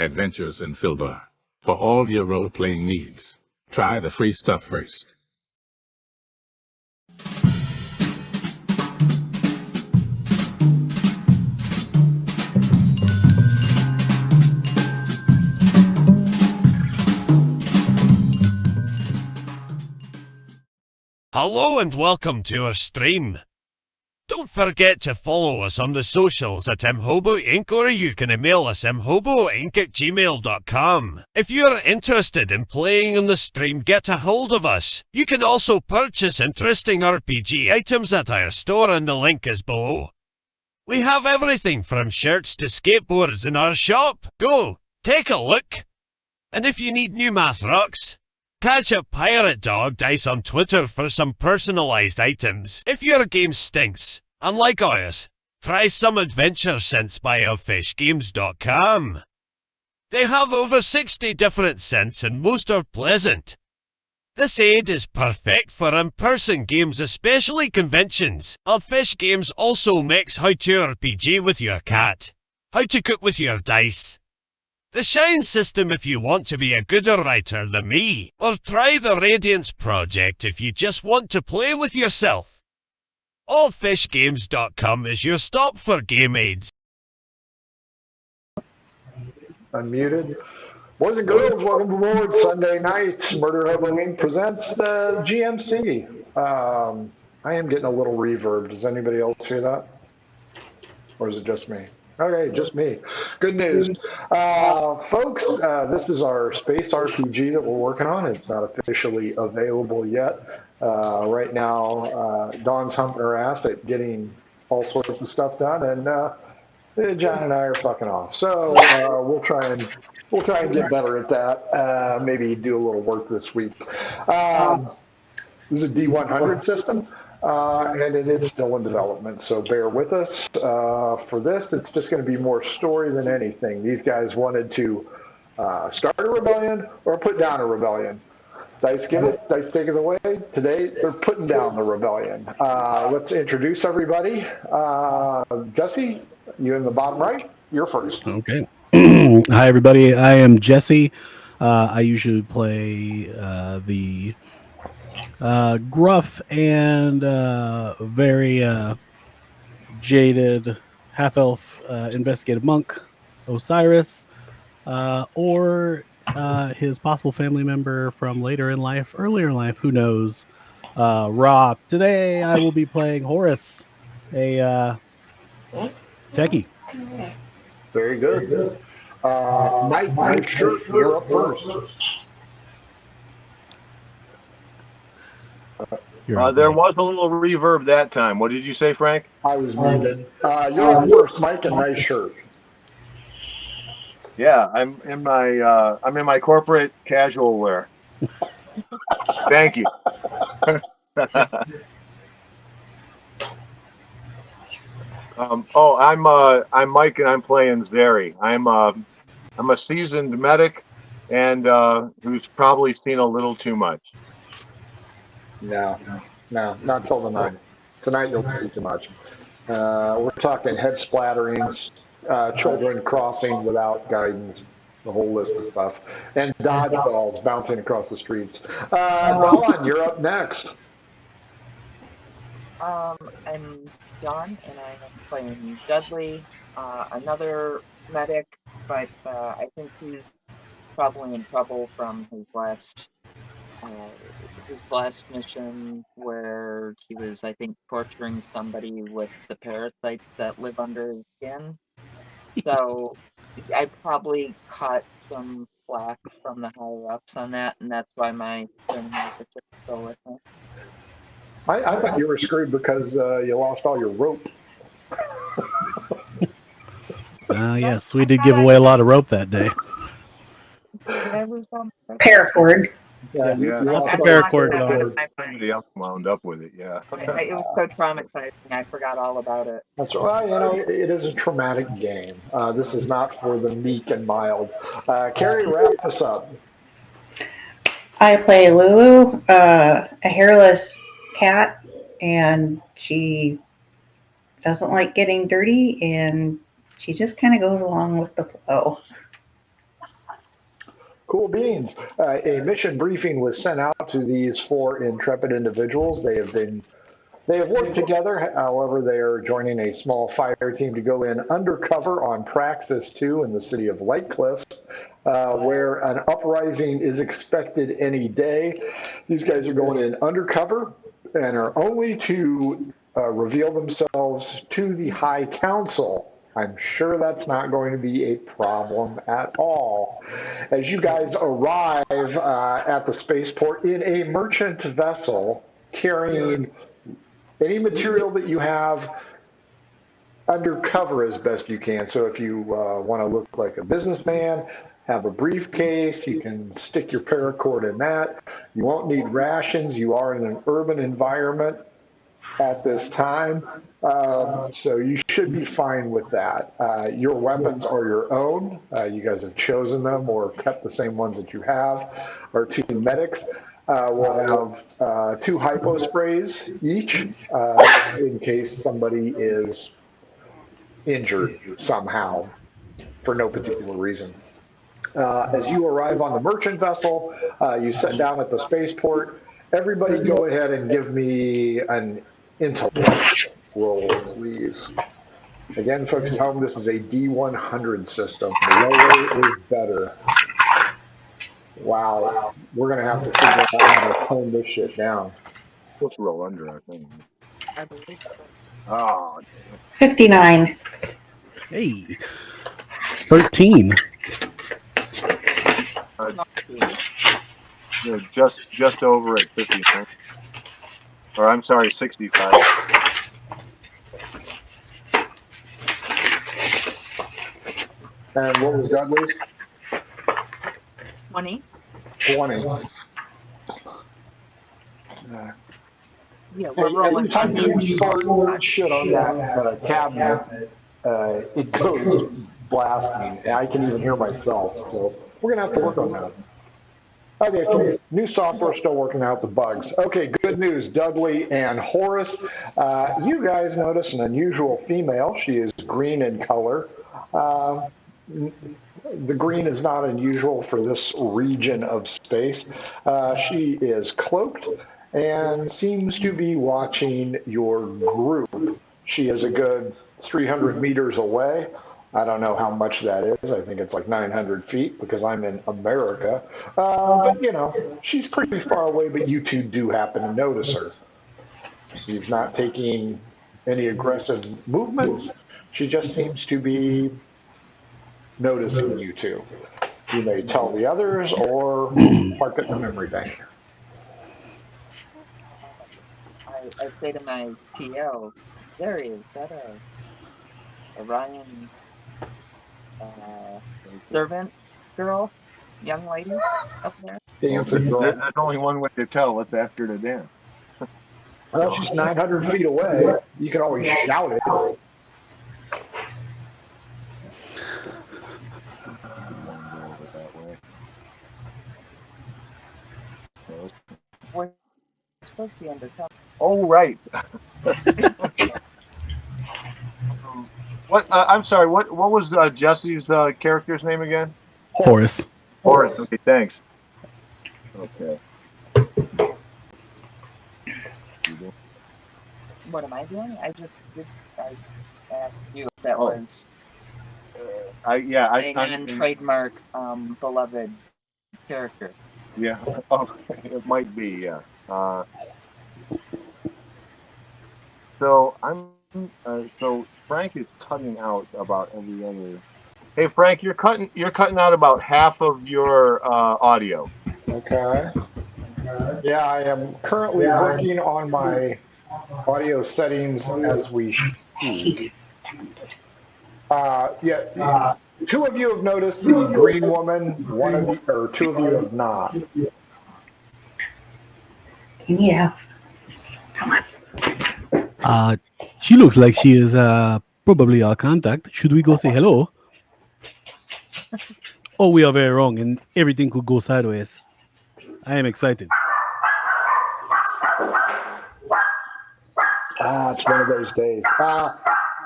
Adventures in Filbar. For all your role-playing needs, try the free stuff first. Hello and welcome to our stream. Don't forget to follow us on the socials at imhobo Inc. or you can email us imhoboinc@gmail.com. If you're interested in playing on the stream, get a hold of us. You can also purchase interesting RPG items at our store and the link is below. We have everything from shirts to skateboards in our shop. Go, take a look. And if you need new math rocks, catch a pirate dog dice on Twitter for some personalized items. If your game stinks, unlike ours, try some adventure scents by elfishgames.com. They have over 60 different scents and most are pleasant. This aid is perfect for in-person games, especially conventions. Elfish Games also makes how to RPG with your cat, how to cook with your dice, the Shine system if you want to be a gooder writer than me, or try the Radiance project if you just want to play with yourself. Allfishgames.com is your stop for game aids. Unmuted. Boys and girls, welcome aboard Sunday night. Murder Hobo Inc. presents the GMC. I am getting a little reverb. Does anybody else hear that? Or is it just me? Okay, just me. Good news. Folks, this is our space RPG that we're working on. It's not officially available yet. Right now, Dawn's humping her ass at getting all sorts of stuff done, and John and I are fucking off. So we'll try and get better at that. Maybe do a little work this week. This is a D100 system. And it is still in development, so bear with us. For this, it's just going to be more story than anything. These guys wanted to start a rebellion or put down a rebellion. Dice get it, dice take it away. Today, they're putting down the rebellion. Let's introduce everybody. Jesse, you in the bottom right, you're first. Okay. Hi, everybody. I am Jesse. I usually play the gruff and very jaded half-elf investigative monk Osiris, or his possible family member from earlier in life, who knows, Rob. Today I will be playing Horace, a techie. Very good. Mike, sure, you're up first. There was a little reverb that time. What did you say, Frank? I was muted. You're up first, Mike, and nice shirt. Yeah, I'm in my corporate casual wear. Thank you. I'm Mike, and I'm playing Zeri. I'm a seasoned medic, and who's probably seen a little too much. No, not till tonight. Tonight you'll see too much. We're talking head splatterings, children crossing without guidance, the whole list of stuff, and dodgeballs bouncing across the streets. Dawn, you're up next. I'm John, and I am playing Dudley, another medic, but I think he's probably in trouble from his last mission, where he was, I think, torturing somebody with the parasites that live under his skin. So I probably caught some flack from the higher ups on that, and that's why my training officer is still with me. I thought you were screwed because you lost all your rope. Yes, we did give away a lot of rope that day. Paracord. Yeah, lost the paracord. Somebody else wound up with it, yeah. It was so traumatizing, I forgot all about it. That's right. It is a traumatic game. This is not for the meek and mild. Carrie, wrap us up. I play Lulu, a hairless cat, and she doesn't like getting dirty, and she just kind of goes along with the flow. Cool beans. A mission briefing was sent out to these four intrepid individuals. They have worked together. However, they are joining a small fire team to go in undercover on Praxis 2 in the city of Light Cliffs, where an uprising is expected any day. These guys are going in undercover and are only to reveal themselves to the High Council. I'm sure that's not going to be a problem at all. As you guys arrive at the spaceport in a merchant vessel carrying any material that you have undercover as best you can. So if you want to look like a businessman, have a briefcase, you can stick your paracord in that. You won't need rations. You are in an urban environment at this time. So you should be fine with that. Your weapons are your own. You guys have chosen them or kept the same ones that you have. Our two medics will have two hypo sprays each in case somebody is injured somehow for no particular reason. As you arrive on the merchant vessel, you sit down at the spaceport. Everybody go ahead and give me an intellect roll, please. Again, folks at home, this is a D100 system. The lower is better. Wow, we're going to have to figure out how to tone this shit down. Supposed to roll under, I think. I believe so. Oh, 59. Hey. 13. Just over at 59. Or I'm sorry, 65. And what was Dudley's? 20. 20. Yeah, we're Hey, rolling every time you under. start shit on that cabinet, it goes blasting. And I can even hear myself. So we're going to have to work on that. Okay, folks, new software still working out the bugs. Okay, good news, Dudley and Horace. You guys notice an unusual female. She is green in color. The green is not unusual for this region of space. She is cloaked and seems to be watching your group. She is a good 300 meters away. I don't know how much that is. I think it's like 900 feet because I'm in America. But, you know, she's pretty far away, but you two do happen to notice her. She's not taking any aggressive movements. She just seems to be noticing you two. You may tell the others or park it in the memory bank. I say to my TL, there he is, that Orion servant girl, young lady up there. Dancing girl. There's only one way to tell. Let's ask her to dance. Well, she's 900 feet away. You can always shout it. We're supposed to be undercover. Oh, right. What? I'm sorry. What was Jesse's character's name again? Horace. Horace. Okay, thanks. Okay. What am I doing? I asked you if that was I'm trademark beloved character. Yeah. Oh, it might be. Yeah. So so Frank is cutting out about every other. Hey Frank, you're cutting out about half of your audio. Okay. Yeah, I am currently working on my audio settings as we speak. Yeah, two of you have noticed the green woman. Two of you have not. Yeah. She looks like she is probably our contact. Should we go say hello? Oh, we are very wrong, and everything could go sideways. I am excited. It's one of those days.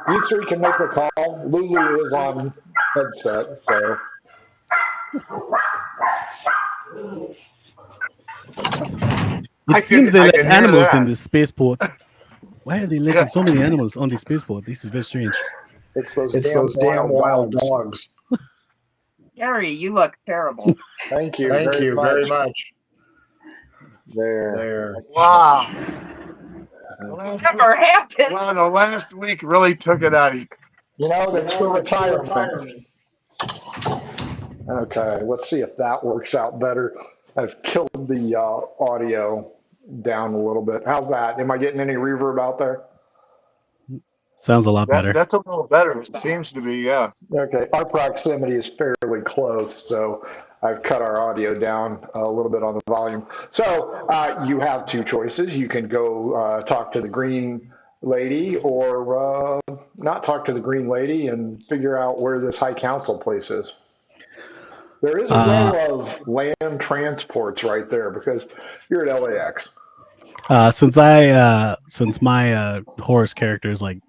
You three can make the call. Lulu is on headset, so. It seems they I let can hear animals in that. this spaceport. Why are they letting so many animals on this spaceport? This is very strange. It's those It's damn those damn wild wild dogs. dogs. Gary, you look terrible. Thank you Thank very you much. very much. There. There. Wow. The Never happened. Well, the last week really took it out of you. You know, that's for retirement. Okay, let's see if that works out better. I've killed the audio down a little bit. How's that? Am I getting any reverb out there? Sounds a lot better. That's a little better. It seems to be, yeah. Okay, our proximity is fairly close, so I've cut our audio down a little bit on the volume. So you have two choices. You can go talk to the green lady or not talk to the green lady and figure out where this high council place is. There is a row of land transports right there because you're at LAX. Since my Horus character is like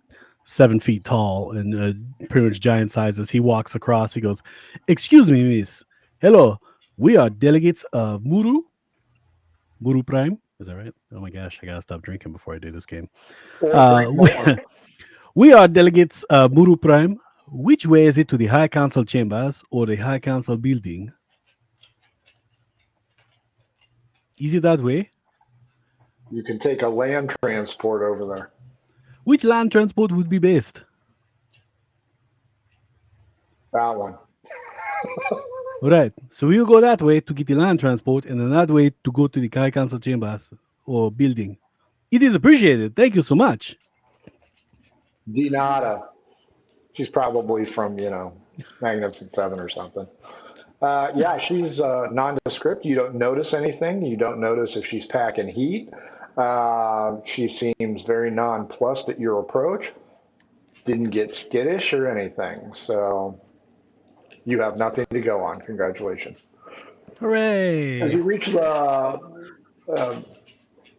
7 feet tall and pretty much giant sizes, he walks across. He goes, "Excuse me, miss. Hello, we are delegates of Muru Prime. Is that right? Oh my gosh, I gotta stop drinking before I do this game. We are delegates of Muru Prime. Which way is it to the High Council chambers or the High Council building? Is it that way? You can take a land transport over there. Which land transport would be best? That one. All right. So we'll go that way to get the land transport, and then that way to go to the High Council chambers or building. It is appreciated. Thank you so much. De nada. She's probably from, Magnificent Seven or something. Yeah, she's nondescript. You don't notice anything. You don't notice if she's packing heat. She seems very nonplussed at your approach. Didn't get skittish or anything. So you have nothing to go on. Congratulations. Hooray. As you reach the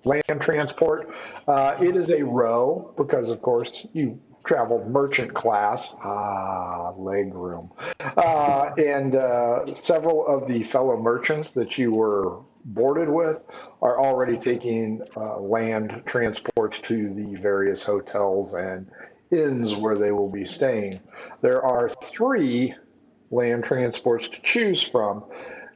land transport, it is a row because, of course, you traveled merchant class. Leg room. And several of the fellow merchants that you were boarded with are already taking land transports to the various hotels and inns where they will be staying. There are 3 land transports to choose from.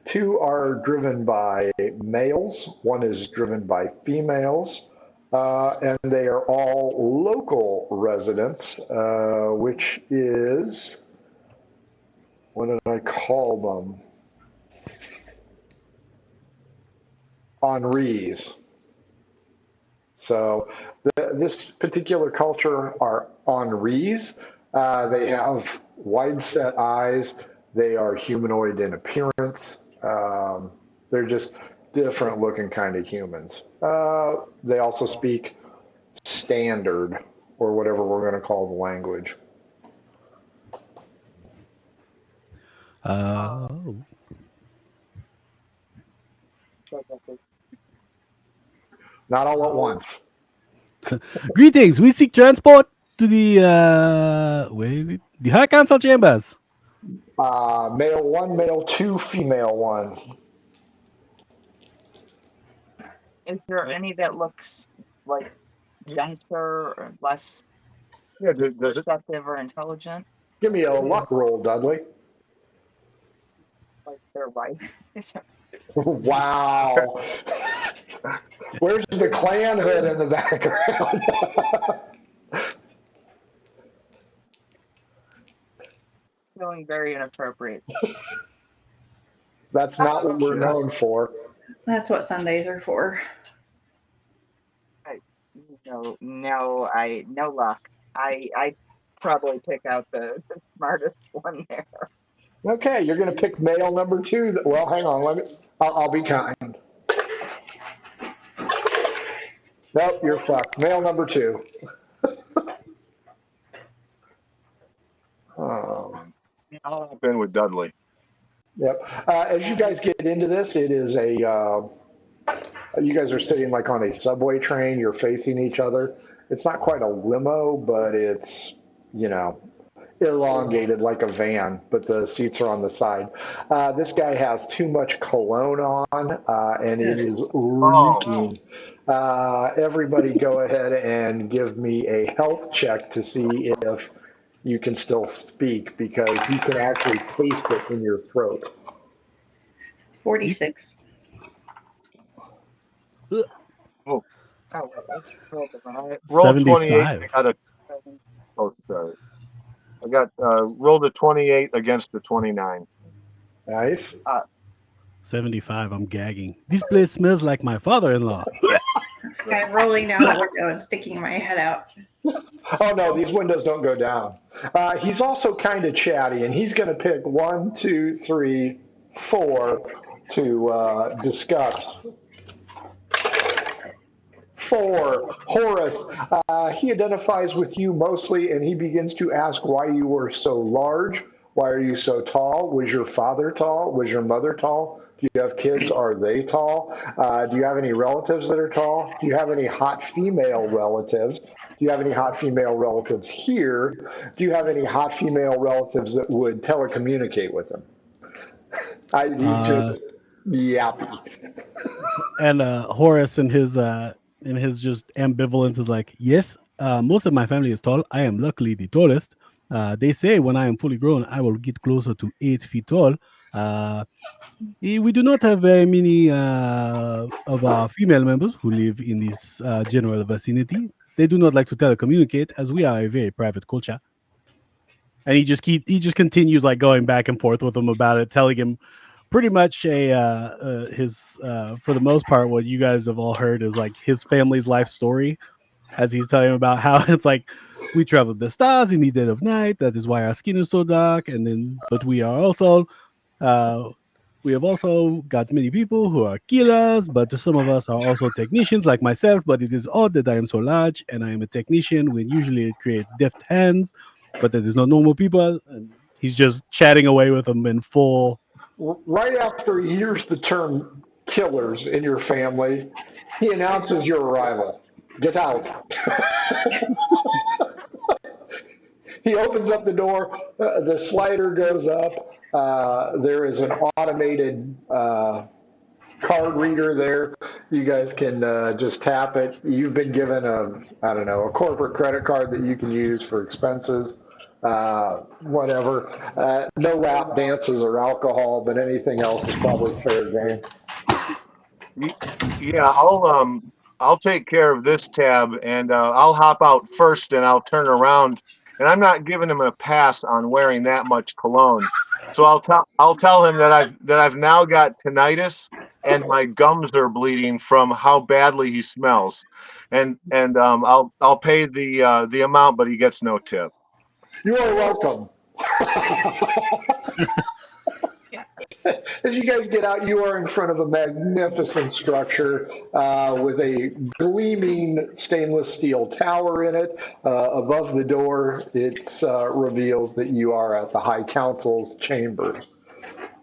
2 are driven by males, 1 is driven by females, and they are all local residents, which is, what did I call them? Henris. So this particular culture are Henris. They have wide set eyes. They are humanoid in appearance. They're just different looking kind of humans. They also speak standard, or whatever we're going to call the language. Not all at once. Greetings. We seek transport to the where is it? The High Council chambers. Male 1, male 2, female 1. Is there any that looks like denser or less Does it? perceptive or intelligent? Give me a luck roll, Dudley. Like their wife? Wow. Where's the clan hood in the background? Feeling very inappropriate. That's not what we're known for. That's what Sundays are for. No luck. I probably pick out the smartest one there. Okay, you're going to pick male number 2. Well, hang on. I'll be kind. Nope, you're fucked. Male number 2. Oh. I'll hop in with Dudley. Yep. As you guys get into this, it is you guys are sitting like on a subway train. You're facing each other. It's not quite a limo, but it's, elongated like a van, but the seats are on the side. This guy has too much cologne on, and it is Oh, reeking. Everybody go ahead and give me a health check to see if you can still speak because you can actually taste it in your throat. 46. oh. Oh, I rolled 28. 75. I got a. Oh, sorry. I got rolled a 28 against the 29. Nice. 75. I'm gagging. This place smells like my father-in-law. Kind of rolling down the window and sticking my head out. Oh no, these windows don't go down. He's also kind of chatty, and he's going to pick one, two, three, four to discuss. Four, Horace. He identifies with you mostly, and he begins to ask why you were so large. Why are you so tall? Was your father tall? Was your mother tall? Do you have kids? Are they tall? Do you have any relatives that are tall? Do you have any hot female relatives? Do you have any hot female relatives here? Do you have any hot female relatives that would telecommunicate with him? He's Uh, just yappy. and Horace in his just ambivalence is like, yes, most of my family is tall. I am luckily the tallest. They say when I am fully grown, I will get closer to 8 feet tall. Uh, we do not have very many of our female members who live in this general vicinity. They do not like to telecommunicate, as we are a very private culture. And he just continues like going back and forth with him about it, telling him pretty much his for the most part what you guys have all heard is like his family's life story, as he's telling him about how it's like we traveled the stars in the dead of night. That is why our skin is so dark, and then but we are also uh, we have also got many people who are killers, but some of us are also technicians like myself. But it is odd that I am so large and I am a technician when usually it creates deft hands, but that is not normal people. And he's just chatting away with them in full. Right after he hears the term killers in your family, he announces your arrival. Get out. He opens up the door, the slider goes up. There is an automated card reader there. You guys can just tap it. You've been given I don't know, a corporate credit card that you can use for expenses. Whatever. No lap dances or alcohol, but anything else is probably fair game. Yeah, I'll take care of this tab, and I'll hop out first, and I'll turn around, and I'm not giving him a pass on wearing that much cologne. So I'll tell him that I've now got tinnitus and my gums are bleeding from how badly he smells, and I'll pay the amount, but he gets no tip. You are welcome. As you guys get out, you are in front of a magnificent structure with a gleaming stainless steel tower in it. Above the door, it reveals that you are at the High Council's chambers.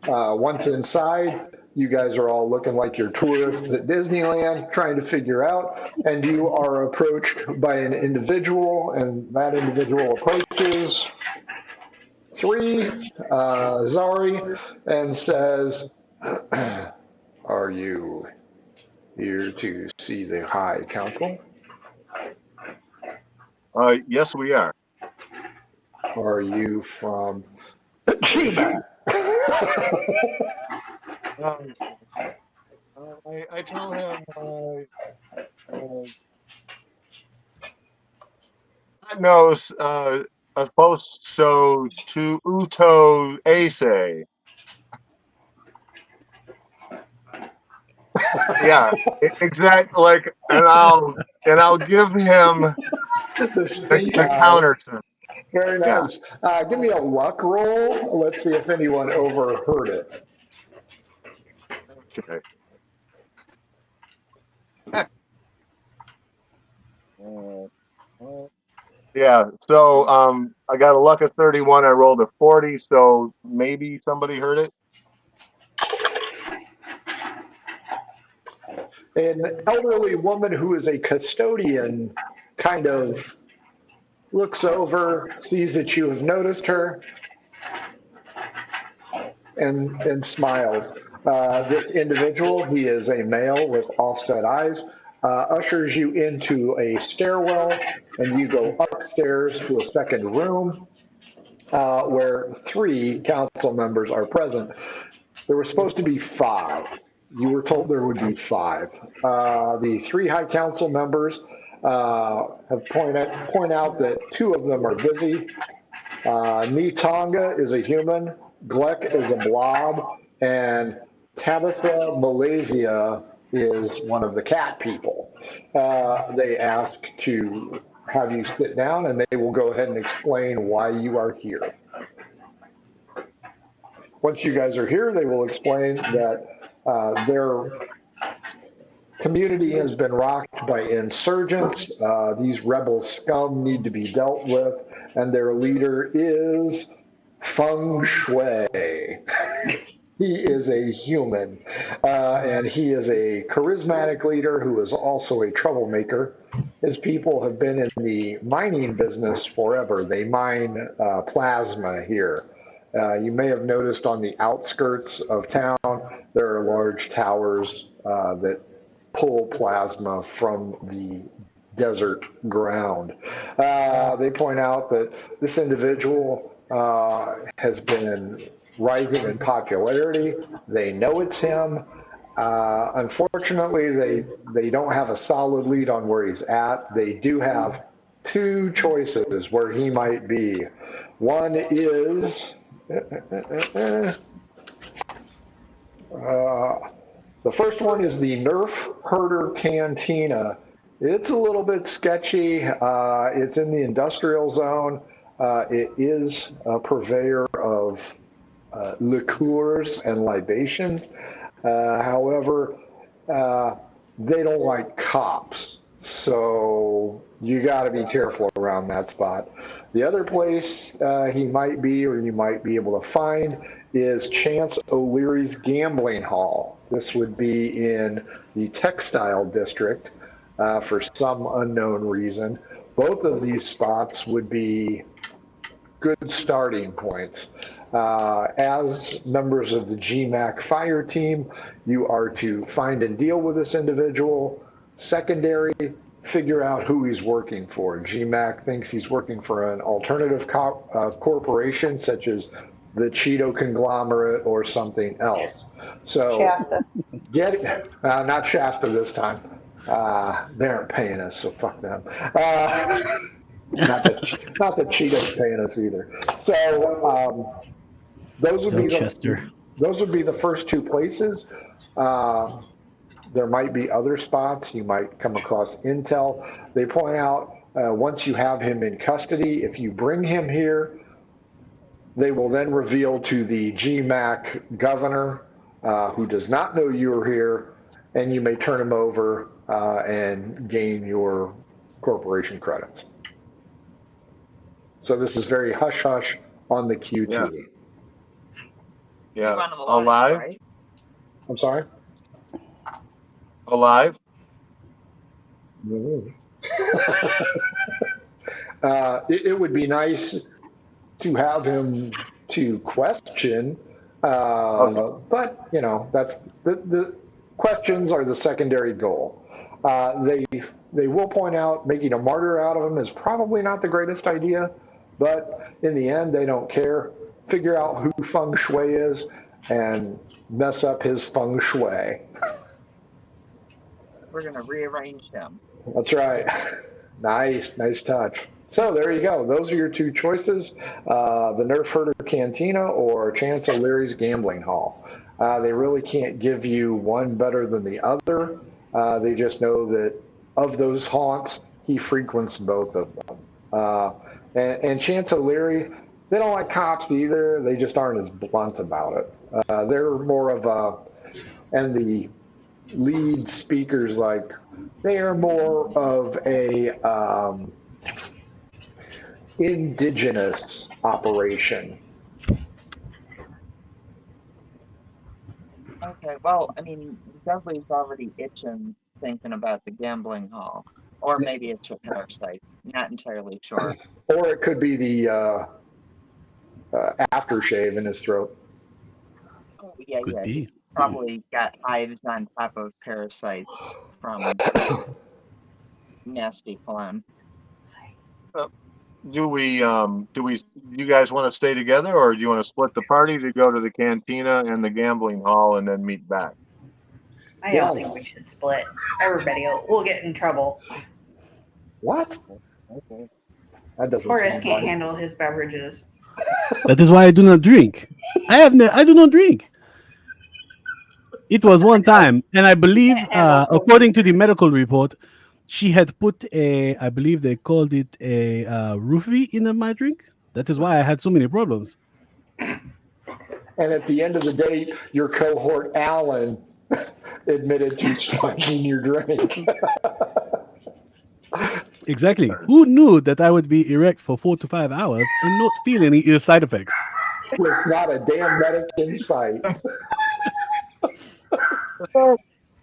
Once inside, you guys are all looking like you're tourists at Disneyland trying to figure out, and you are approached by an individual, and that individual approaches Zari, and says, are you here to see the High Council? Yes, we are. Are you from Cuba? I tell him God knows opposed so to Uto Ace. Yeah, exactly. Like, and I'll give him The stink the eye. counter. Very Yeah. nice. Give me a luck roll. Let's see if anyone overheard it. Okay. Yeah. So I got a luck of 31. I rolled a 40. So maybe somebody heard it. An elderly woman who is a custodian kind of looks over, sees that you have noticed her, and smiles. This individual, he is a male with offset eyes, ushers you into a stairwell, and you go upstairs to a second room where 3 council members are present. There were supposed to be 5. You were told there would be 5. The 3 high council members have point out that 2 of them are busy. Nitonga is a human, Gleck is a blob, and Tabitha Malaysia is one of the cat people. They ask to have you sit down, and they will go ahead and explain why you are here. Once you guys are here, they will explain that their community has been rocked by insurgents. These rebel scum need to be dealt with, and their leader is Feng Shui. He is a human, and he is a charismatic leader who is also a troublemaker. His people have been in the mining business forever. They mine plasma here. You may have noticed on the outskirts of town, there are large towers that pull plasma from the desert ground. They point out that this individual has been rising in popularity. They know it's him. Unfortunately, they don't have a solid lead on where he's at. They do have 2 choices where he might be. One is the first one is the Nerf Herder Cantina. It's a little bit sketchy. It's in the industrial zone. It is a purveyor of liqueurs and libations. However, they don't like cops. So you got to be careful around that spot. The other place he might be, or you might be able to find, is Chance O'Leary's Gambling Hall. This would be in the textile district for some unknown reason. Both of these spots would be good starting points. As members of the GMAC fire team, you are to find and deal with this individual. Secondary, figure out who he's working for. GMAC thinks he's working for an alternative corporation, such as the Cheeto conglomerate or something else. So Shasta. get it. Not Shasta this time. They aren't paying us, so fuck them. Not that Cheeto's paying us either. So those would be the first 2 places. There might be other spots. You might come across intel. They point out once you have him in custody, if you bring him here, they will then reveal to the GMAC governor, who does not know you are here, and you may turn him over and gain your corporation credits. So this is very hush-hush on the QT. Yeah. Run them Alive? right? I'm sorry? Alive? It would be nice to have him to question, but you know, that's the questions are the secondary goal. They will point out making a martyr out of him is probably not the greatest idea, but in the end, they don't care. Figure out who Feng Shui is and mess up his Feng Shui. We're going to rearrange him. That's right. Nice touch. So there you go. Those are your 2 choices, the Nerf Herder Cantina or Chance O'Leary's Gambling Hall. They really can't give you one better than the other. They just know that of those haunts, he frequents both of them. And Chance O'Leary, they don't like cops either. They just aren't as blunt about it. They're more of and the lead speakers, like, they are more of a indigenous operation. Okay, well, I mean, Dudley's already itching thinking about the gambling hall. Or maybe it's a parasite. Not entirely sure. Or it could be the aftershave in his throat. Oh, yeah, Could He be. probably got hives on top of parasites from nasty cologne. Do you guys want to stay together, or do you want to split the party to go to the cantina and the gambling hall and then meet back? I don't think we should split. We'll get in trouble. What? Okay. That doesn't Horace sound can't right. handle his beverages. That is why I do not drink. I do not drink. It was one time, and I believe, Can't handle according to the medical report, she had put I believe they called it a roofie in my drink. That is why I had so many problems. And at the end of the day, your cohort Alan admitted to spiking your drink. Exactly. Who knew that I would be erect for 4 to 5 hours and not feel any ill side effects? With not a damn medic in sight.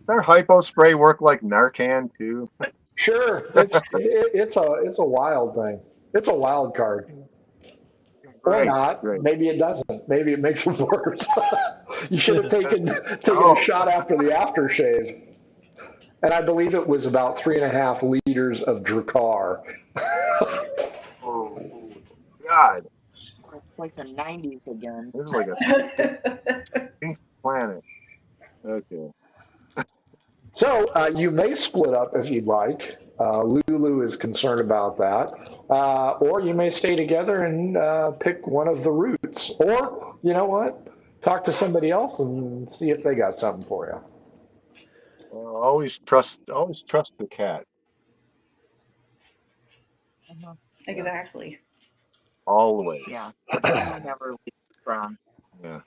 Their hypo spray work like Narcan too. Sure, it's a wild thing. It's a wild card. Or Right, not. right. Maybe it doesn't. Maybe it makes it worse. You should have taken Oh. a shot after the aftershave. And I believe it was about 3.5 liters of Dracar. Oh God, It's like the 90s again. this is like a pink planet. Okay. So you may split up if you'd like. Lulu is concerned about that. Or you may stay together and pick one of the routes. Or, you know what? Talk to somebody else and see if they got something for you. Always trust the cat. Exactly. Always. Yeah. I never leave strong. Yeah.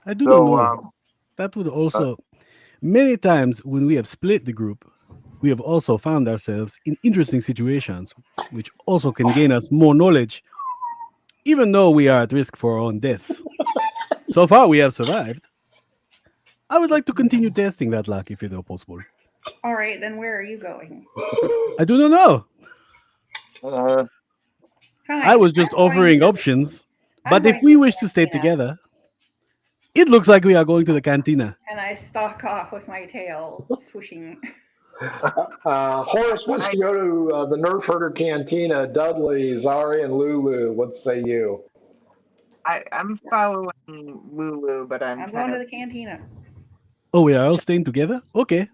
I do So, not know. That would also, many times when we have split the group, we have also found ourselves in interesting situations, which also can gain us more knowledge, even though we are at risk for our own deaths. So far, we have survived. I would like to continue testing that luck if it is possible. All right, then where are you going? I do not know. Fine. I was just I'm going offering to the- options. I'm But if going we to wish the to stay cantina. together, it looks like we are going to the cantina. And I stalk off with my tail swishing. Horace wants to go to the Nerf Herder Cantina. Dudley, Zari, and Lulu. What say you? I'm following Lulu, but I'm I'm kind going to of the cantina. Oh, we are all staying together? Okay.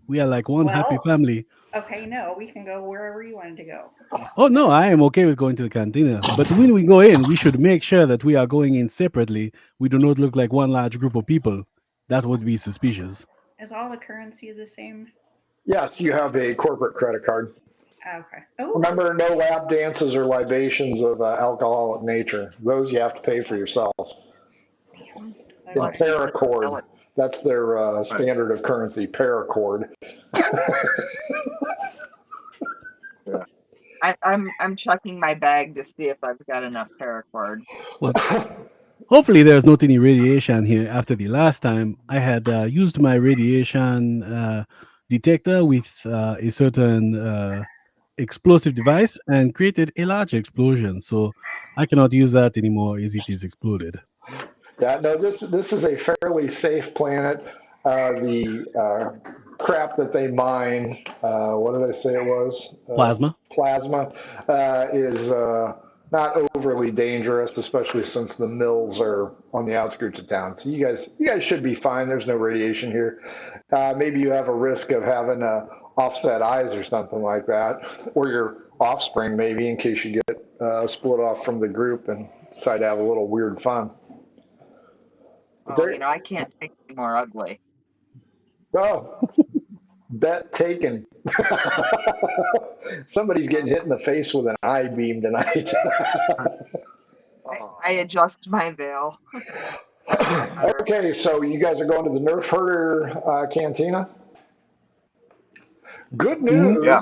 We are like one happy Well- family. Okay, no, we can go wherever you wanted to go. Oh, no, I am okay with going to the cantina. But when we go in, we should make sure that we are going in separately. We do not look like one large group of people. That would be suspicious. Is all the currency the same? Yes, you have a corporate credit card. Okay. Oh, Remember, no lap dances or libations of alcoholic nature. Those you have to pay for yourself. In okay. paracord. That's their standard of currency, paracord. I'm checking my bag to see if I've got enough paracord. Well, hopefully, there's not any radiation here. After the last time, I had used my radiation detector with a certain explosive device and created a large explosion. So I cannot use that anymore as it is exploded. Yeah, no, this is a fairly safe planet. The crap that they mine, what did I say it was? Plasma. Plasma is not overly dangerous, especially since the mills are on the outskirts of town. So you guys should be fine. There's no radiation here. Maybe you have a risk of having offset eyes or something like that, or your offspring maybe, in case you get split off from the group and decide to have a little weird fun. Oh, I can't take any more ugly. Oh, bet taken. Somebody's getting hit in the face with an eye beam tonight. I adjust my veil. Okay, so you guys are going to the Nerf Herder Cantina? Good news. Yeah.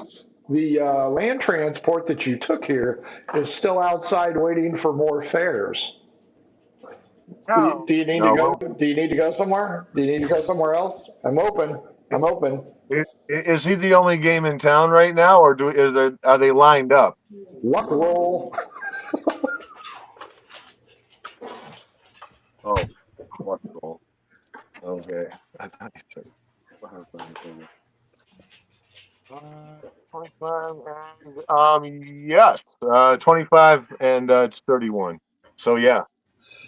The land transport that you took here is still outside waiting for more fares. No. Do you need to go? Do you need to go somewhere? Do you need to go somewhere else? I'm open. I'm open. Is he the only game in town right now, or are they lined up? Luck roll. Oh, what goal? Okay. I thought you said 25 and yes, 25 and it's 31. So yeah,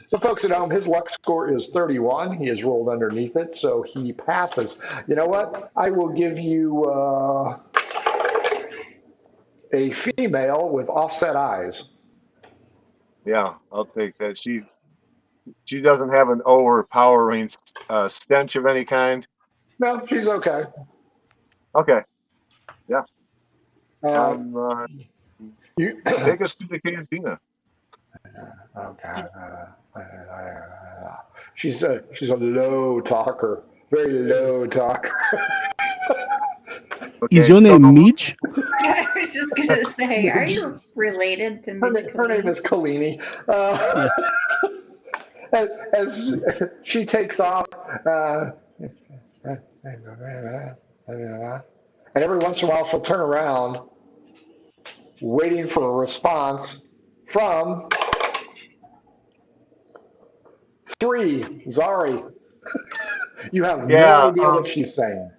So, folks at home, his luck score is 31. He has rolled underneath it, so he passes. You know what? I will give you a female with offset eyes. yeah, I'll take that. She doesn't have an overpowering stench of any kind. No, she's okay. Okay, yeah. Uh, you, Take us to the cantina. okay. She's a low talker, very low talker. Is Okay, your so name Meech? I was just gonna say, are you related to Her, Mitch her name is Kalini. Yeah. As she takes off, and every once in a while she'll turn around, waiting for a response from 3, Zari. You have no yeah, idea what she's saying.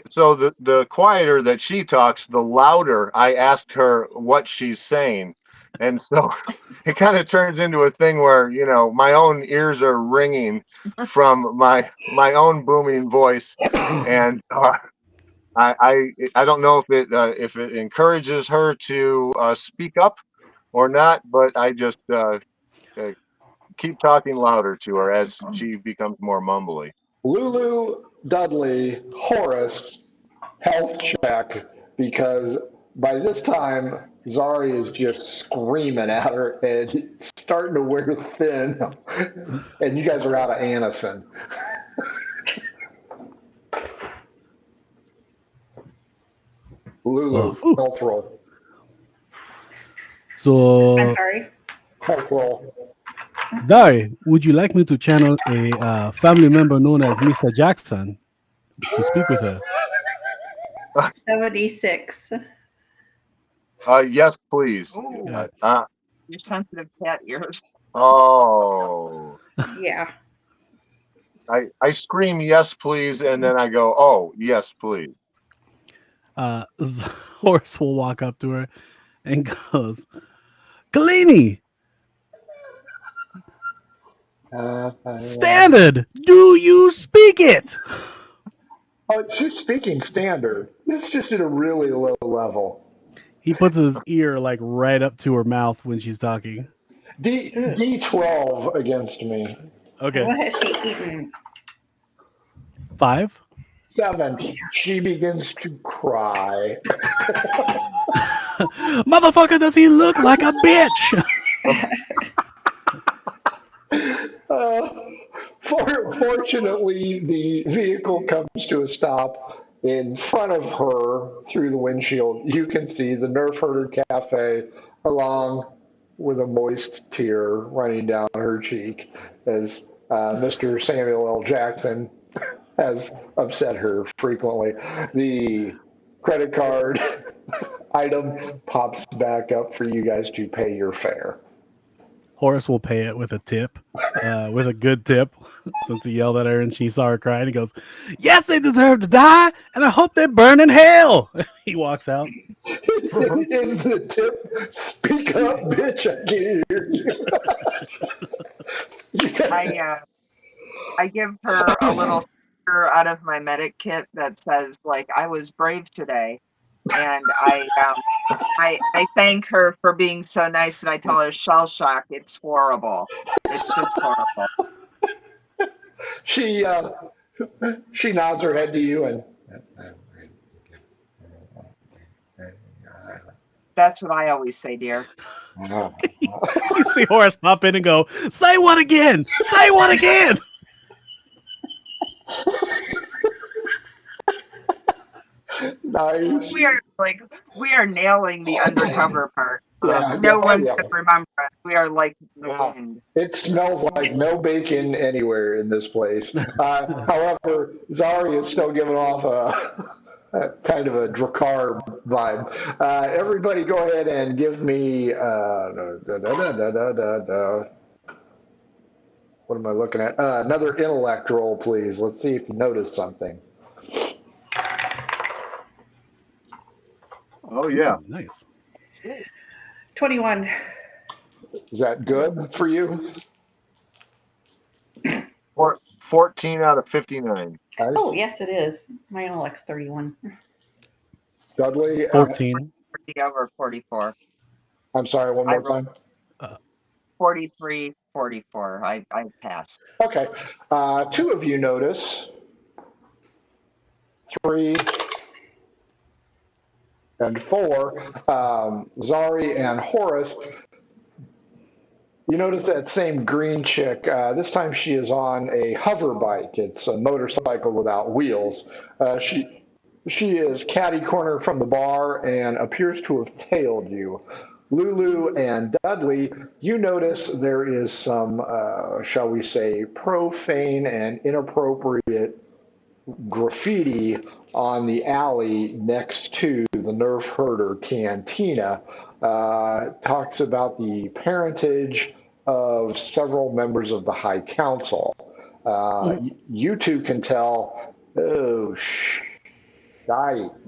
so the quieter that she talks, the louder I asked her what she's saying, and so it kind of turns into a thing where my own ears are ringing from my own booming voice, and I don't know if it encourages her to speak up or not, but I just uh, keep talking louder to her as she becomes more mumbly. Lulu, Dudley, Horace, health check, because by this time Zari is just screaming at her and starting to wear thin, and you guys are out of Anison. Lulu, Whew. health roll. I'm So, sorry. Health roll. Zari, would you like me to channel a family member known as Mr. Jackson to speak with her? 76. Yes, please. Ooh, Yeah. your sensitive cat ears. Oh, Yeah. I scream yes, please, and then I go, oh, yes, please. Horace will walk up to her and goes, Kalini, standard, do you speak it? She's speaking standard. It's just at a really low level. He puts his ear like right up to her mouth when she's talking. Ugh. D12 against me. Okay. What has she eaten? 5. 7. She begins to cry. Motherfucker, does he look like a bitch? Uh, Fortunately, the vehicle comes to a stop in front of her through the windshield. You can see the Nerf Herder Cafe along with a moist tear running down her cheek as Mr. Samuel L. Jackson has upset her frequently. The credit card item pops back up for you guys to pay your fare. Horace will pay it with a tip, with a good tip, since he yelled at her and she saw her crying. He goes, yes, they deserve to die, and I hope they burn in hell. He walks out. Is the tip, speak up, bitch, I can't hear you. I give her a little sticker out of my medic kit that says like I was brave today, and I thank her for being so nice, and I tell her shell shock. It's horrible. It's just horrible. she, she nods her head to you and That's what I always say, dear. You see Horace pop in and go, say what again? Say what again? nice. We are nailing the undercover part. No one can remember it. We are like the wind. It smells like no bacon anywhere in this place. However, Zari is still giving off a kind of a Drakkar vibe. Everybody go ahead and give me, what am I looking at? Another intellect roll, please. Let's see if you notice something. Oh, yeah. Nice. 21. Is that good for you? 14 out of 59. Nice. Oh, yes, it is. My intellect's 31. Dudley? 14. 40 over 44. I'm sorry, one more time. 43, 44. I passed. Okay. Two of you notice. 3 and 4. Zari and Horace. You notice that same green chick. This time she is on a hover bike. It's a motorcycle without wheels. She is catty corner from the bar and appears to have tailed you. Lulu and Dudley, you notice there is some, shall we say, profane and inappropriate graffiti on the alley next to the Nerf Herder Cantina. Talks about the parentage of several members of the High Council. You two can tell, oh,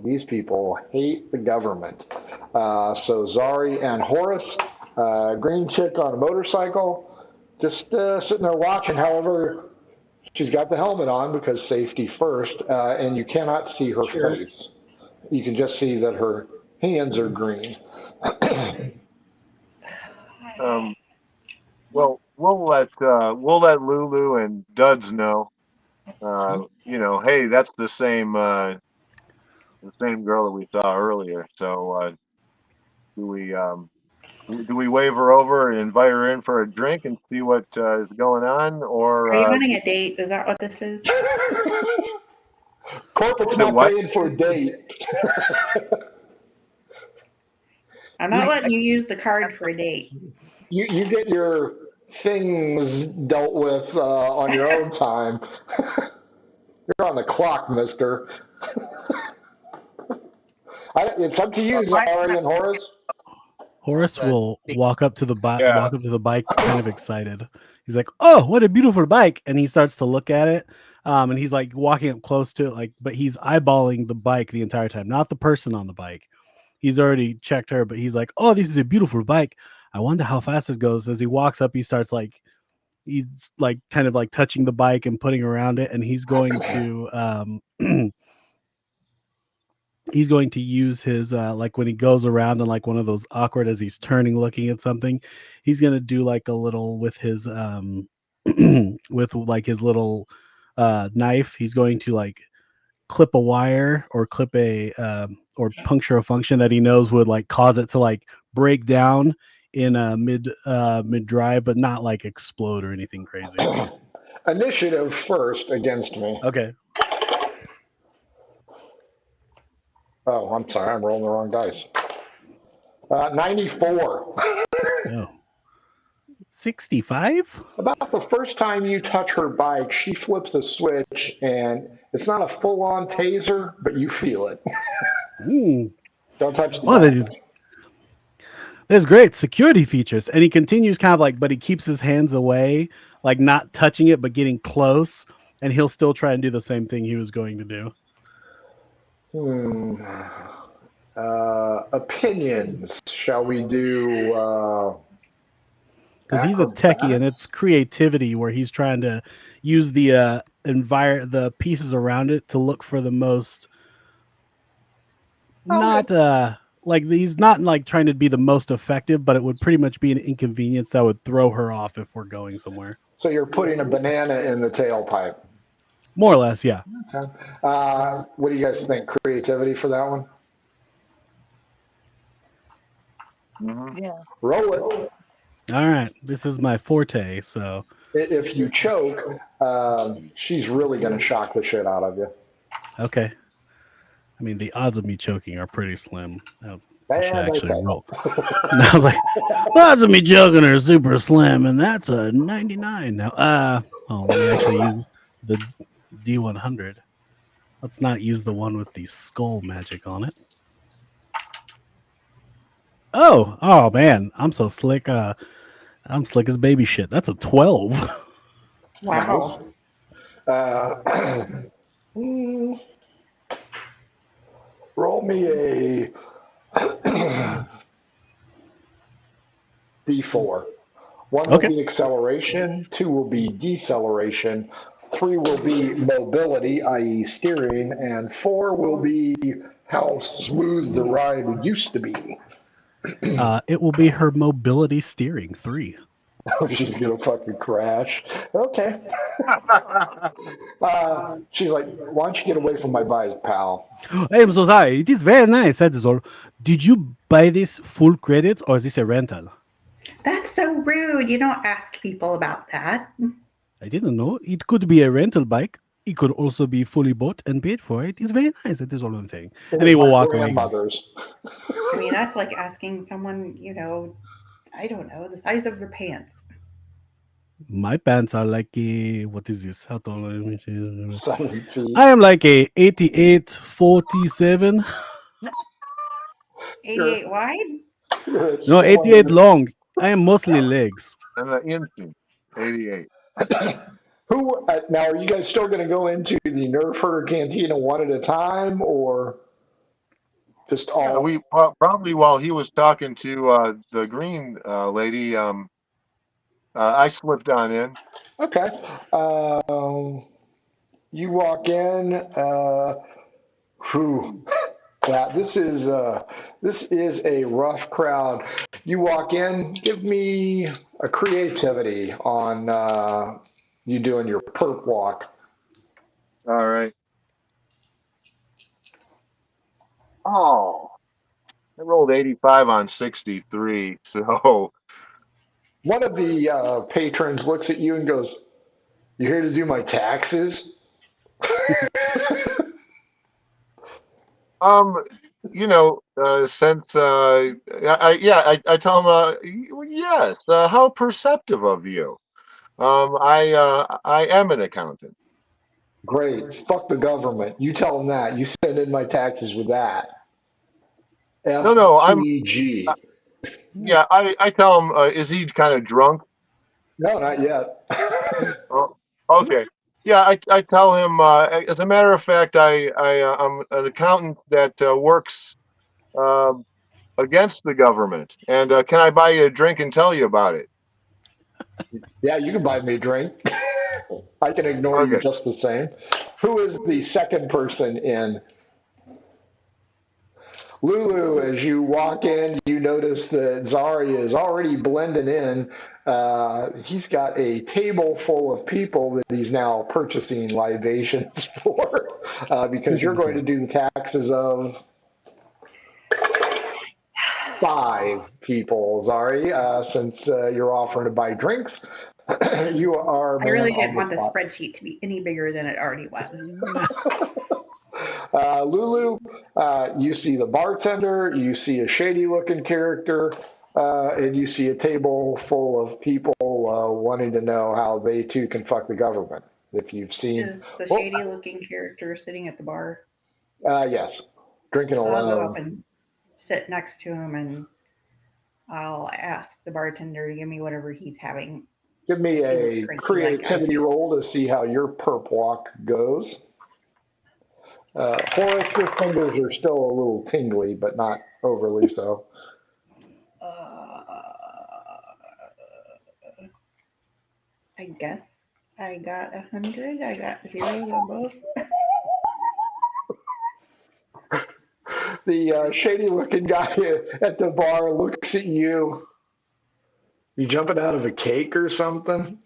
these people hate the government. So Zari and Horace, green chick on a motorcycle, just sitting there watching. However, she's got the helmet on because safety first, and you cannot see her face. You can just see that her hands are green. Well, we'll let Lulu and Duds know. Hey, that's the same girl that we saw earlier. So do we wave her over and invite her in for a drink and see what is going on, or Are you running a date? Is that what this is? Corporate's not paying for a date. I'm not letting you use the card for a date. You get your things dealt with on your own time. You're on the clock, mister. It's up to you, Zari and Horace. Horace will walk up to the bike, kind of excited. He's like, "Oh, what a beautiful bike!" And he starts to look at it, and he's like walking up close to it, but he's eyeballing the bike the entire time, not the person on the bike. He's already checked her, but he's like, "Oh, this is a beautiful bike. I wonder how fast it goes." As he walks up, he's kind of like touching the bike and putting around it, and he's going to he's going to use his like when he goes around and like one of those awkward as he's turning looking at something, he's going to do like a little with his with like his little knife. He's going to like clip a wire or clip a or puncture a function that he knows would like cause it to like break down in a mid drive, but not like explode or anything crazy. Initiative first against me. Okay. Oh, I'm sorry. I'm rolling the wrong dice. 94. Oh. 65? About the first time you touch her bike, she flips a switch, and it's not a full-on taser, but you feel it. Ooh. Don't touch the bike. There's great security features. And he continues kind of like, but he keeps his hands away, like not touching it, but getting close. And he'll still try and do the same thing he was going to do. Opinions. Shall we do... Because he's a techie, and it's creativity where he's trying to use the the pieces around it to look for the most... Like he's not like trying to be the most effective, but it would pretty much be an inconvenience that would throw her off if we're going somewhere. So you're putting a banana in the tailpipe. More or less, yeah. Okay. What do you guys think? Creativity for that one? Yeah. Roll it. All right. This is my forte, so. If you choke, she's really going to shock the shit out of you. Okay. I mean, the odds of me choking are pretty slim. I should And actually okay. roll. And I was like, that's a me Juggernaut Super Slam, and that's a 99 now. Let me actually use the D100. Let's not use the one with the skull magic on it. Oh man, I'm so slick. I'm slick as baby shit. That's a 12. Wow. Nice. Roll me a D4. One will Okay. be acceleration, two will be deceleration, three will be mobility, i.e., steering, and four will be how smooth the ride used to be. It will be her mobility steering 3. She's gonna fucking crash. Okay. She's like, why don't you get away from my bike, pal? I am so sorry. It is very nice. That is all. Did you buy this full credit or is this a rental? That's so rude. You don't ask people about that. I didn't know. It could be a rental bike. It could also be fully bought and paid for. It is very nice. That is all I'm saying. It And was he will my walk away. grandmother's. I mean, that's like asking someone, I don't know, the size of their pants. My pants are like a, what is this? How tall am I? 7 feet. I am like a 88, 47. 88 wide? No, 88 long. I am mostly legs. And the inching, 88. Who now? Are you guys still going to go into the Nerf Herder Cantina one at a time, or just all? Yeah, we probably while he was talking to the green lady, I slipped on in. Okay. You walk in. Whew. Yeah, this is a rough crowd. You walk in. Give me a creativity on you doing your perp walk. All right. Oh, I rolled 85 on 63. So, One of the patrons looks at you and goes, "You here to do my taxes?" um, since I tell him, yes. How perceptive of you. I am an accountant. Great. Fuck the government. You tell them that. You send in my taxes with that. No, I'm. FTG. Yeah, I tell him. Is he kind of drunk? No, not yet. Oh, okay. Yeah, I tell him. As a matter of fact, I'm an accountant that works um, against the government. And can I buy you a drink and tell you about it? Yeah, you can buy me a drink. I can ignore you Okay. just the same. Who is the second person in? Lulu, as you walk in, you notice that Zari is already blending in. He's got a table full of people that he's now purchasing libations for because you're going to do the taxes of 5 people, Zari, since you're offering to buy drinks. You are I really man didn't on want the the spot. spreadsheet to be any bigger than it already was. Lulu, you see the bartender, you see a shady looking character, and you see a table full of people wanting to know how they too can fuck the government. If you've seen, Is the oh, shady looking character sitting at the bar? yes, drinking I'll go up alone. and sit next to him and I'll ask the bartender to give me whatever he's having. Give me He looks a cranky like I creativity do. roll to see how your perp walk goes. Horace, your fingers are still a little tingly, but not overly so. Uh, I guess I got 100. I got zeros on both. The shady looking guy at the bar looks at you. You jumping out of a cake or something?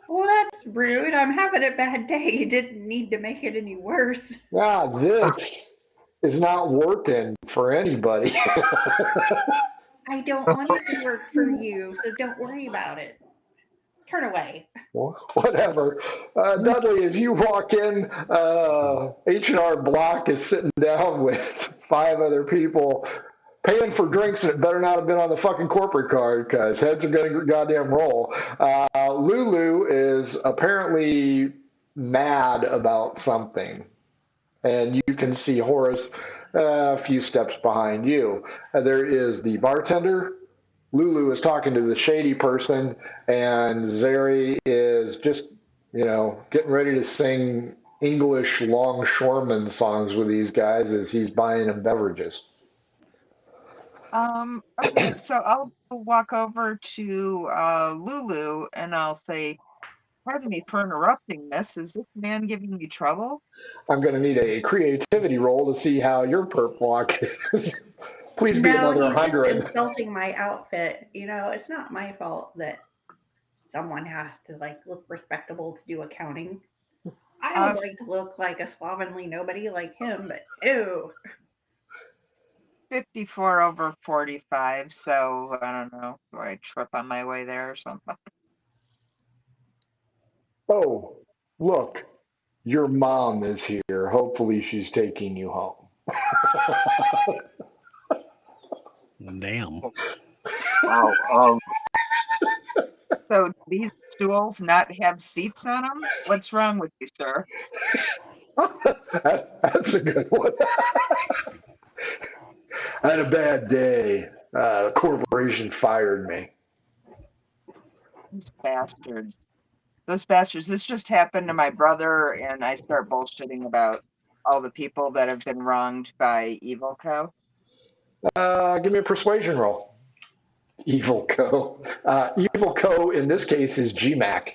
Well, that's rude. I'm having a bad day. You didn't need to make it any worse. This is not working for anybody. I don't want it to work for you, so don't worry about it. turn away. Well, whatever. Dudley, as you walk in, H&R Block is sitting down with 5 other people paying for drinks, and it better not have been on the fucking corporate card because heads are going to goddamn roll. Lulu is apparently mad about something, and you can see Horace a few steps behind you. There is the bartender. Lulu is talking to the shady person, and Zeri is just, getting ready to sing English longshoreman songs with these guys as he's buying them beverages. Okay, so I'll walk over to Lulu and I'll say, pardon me for interrupting, miss. Is this man giving you trouble? I'm going to need a creativity roll to see how your perp walk is. Please be No, another he's just 100. insulting my outfit. It's not my fault that someone has to look respectable to do accounting. I would like to look like a slovenly nobody like him, but ew. 54 over 45, so I don't know. Do I trip on my way there or something? Oh, look, your mom is here. Hopefully she's taking you home. Damn. Wow. So these stools not have seats on them? What's wrong with you, sir? That's a good one. I had a bad day. The corporation fired me. These bastards. Those bastards. This just happened to my brother, and I start bullshitting about all the people that have been wronged by Evil Co. Give me a persuasion roll. Evil Co. Evil Co. in this case is GMAC.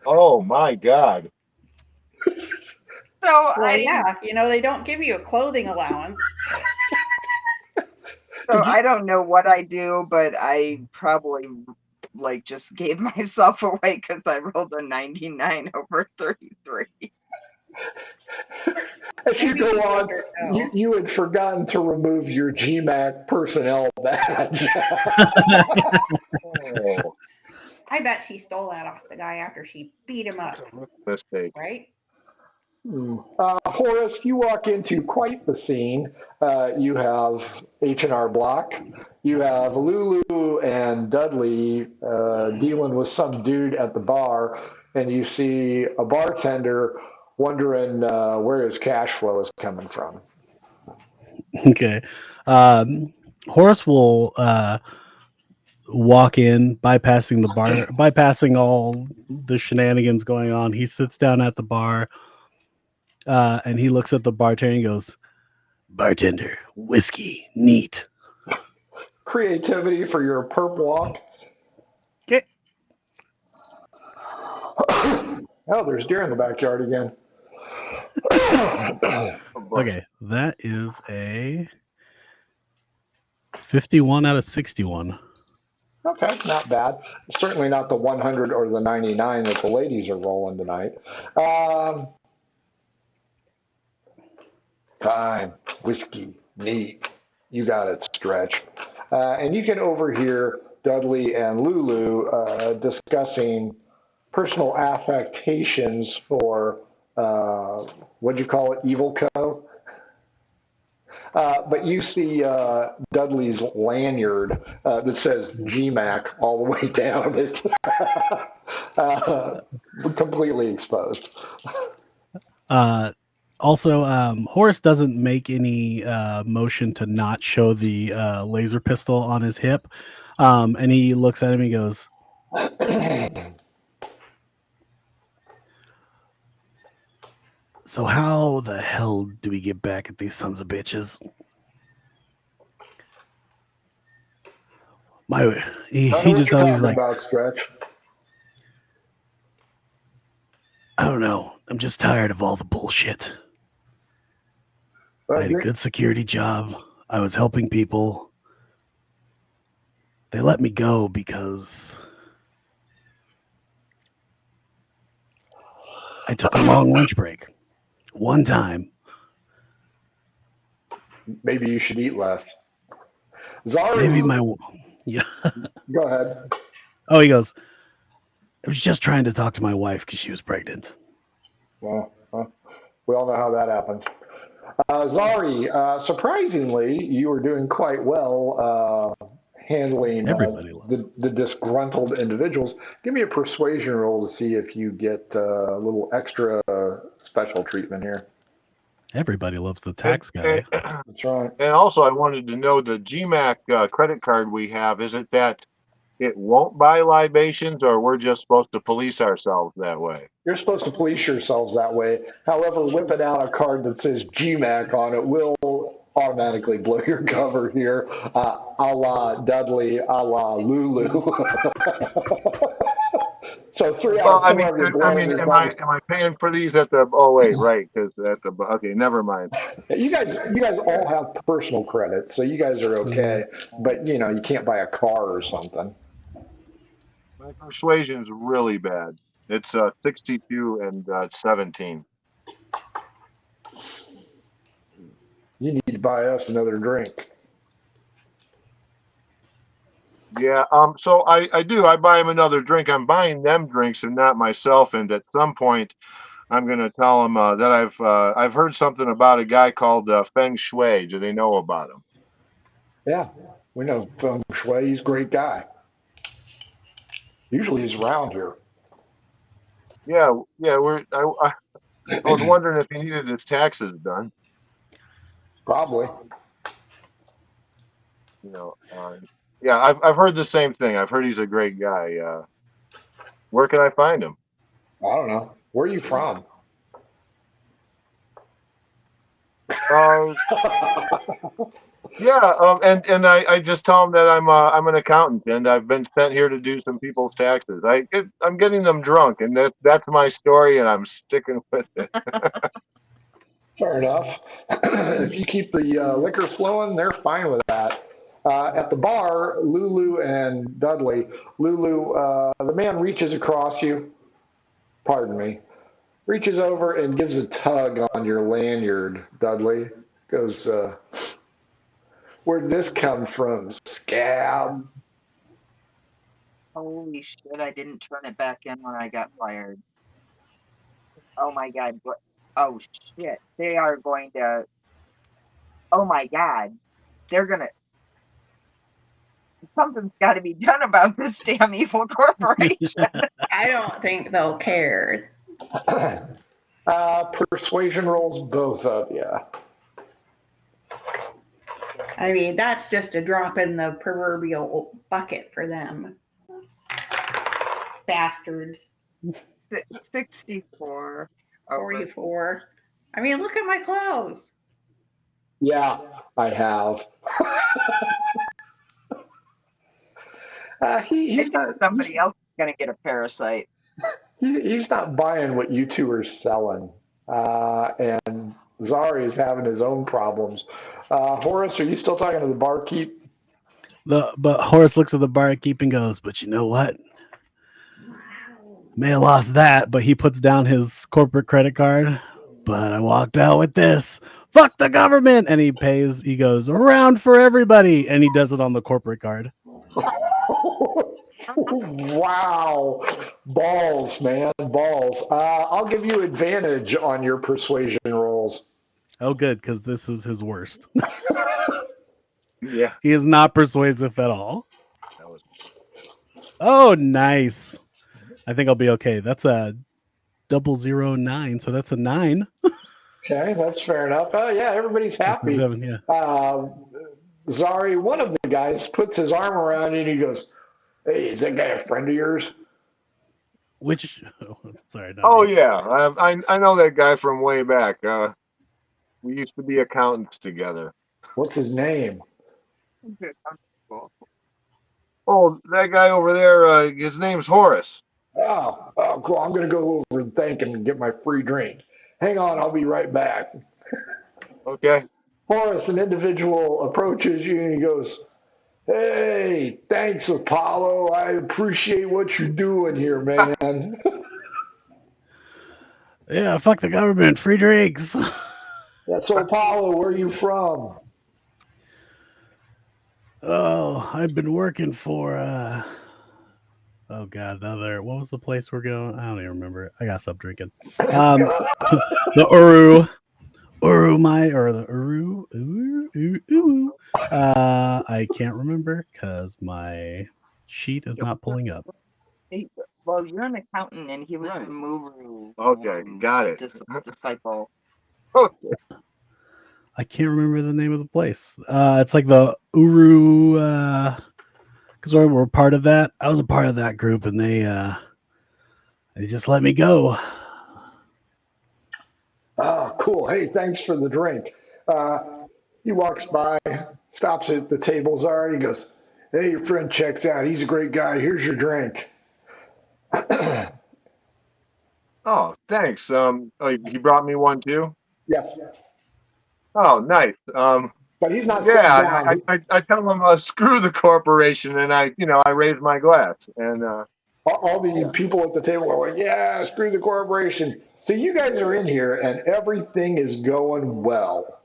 Oh my God. So Well, yeah, they don't give you a clothing allowance. I don't know what I do, but I probably just gave myself away because I rolled a 99 over 33. As you go on, you had forgotten to remove your GMAC personnel badge. Oh, I bet she stole that off the guy after she beat him up, mistake. right? Horace, you walk into quite the scene. You have H&R Block. You have Lulu and Dudley dealing with some dude at the bar, and you see a bartender wondering where his cash flow is coming from. Okay. Horace will walk in, bypassing the bar, bypassing all the shenanigans going on. He sits down at the bar, and he looks at the bartender and goes, "Bartender, whiskey, neat." Creativity for your perp walk. Okay. Oh, there's deer in the backyard again. Okay, that is a 51 out of 61. Okay, not bad. Certainly not the 100 or the 99 that the ladies are rolling tonight. Fine, whiskey, neat. You got it, Stretch. And you can overhear Dudley and Lulu discussing personal affectations for, what'd you call it, Evil Co.? But you see Dudley's lanyard that says GMAC all the way down. It's completely exposed. Also, Horace doesn't make any motion to not show the laser pistol on his hip. And he looks at him and he goes, "So how the hell do we get back at these sons of bitches?" He just tells me, he's like, about, Stretch. "I don't know. I'm just tired of all the bullshit. I had a good security job. I was helping people. They let me go because I took a long lunch break. One time." Maybe you should eat less. Zari, Maybe yeah. go ahead. Oh, he goes, I was just trying to talk to my wife because she was pregnant. Well, we all know how that happens. Zari, surprisingly, you were doing quite well handling Everybody loves it. the disgruntled individuals. Give me a persuasion roll to see if you get a little extra special treatment here. Everybody loves the And, tax guy. and, That's right. and also, I wanted to know the GMAC credit card we have. Is it that it won't buy libations, or we're just supposed to police ourselves that way? You're supposed to police yourselves that way. However, whipping out a card that says GMAC on it will automatically blow your cover here, a la Dudley, a la Lulu. So three Well, out of four of your Glovers. am I paying for these at the? Oh wait, right, because at the. Okay, never mind. You guys all have personal credit, so you guys are okay. But you can't buy a car or something. My persuasion's really bad. It's 62 and 17. You need to buy us another drink. Yeah. So I do. I buy them another drink. I'm buying them drinks and not myself. And at some point, I'm going to tell them that I've heard something about a guy called Feng Shui. Do they know about him? Yeah, we know Feng Shui. He's a great guy. Usually he's around here. Yeah. Yeah. I was wondering if he needed his taxes done. Probably. You know. Yeah. I've heard the same thing. I've heard he's a great guy. Where can I find him? I don't know. Where are you from? Uh, Yeah, and I just tell them that I'm an accountant and I've been sent here to do some people's taxes. I'm getting them drunk, and that's my story, and I'm sticking with it. Fair enough. If you keep the liquor flowing, they're fine with that. At the bar, Lulu and Dudley. Lulu, the man reaches across you. Pardon me. Reaches over and gives a tug on your lanyard. Dudley goes, "Where'd this come from, scab?" Holy shit, I didn't turn it back in when I got fired. Oh my god. Oh shit. They are going to. Oh my god. They're gonna. Something's got to be done about this damn evil corporation. I don't think they'll care. Persuasion rolls, both of you. I mean, that's just a drop in the proverbial bucket for them. Bastards. 64. 44. I mean, look at my clothes. Yeah, I have. He's not. Somebody else is going to get a parasite. He's not buying what you two are selling. And Zari is having his own problems. Horace, are you still talking to the barkeep? But Horace looks at the barkeep and goes, but you know what? May have lost that, but he puts down his corporate credit card. But I walked out with this. Fuck the government! And he pays, he goes, around for everybody. And he does it on the corporate card. Wow. Balls, man. Balls. I'll give you advantage on your persuasion rolls. Oh, good, because this is his worst. Yeah. He is not persuasive at all. That was... Oh, nice. I think I'll be okay. That's a 009, so that's a 9. Okay, that's fair enough. Oh, yeah, everybody's happy. 7, yeah. Zari, one of the guys, puts his arm around you and he goes, "Hey, is that guy a friend of yours?" Which, sorry. Oh yeah, I know that guy from way back. We used to be accountants together. What's his name? Oh, that guy over there. His name's Horace. Oh, cool. I'm going to go over and thank him and get my free drink. Hang on, I'll be right back. Okay. Horace, an individual approaches you and he goes, "Hey, thanks, Apollo. I appreciate what you're doing here, man." Yeah, fuck the government. Free drinks. That's Apollo. Where are you from? Oh, I've been working for Oh God, the other. What was the place we're going? I don't even remember. I gotta stop drinking. The Uru. I can't remember because my sheet is not pulling up. Well, you're an accountant, and he was Right. a mover. Okay, got it. Disciple. Okay. I can't remember the name of the place. It's like the Uru. Because we're part of that. I was a part of that group, and they just let me go. Oh, cool. Hey, thanks for the drink. He walks by, stops at the table. Zara. He goes, "Hey, your friend checks out. He's a great guy. Here's your drink." Oh, thanks. He brought me one too. Yes, Oh, nice. but he's not sitting Yeah, down. I tell him screw the corporation, and I raise my glass, and All the people at the table are like, "Yeah, screw the corporation." So you guys are in here, and everything is going well.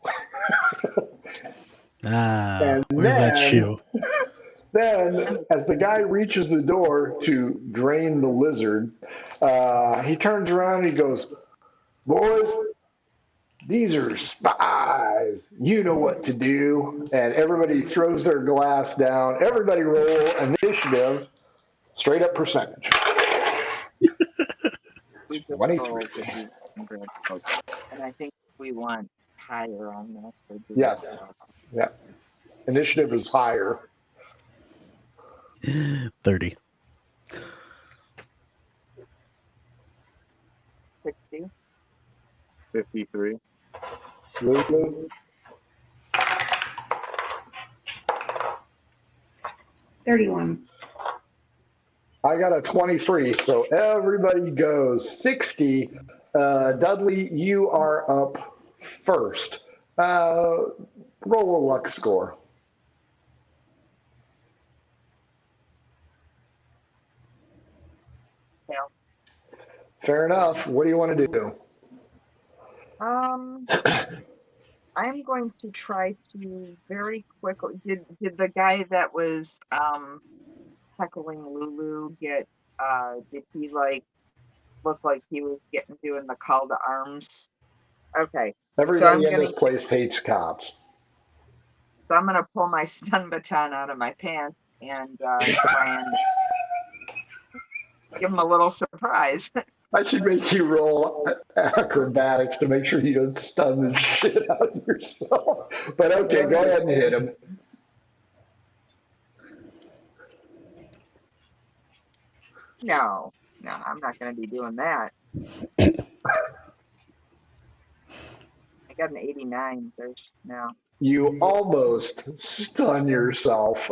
And Where's that shoe? then, as the guy reaches the door to drain the lizard, he turns around and he goes, "Boys, these are spies. You know what to do." And everybody throws their glass down. Everybody roll initiative, straight up percentage. We just 23. rolled if you remember. And I think we want higher on this. So do Yes. Yeah. Initiative is higher. 30. 60. 53. Lulu? 31. I got a 23, so everybody goes 60. Dudley, you are up first. Roll a luck score. Yeah. Fair enough. What do you want to do? I'm going to try to very quickly. Did the guy that was heckling Lulu get? Did he look like he was doing the call to arms? Okay, so Everybody in this place hates cops. I'm gonna pull my stun baton out of my pants and try and give him a little surprise. I should make you roll acrobatics to make sure you don't stun the shit out of yourself. But okay, go ahead and hit him. No, I'm not gonna be doing that. I got an 89 first now. You almost stun yourself.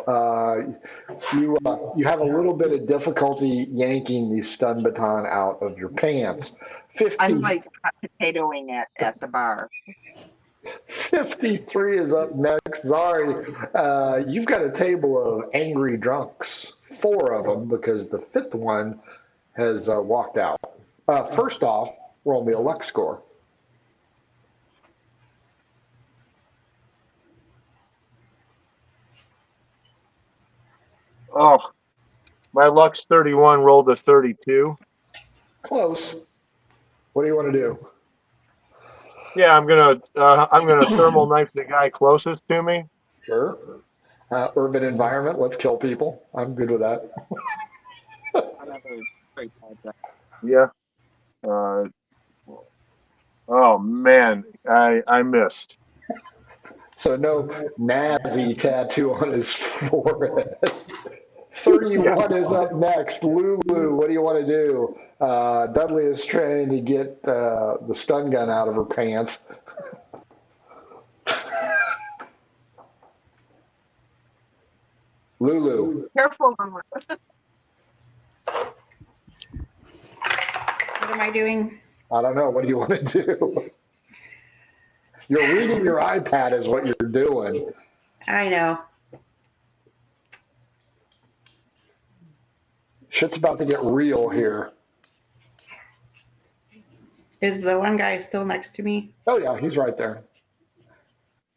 You have a little bit of difficulty yanking the stun baton out of your pants. 50, I'm like potatoing it at the bar. 53 is up next. Sorry, you've got a table of angry drunks, 4 of them, because the 5th one has walked out. First off, roll me a luck score. oh, my luck's 31. Rolled a 32. Close. What do you want to do? Yeah, I'm gonna thermal knife the guy closest to me. Sure. Urban environment, let's kill people. I'm good with that. Another straight project. Yeah. Oh man, I missed. So no Nazi tattoo on his forehead. 31 is up next. Lulu, what do you want to do? Dudley is trying to get the stun gun out of her pants. Lulu. Careful. What am I doing? I don't know. What do you want to do? You're reading your iPad is what you're doing. I know. Shit's about to get real here. Is the one guy still next to me? Oh, yeah, he's right there.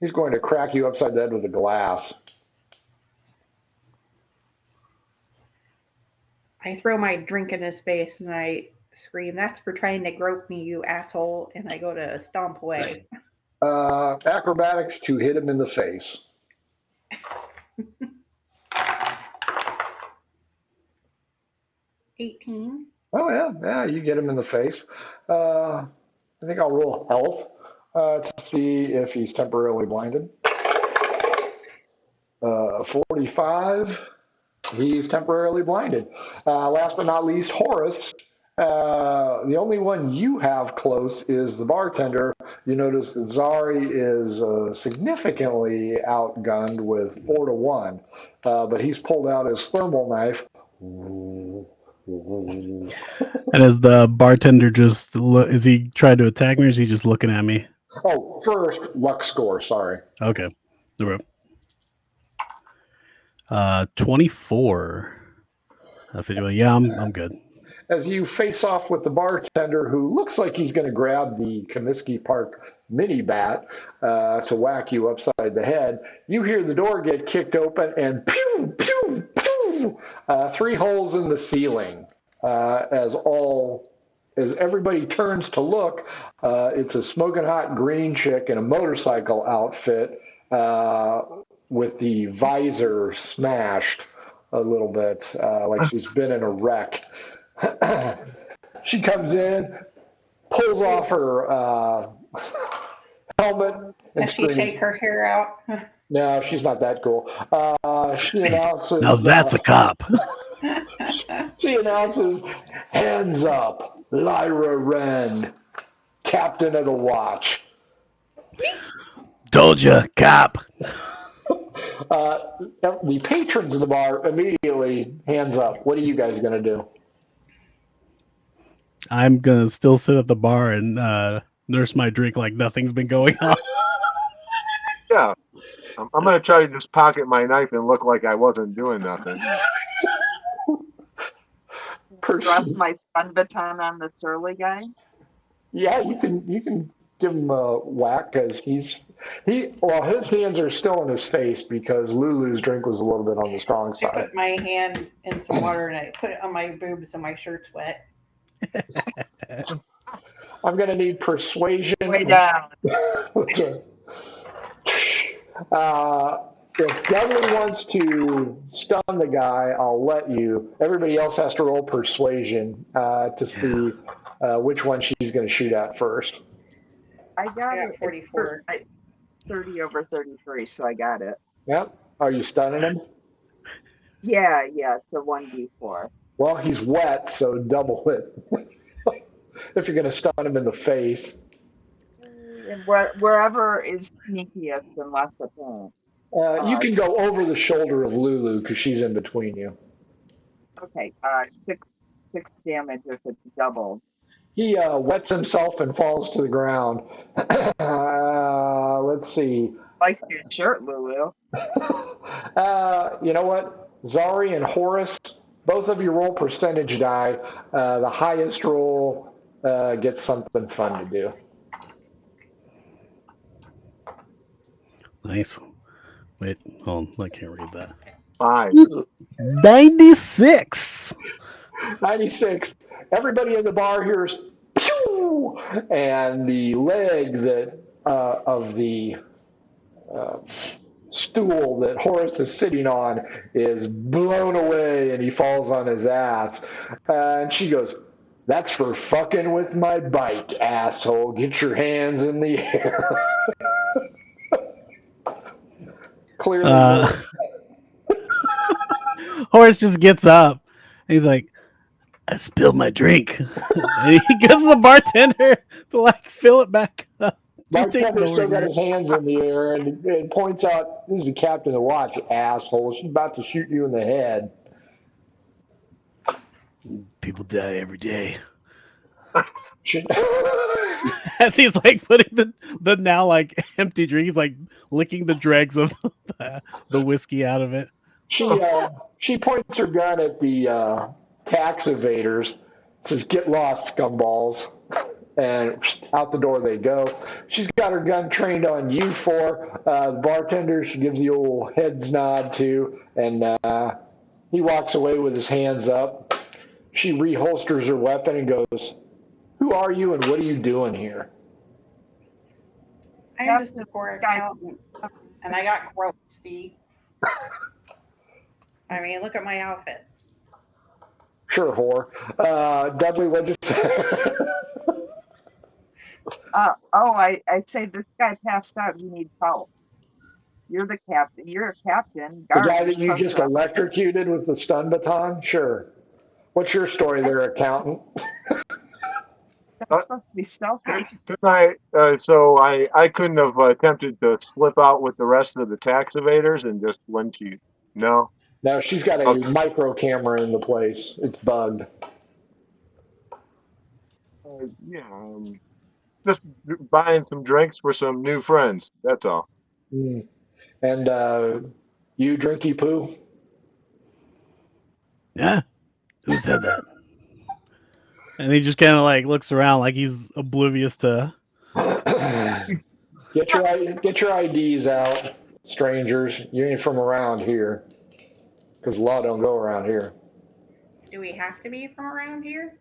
He's going to crack you upside the head with a glass. I throw my drink in his face and I scream, "That's for trying to grope me, you asshole!" And I go to stomp away. Acrobatics to hit him in the face. 18. Oh yeah, you get him in the face. I think I'll roll health to see if he's temporarily blinded. 45. He's temporarily blinded. Last but not least, Horace. The only one you have close is the bartender. You notice that Zari is significantly outgunned with 4-1, but he's pulled out his thermal knife. And is the bartender is he trying to attack me or is he just looking at me? Oh, first, luck score, sorry. Okay. 24. Yeah, I'm good. As you face off with the bartender, who looks like he's going to grab the Comiskey Park mini bat to whack you upside the head, you hear the door get kicked open and pew, pew, pew, 3 holes in the ceiling. As everybody turns to look, it's a smoking hot green chick in a motorcycle outfit with the visor smashed a little bit, like she's been in a wreck. She comes in, pulls off her helmet, and Does she shake her hair out? No, she's not that cool. She announces. Now that's a cop. She announces, "Hands up, Lyra Wren, captain of the watch." Told you, cop. The patrons of the bar immediately hands up. What are you guys going to do? I'm gonna still sit at the bar and nurse my drink like nothing's been going on. Yeah. I'm going to try to just pocket my knife and look like I wasn't doing nothing. Drop my stun baton on the surly guy. Yeah, you can give him a whack because his hands are still in his face because Lulu's drink was a little bit on the strong I side. put my hand in some water and I put it on my boobs and my shirt's wet. I'm going to need persuasion. Way down. If Devlin wants to stun the guy, I'll let you. Everybody else has to roll persuasion to see which one she's going to shoot at first. I got it. 44. 30 over 33, so I got it. Yep. Are you stunning him? Yeah, it's a 1d4. Well, he's wet, so double it. If you're going to stun him in the face. And wherever is sneakiest and less apparent. You can go over the shoulder of Lulu because she's in between you. Okay, 6 damage if it's doubled. He wets himself and falls to the ground. Let's see. Like your shirt, Lulu. You know what? Zari and Horace, both of you roll percentage die. The highest roll gets something fun to do. Nice. Wait, hold on. I can't read that. 5. 96. 96. Everybody in the bar hears pew, and the leg that of the stool that Horace is sitting on is blown away, and he falls on his ass. And she goes, "That's for fucking with my bike, asshole. Get your hands in the air." Clearly. Horace just gets up. And he's like, "I spilled my drink." And he goes to the bartender to fill it back up. Bartender still got his hands in the air and points out, "This is the captain of the watch, asshole. She's about to shoot you in the head." People die every day. As he's putting the now empty drink, he's licking the dregs of the whiskey out of it. She points her gun at the tax evaders, says, "Get lost, scumballs." And out the door they go. She's got her gun trained on you four. The bartender, she gives the old heads nod to, and he walks away with his hands up. She reholsters her weapon and goes, "Who are you and what are you doing here?" I'm just a poor accountant, and I got groped, see? I mean, look at my outfit. Sure, whore. Dudley, what'd you say? I say this guy passed out. You need help. You're the captain. You're a captain. The Guard, guy you're that you supposed just to. electrocuted with the stun baton? Sure. What's your story there, accountant? That's supposed to be stealthy. I couldn't have attempted to slip out with the rest of the tax evaders and just went to no. Now she's got a Okay. micro camera in the place. It's bugged. Yeah, just buying some drinks for some new friends. That's all. Mm. And you, Drinky Poo? Yeah. Who said that? And he just kind of like looks around like he's oblivious to. Get your IDs out, strangers. You ain't from around here, because law don't go around here. Do we have to be from around here?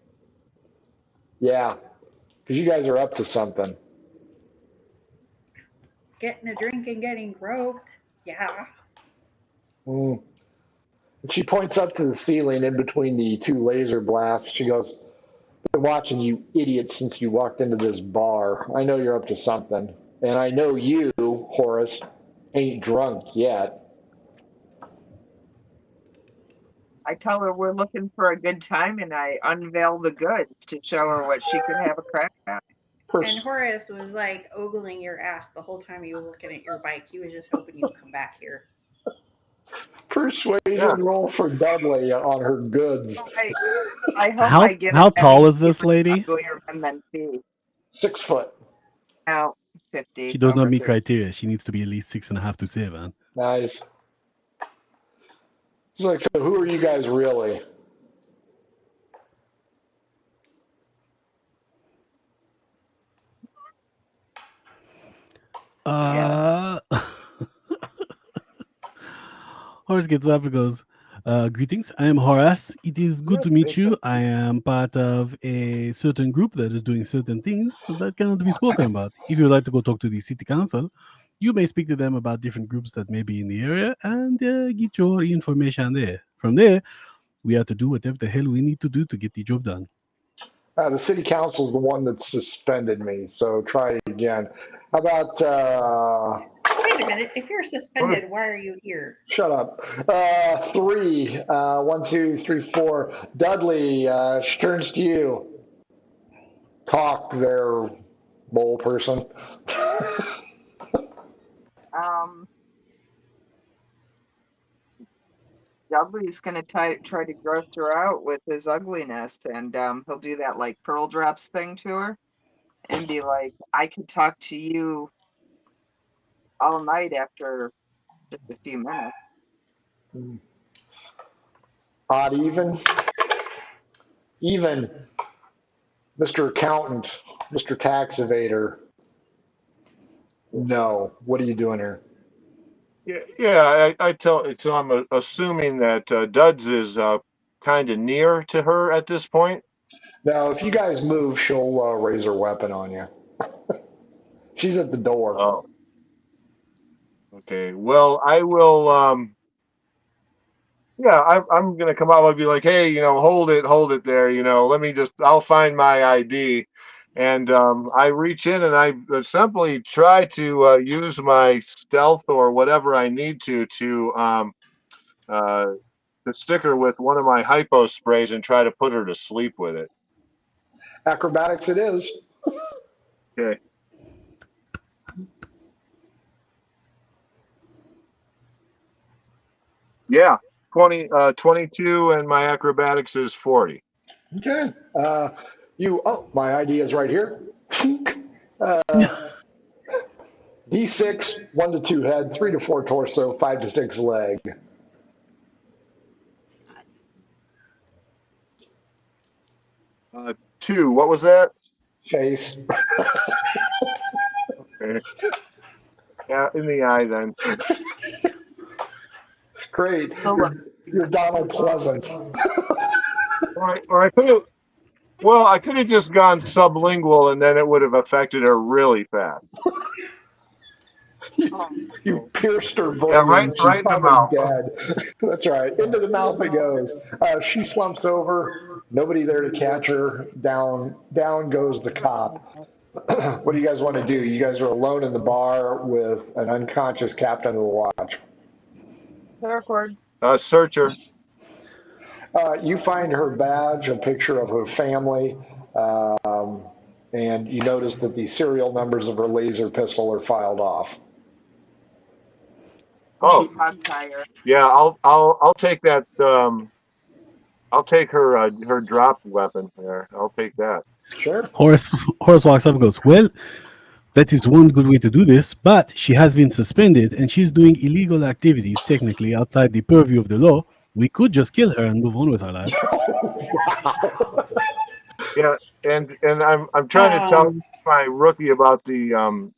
Yeah, because you guys are up to something. Getting a drink and getting groped? Yeah. Mm. And she points up to the ceiling in between the two laser blasts. She goes, "Been watching you idiots since you walked into this bar. I know you're up to something. And I know you, Horace, ain't drunk yet." I tell her we're looking for a good time, and I unveil the goods to show her what she can have a crack at. And Horace was like ogling your ass the whole time he was looking at your bike. He was just hoping you'd come back here. Persuasion roll for Dudley on her goods. I hope I get How tall is this lady? than 6 foot. Now 50. She does not over meet 50. criteria. She needs to be at least 6.5 to 7. Nice. She's like, "So who are you guys really?" Horace gets up and goes, "Greetings, I am Horace. It is good to meet you. I am part of a certain group that is doing certain things that cannot be spoken about. If you would like to go talk to the city council, you may speak to them about different groups that may be in the area and get your information there. From there, we have to do whatever the hell we need to do to get the job done." The city council's the one that suspended me, so try again. How about, Wait a minute. If you're suspended, why are you here? shut up. 3, 1, 2, 3, 4. Dudley, she turns to you. Talk there, mole person. Dudley's gonna try to gross her out with his ugliness, and he'll do that like pearl drops thing to her, and be like, "I could talk to you all night after just a few minutes." Odd even. Even. Mr. Accountant, Mr. Tax Evader. No. What are you doing here? I tell. So I'm assuming that Duds is kind of near to her at this point. Now, if you guys move, she'll raise her weapon on you. She's at the door. Oh. Okay. Well, I will. I'm gonna come out and be like, hey, hold it there. I'll find my ID, and I reach in and I simply try to use my stealth or whatever I need to stick her with one of my hypo sprays and try to put her to sleep with it. Acrobatics it is. Okay. Yeah, 22, and my acrobatics is 40. Okay. My ID is right here. D6, 1 to 2 head, 3 to 4 torso, 5 to 6 leg. Two. What was that? Face. Okay. Yeah, in the eye then. Great. You're Donald Pleasance. Or I could have. Well, I could have just gone sublingual, and then it would have affected her really fast. You pierced her Yeah, brain. She's right in the probably mouth. dead. That's right. Into the mouth it goes. She slumps over. Nobody there to catch her. Down goes the cop. What do you guys want to do? You guys are alone in the bar with an unconscious captain of the watch. Paracord. Searcher. You find her badge, a picture of her family, and you notice that the serial numbers of her laser pistol are filed off. Oh, Hog tire. yeah. I'll take that. I'll take her drop weapon there. I'll take that. Sure. Horace walks up and goes, "Well, that is one good way to do this, but she has been suspended and she's doing illegal activities technically outside the purview of the law. We could just kill her and move on with our lives." Wow. Yeah, and I'm trying to tell Um, my rookie about the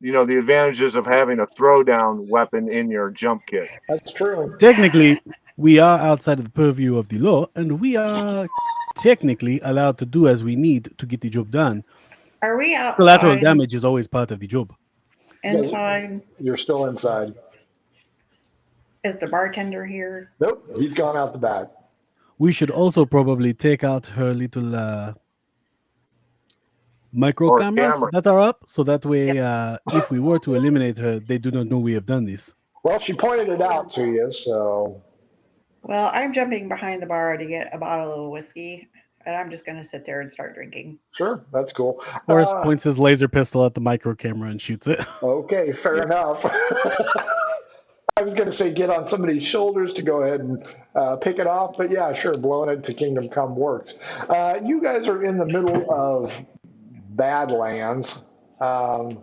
the advantages of having a throwdown weapon in your jump kit. That's true. Technically, we are outside of the purview of the law and we are technically allowed to do as we need to get the job done. are we Collateral outside, damage is always part of the job. You guys, inside? you're still inside. Is the bartender here? Nope, he's gone out the back. We should also probably take out her little micro Or cameras camera. that are up, so that way, if we were to eliminate her, they do not know we have done this. Well, she pointed it out to you, so Well, I'm jumping behind the bar to get a bottle of whiskey, and I'm just going to sit there and start drinking. sure, that's cool. Horace points his laser pistol at the micro camera and shoots it. Okay, fair enough. I was going to say get on somebody's shoulders to go ahead and pick it off, but yeah, sure, blowing it to Kingdom Come works. You guys are in the middle of Badlands, and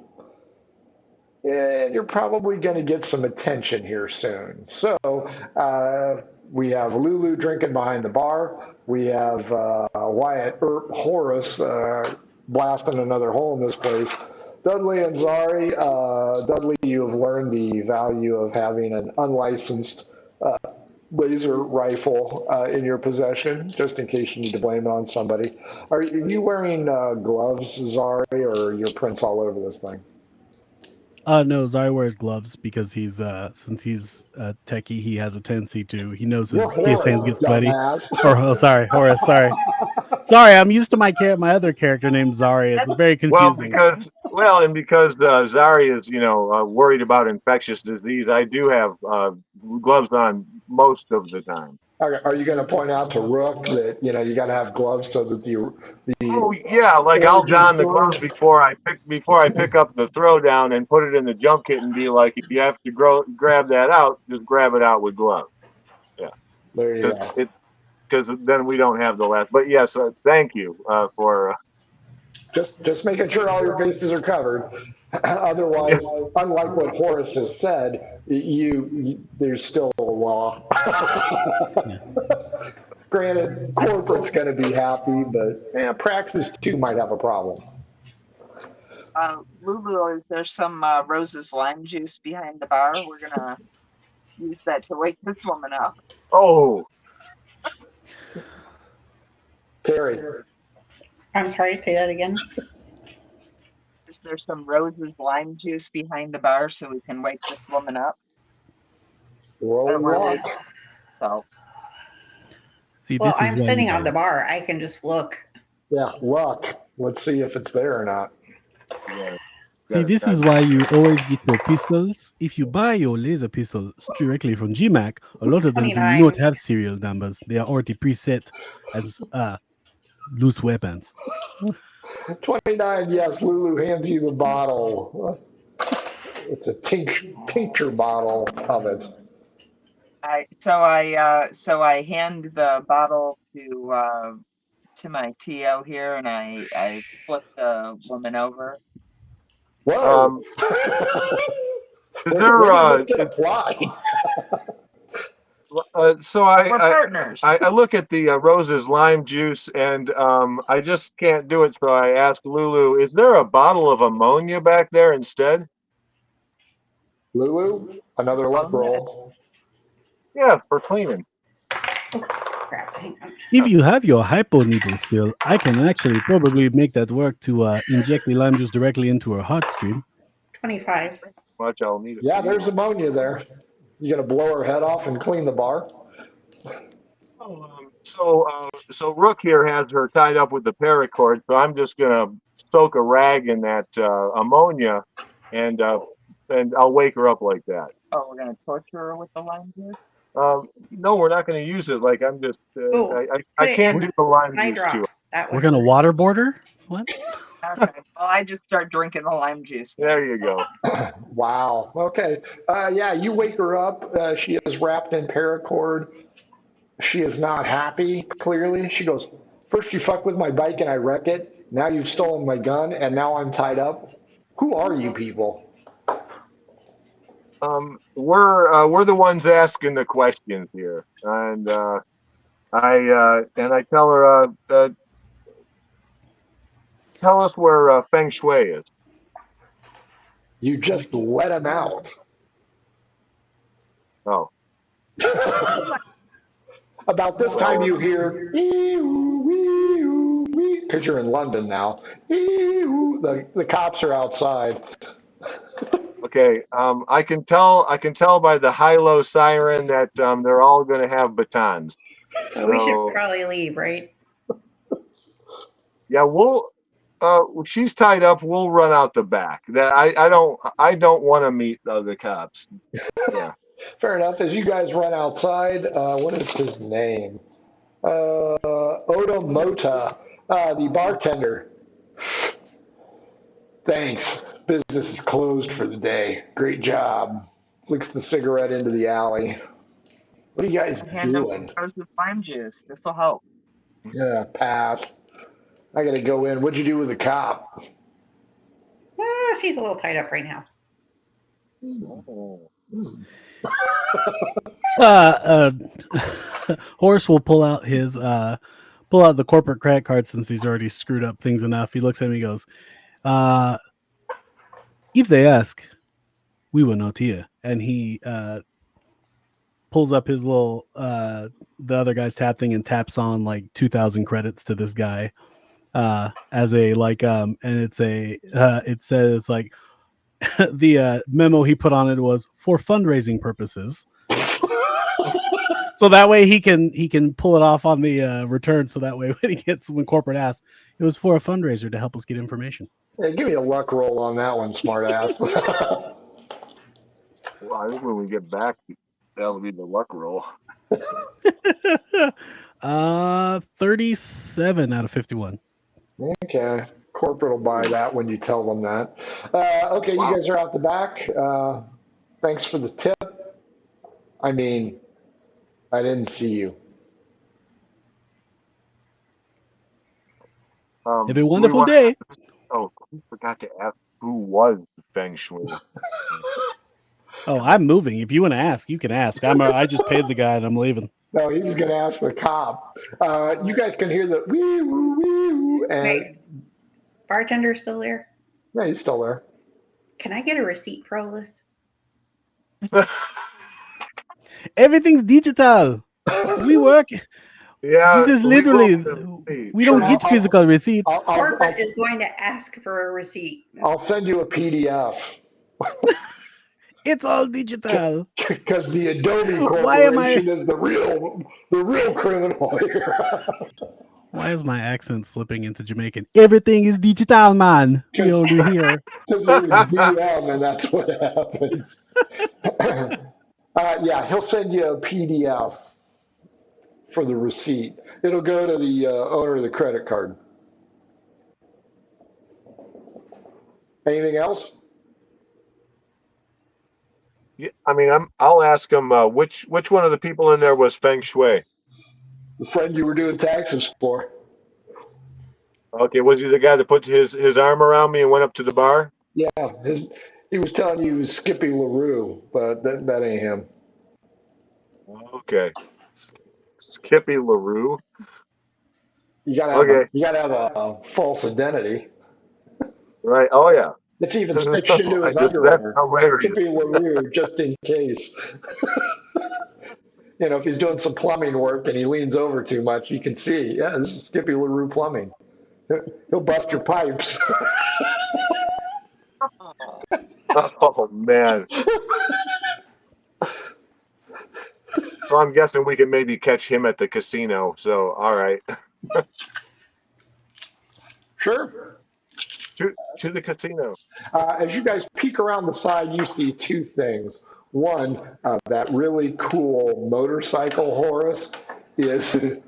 you're probably going to get some attention here soon. So we have Lulu drinking behind the bar. We have Wyatt Earp Horace blasting another hole in this place. Dudley and Zari, Dudley, you have learned the value of having an unlicensed laser rifle in your possession, just in case you need to blame it on somebody. Are you wearing gloves, Zari, or are your prints all over this thing? No, Zari wears gloves because he's since he's techie, he has a tendency to he knows You're his hands Horace, get sweaty. dumbass. Or sorry, Horace, sorry, I'm used to my other character named Zari. It's very confusing. And because Zari is worried about infectious disease, I do have gloves on most of the time. Okay, are you going to point out to Rook that you got to have gloves so that the Oh yeah, like I'll don the gloves before I pick up the throwdown and put it in the jump kit and be like, if you have to grab that out, just grab it out with gloves. Yeah, there you go. Because then we don't have the last. But yes, thank you for. Just making sure all your bases are covered. Otherwise, unlike what Horace has said, there's still a law. Granted, corporate's going to be happy, but Praxis too might have a problem. Lulu, is there some Rose's lime juice behind the bar? We're gonna use that to wake this woman up. Oh, Carrie. I'm sorry, say that again. Is there some Rose's lime juice behind the bar so we can wake this woman up? Roll luck. So. See, Well, this is I'm why sitting we on the go. bar. I can just look. Yeah, luck. Let's see if it's there or not. yeah. See, this is why you always get your pistols. If you buy your laser pistol directly from GMAC, a lot of them do 29. not have serial numbers. They are already preset as loose weapons. 29, yes, Lulu hands you the bottle. It's a tincture bottle of it. So I hand the bottle to my TO here, and I flip the woman over. Whoa! Where does this get applied? So We're partners. I look at the Rose's lime juice and I just can't do it. So I ask Lulu, is there a bottle of ammonia back there instead? Lulu, another luck roll. Yeah, for cleaning. crap. Hang on. If you have your hypo needle still, I can actually probably make that work to inject the lime juice directly into her heart stream. 25. Watch, I'll need it. Yeah, there's ammonia there. You gonna blow her head off and clean the bar? So Rook here has her tied up with the paracord, so I'm just gonna soak a rag in that ammonia, and I'll wake her up like that. Oh, we're gonna torture her with the lime juice? No, we're not gonna use it. Like I'm just, Oh, I can't do the lime eye juice to her. drops. That We're would gonna work. waterboard her? What? Okay. Well, I just start drinking the lime juice. There you go. Wow. Okay. Yeah, you wake her up. She is wrapped in paracord. She is not happy, clearly. She goes, "First you fuck with my bike and I wreck it. Now you've stolen my gun and now I'm tied up. Who are you people?" We're the ones asking the questions here, and I tell her, tell us where Feng Shui is. You just let him out. Oh, About this time you hear, because you're in London now. The cops are outside. okay. I can tell by the high-low siren that they're all going to have batons. So we should So probably leave, right? yeah, we'll. She's tied up. We'll run out the back. That I don't want to meet the cops. Yeah. Fair enough. As you guys run outside, what is his name? Oda Mota, the bartender. Thanks. Business is closed for the day. Great job. Flicks the cigarette into the alley. What are you guys Hand him doing? jars of lime juice. This will help. Yeah, pass. I gotta go in. What'd you do with the cop? She's a little tied up right now. Horace will pull out the corporate credit card since he's already screwed up things enough. He looks at me and goes, if they ask, we will not hear. And he pulls up his little the other guy's tap thing and taps on like 2,000 credits to this guy as a and it's it says like the memo he put on it was for fundraising purposes. So that way he can pull it off on the return. So that way when corporate asks, it was for a fundraiser to help us get information. Hey, give me a luck roll on that one, smartass. Well, I think when we get back, that'll be the luck roll. 37 out of 51. Okay. Corporate will buy that when you tell them that. Okay, you guys are out the back. Thanks for the tip. I mean, I didn't see you. Have a wonderful day. Oh, we forgot to ask who was Feng Shui. Oh, I'm moving. If you want to ask, you can ask. I just paid the guy and I'm leaving. No, he was going to ask the cop. You guys can hear the wee woo wee woo, and Wait, bartender's still there? yeah, he's still there. Can I get a receipt for all this? Everything's digital. We work. Yeah, This is literally. We don't get physical receipt. Corporate is going to ask for a receipt. I'll send you a PDF. It's all digital. Because the Adobe Why am I- Corporation is the real criminal here. Why is my accent slipping into Jamaican? Everything is digital, man. We only hear. Because it was DM, and that's what happens. Yeah, he'll send you a PDF for the receipt. It'll go to the owner of the credit card. Anything else? Yeah, I mean, I'll ask him which one of the people in there was Feng Shui. The friend you were doing taxes for. Okay, was he the guy that put his arm around me and went up to the bar? Yeah, he was telling you he was Skippy LaRue, but that ain't him. Okay, Skippy LaRue. You gotta have a false identity. Right. Oh yeah. It's even stitched into his That's underwear. hilarious. Skippy LaRue, just in case. if he's doing some plumbing work and he leans over too much, you can see, yeah, this is Skippy LaRue plumbing. He'll bust your pipes. Oh man. So I'm guessing we can maybe catch him at the casino. So all right. Sure. To the casino. As you guys peek around the side, you see two things. One, that really cool motorcycle Horace is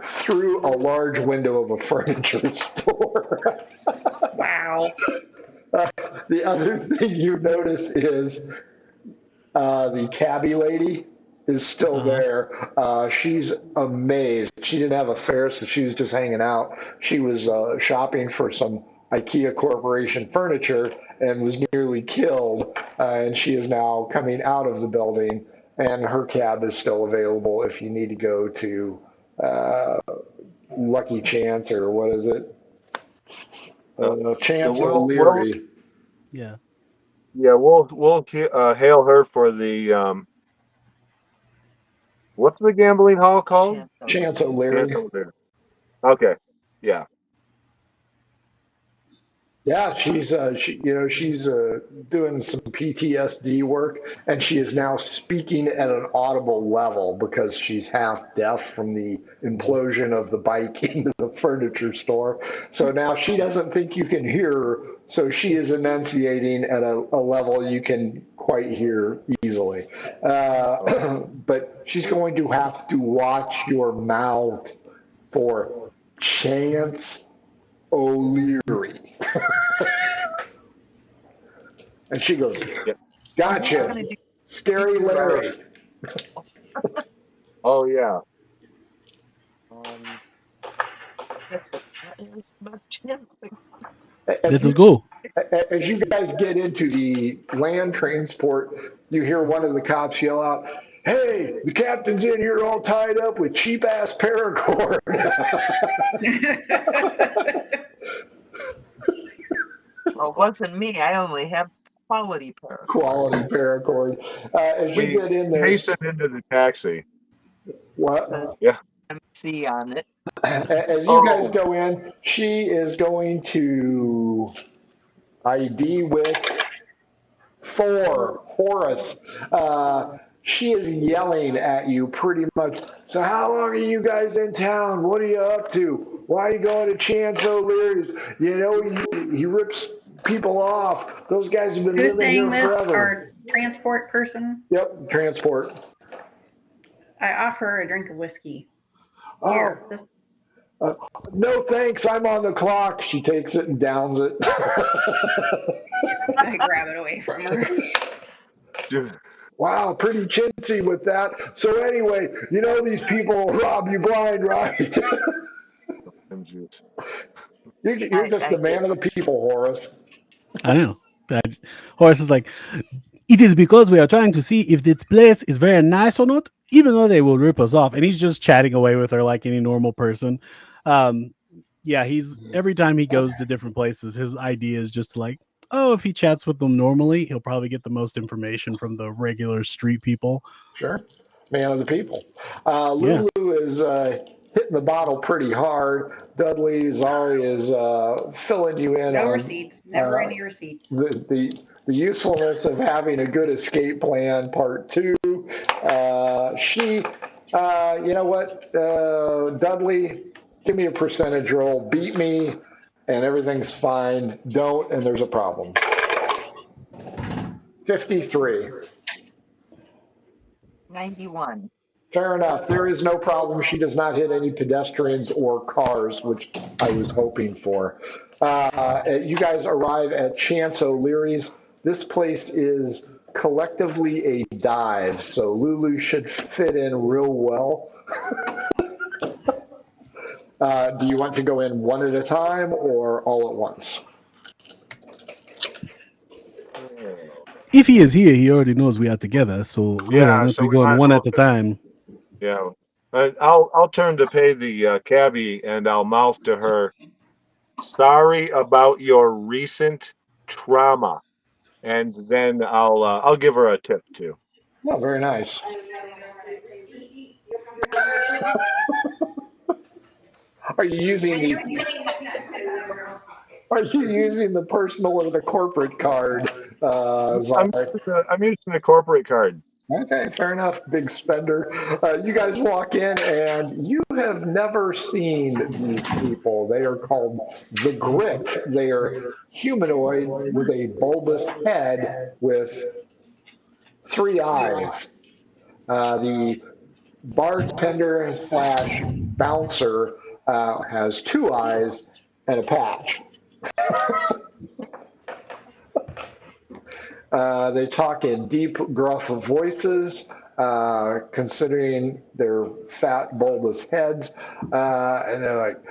through a large window of a furniture store. Wow. The other thing you notice is the cabbie lady is still there. She's amazed. She didn't have a fare, so she was just hanging out. She was shopping for some IKEA Corporation furniture and was nearly killed. And she is now coming out of the building, and her cab is still available if you need to go to Lucky Chance, or what is it? Chance O'Leary. Yeah. Yeah, we'll hail her for the what's the gambling hall called? Chance O'Leary. Chance O'Leary. Okay. Yeah. Yeah, she's she's doing some PTSD work, and she is now speaking at an audible level because she's half deaf from the implosion of the bike into the furniture store. So now she doesn't think you can hear her, so she is enunciating at a level you can quite hear easily. But she's going to have to watch your mouth for Chance O'Leary. And she goes, gotcha, Scary Larry. Oh yeah. As Let's go. as you guys get into the land transport, you hear one of the cops yell out, "Hey, the captain's in here all tied up with cheap ass paracord." Well, it wasn't me. I only have quality paracord. Quality paracord. As you get in there, hasten into the taxi. what? Yeah. MC on it. As you guys go in, she is going to ID with 4, Horace. She is yelling at you pretty much. So how long are you guys in town? What are you up to? Why are you going to Chance O'Leary's? He rips people off. Those guys have been Who's living here saying this? forever. Our transport person? Yep, transport. I offer her a drink of whiskey. Oh, Here, this no thanks, I'm on the clock. She takes it and downs it. I grab it away from her. Wow, pretty chintzy with that. So anyway, these people will rob you blind, right? You're just the man of the people, Horace. I know. Horace is like, it is because we are trying to see if this place is very nice or not, even though they will rip us off. And he's just chatting away with her like any normal person. Yeah, every time he goes to different places, his idea is just like, oh, if he chats with them normally, he'll probably get the most information from the regular street people. Sure. Man of the people. Lulu is hitting the bottle pretty hard. Dudley Zari is filling you in No on receipts. Never any receipts. the usefulness of having a good escape plan, part 2. You know what, Dudley, give me a percentage roll. Beat me, and everything's fine. Don't, and there's a problem. 53. 91. Fair enough. There is no problem. She does not hit any pedestrians or cars, which I was hoping for. You guys arrive at Chance O'Leary's. This place is collectively a dive, so Lulu should fit in real well. Do you want to go in one at a time or all at once? If he is here, he already knows we are together, so why don't we go in one at a time? Yeah. I'll turn to pay the cabbie, and I'll mouth to her, "Sorry about your recent trauma," and then I'll give her a tip too. Oh, very nice. Are you using the Are you using the personal or the corporate card? I'm Czar? I'm using the corporate card. Okay, fair enough, big spender. You guys walk in and you have never seen these people. They are called the Grick. They are humanoid with a bulbous head with three eyes. The bartender slash bouncer has two eyes and a patch. They talk in deep, gruff voices, considering their fat, bulbous heads. And they're like,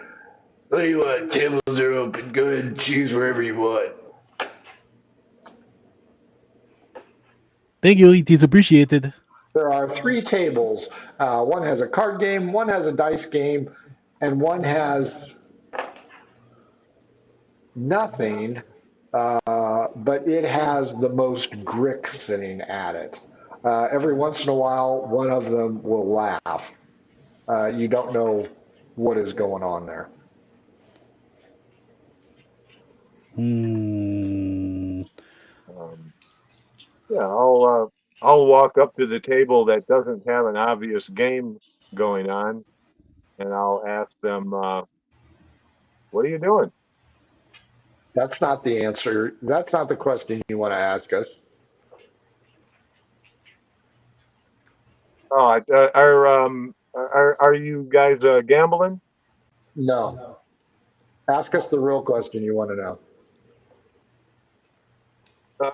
what do you want? Tables are open. Go ahead and choose wherever you want. Thank you. It is appreciated. There are three tables. One has a card game, one has a dice game, and one has nothing, but it has the most grick sitting at it. Every once in a while, one of them will laugh. You don't know what is going on there. Hmm. Yeah, I'll walk up to the table that doesn't have an obvious game going on, and I'll ask them, "What are you doing?" That's not the answer. That's not the question you want to ask us. Oh, are you guys gambling? No. Ask us the real question you want to know. Uh,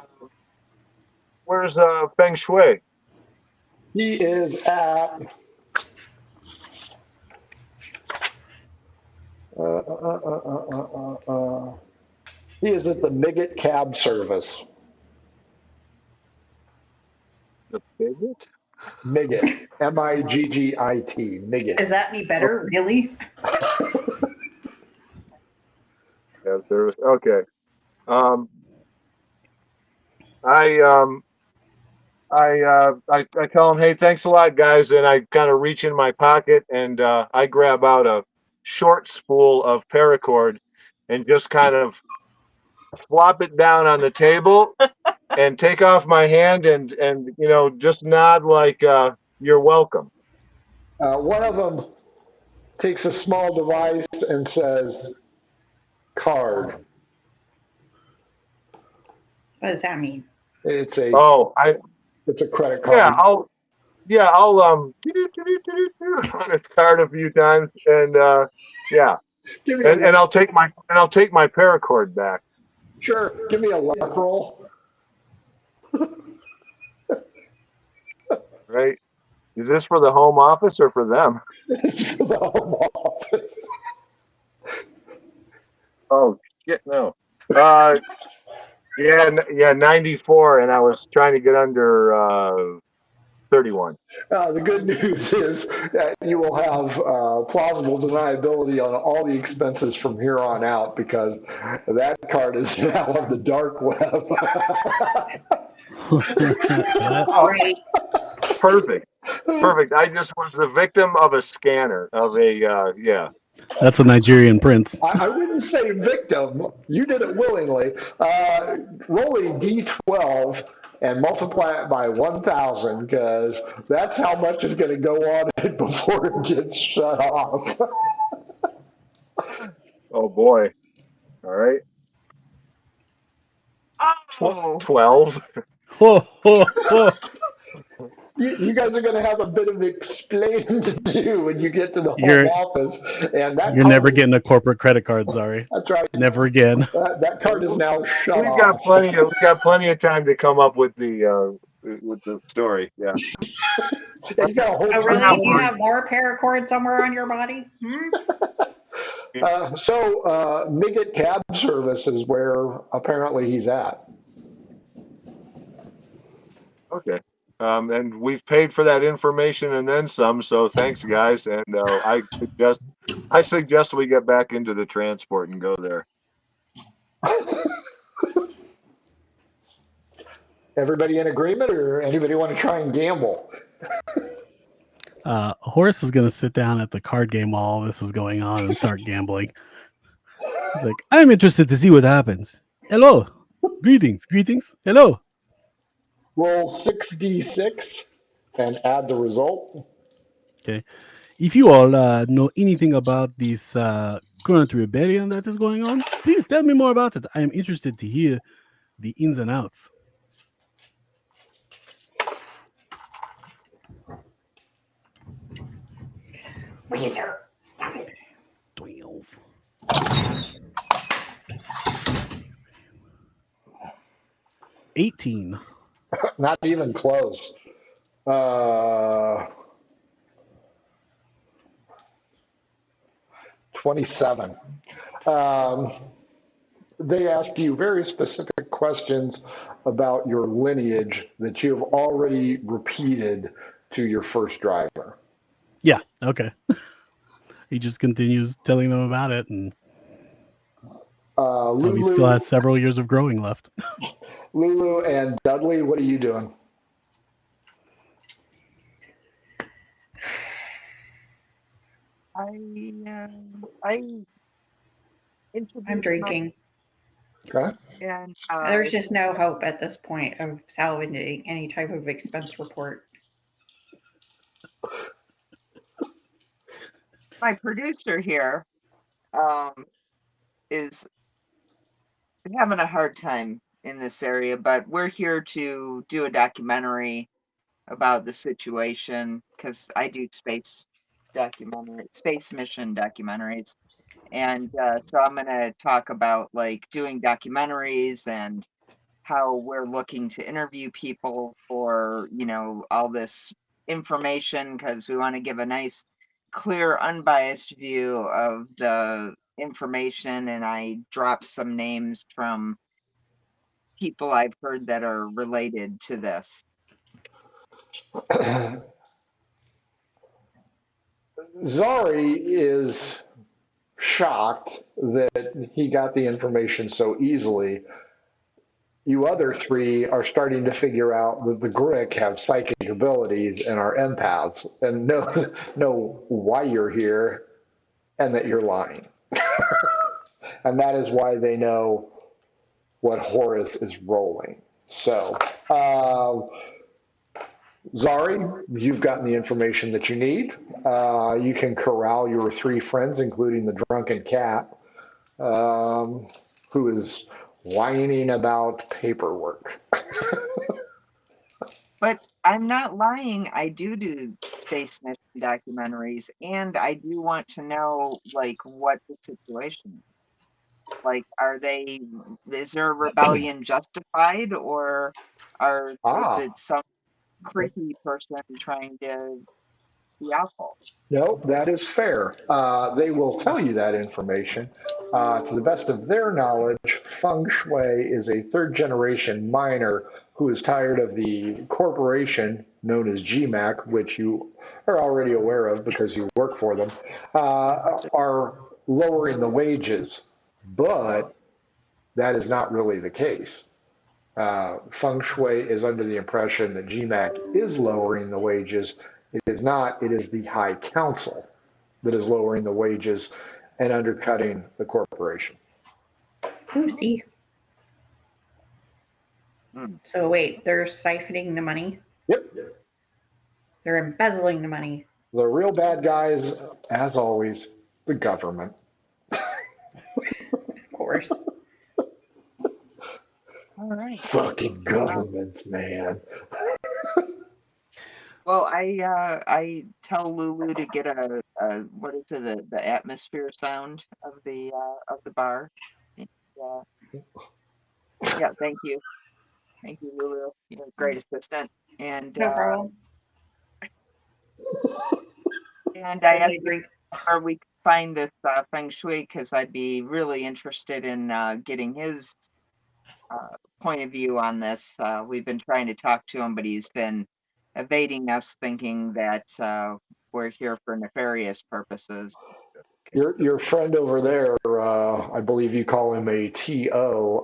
where's Feng Shui? He is at. He is at the Miggett Cab Service. The bigot? Miggett. Miggit. Miggett. Is that any better? Really? Yeah, service. Okay. Um, I tell them, hey, thanks a lot, guys, and I kind of reach in my pocket and I grab out a short spool of paracord and just kind of flop it down on the table and take off my hand and just nod like you're welcome. One of them takes a small device and says, card. What does that mean? It's a Oh, it's a credit yeah, card. I'll on his card a few times and yeah, Give me a and I'll take my paracord back. sure. Give me a luck roll. Right? Is this for the home office or for them? It's for the home office. Oh shit, no. Yeah, 94, and I was trying to get under 31. The good news is that you will have plausible deniability on all the expenses from here on out because that card is now on the dark web. Oh, Great. perfect. I just was the victim of a scanner of a yeah. That's a Nigerian prince. I wouldn't say victim. You did it willingly. Roll a d12 and multiply it by 1,000 because that's how much is going to go on it before it gets shut off. Oh boy. All right. Oh, 12. Ho, ho, ho. You guys are going to have a bit of explaining to do when you get to the home You're- office, and that You're card never is- getting a corporate credit card, sorry. That's right. Never again. That card is now shut We've off. got plenty of time to come up with the story. Yeah. Yeah, you got a whole Oh, really? not Do you worried. have more paracord somewhere on your body? Miggett Cab Service is where apparently he's at. Okay. And we've paid for that information and then some. So thanks, guys. And I suggest we get back into the transport and go there. Everybody in agreement, or anybody want to try and gamble? Horace is going to sit down at the card game while all this is going on and start gambling. He's like, I'm interested to see what happens. Hello. Greetings. Greetings. Hello. Roll 6d6 and add the result. Okay. If you all know anything about this current rebellion that is going on, please tell me more about it. I am interested to hear the ins and outs. Weezer, stop it. 12. 18. Not even close. 27. They ask you very specific questions about your lineage that you have already repeated to your first driver. Yeah, okay. He just continues telling them about it, and he still has several years of growing left. Lulu and Dudley, what are you doing? I introduced I'm drinking. Okay. and There's just no hope at this point of salvaging any type of expense report. my producer here is having a hard time in this area, but we're here to do a documentary about the situation because I do space mission documentaries. And so I'm going to talk about like doing documentaries and how we're looking to interview people for, all this information because we want to give a nice, clear, unbiased view of the information. And I dropped some names from people I've heard that are related to this. Zari is shocked that he got the information so easily. You other three are starting to figure out that the Grick have psychic abilities and are empaths and know why you're here and that you're lying. And that is why they know what Horus is rolling. So, Zari, you've gotten the information that you need. You can corral your three friends, including the drunken cat, who is whining about paperwork. But I'm not lying. I do space mission documentaries, and I do want to know like what the situation is. Like, is their rebellion justified, or is Ah, it some creepy person trying to be awful? no, that is fair. They will tell you that information. To the best of their knowledge, Feng Shui is a third generation miner who is tired of the corporation known as GMAC, which you are already aware of because you work for them, are lowering the wages. But that is not really the case. Feng Shui is under the impression that GMAC is lowering the wages. It is not. It is the High Council that is lowering the wages and undercutting the corporation. Oopsie. Hmm. So wait, they're siphoning the money? Yep. They're embezzling the money. The real bad guys, as always, the government. Of course. All right. Fucking governments, man. Well, I tell Lulu to get a what is it, the atmosphere sound of the bar. And, yeah, thank you, Lulu. You're a great assistant. And No problem. I asked where we could find this Feng Shui because I'd be really interested in getting his point of view on this. We've been trying to talk to him, but he's been evading us, thinking that we're here for nefarious purposes. Your friend over there, I believe you call him a TO,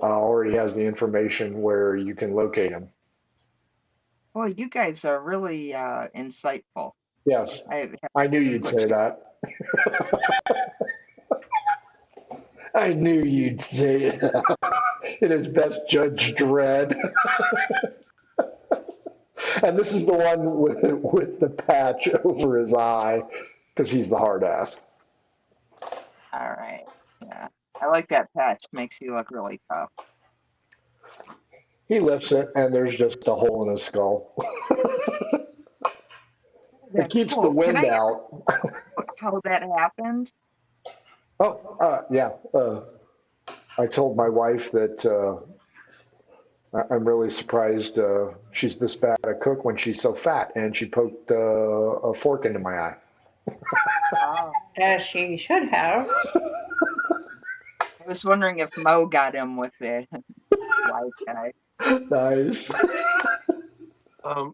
already has the information where you can locate him. Well, you guys are really insightful. Yes, I I knew you'd say that. I knew you'd say that. It is best Judge Dredd. And this is the one with the patch over his eye because he's the hard ass. all right. Yeah, I like that patch. Makes you look really tough. He lifts it, and there's just a hole in his skull. It That's keeps the cool. Can wind I ask out. how that happened? Oh, yeah. I told my wife that I'm really surprised she's this bad a cook when she's so fat, and she poked a fork into my eye. Oh, As she should have. I was wondering if Mo got him with the white guy. Nice. Um,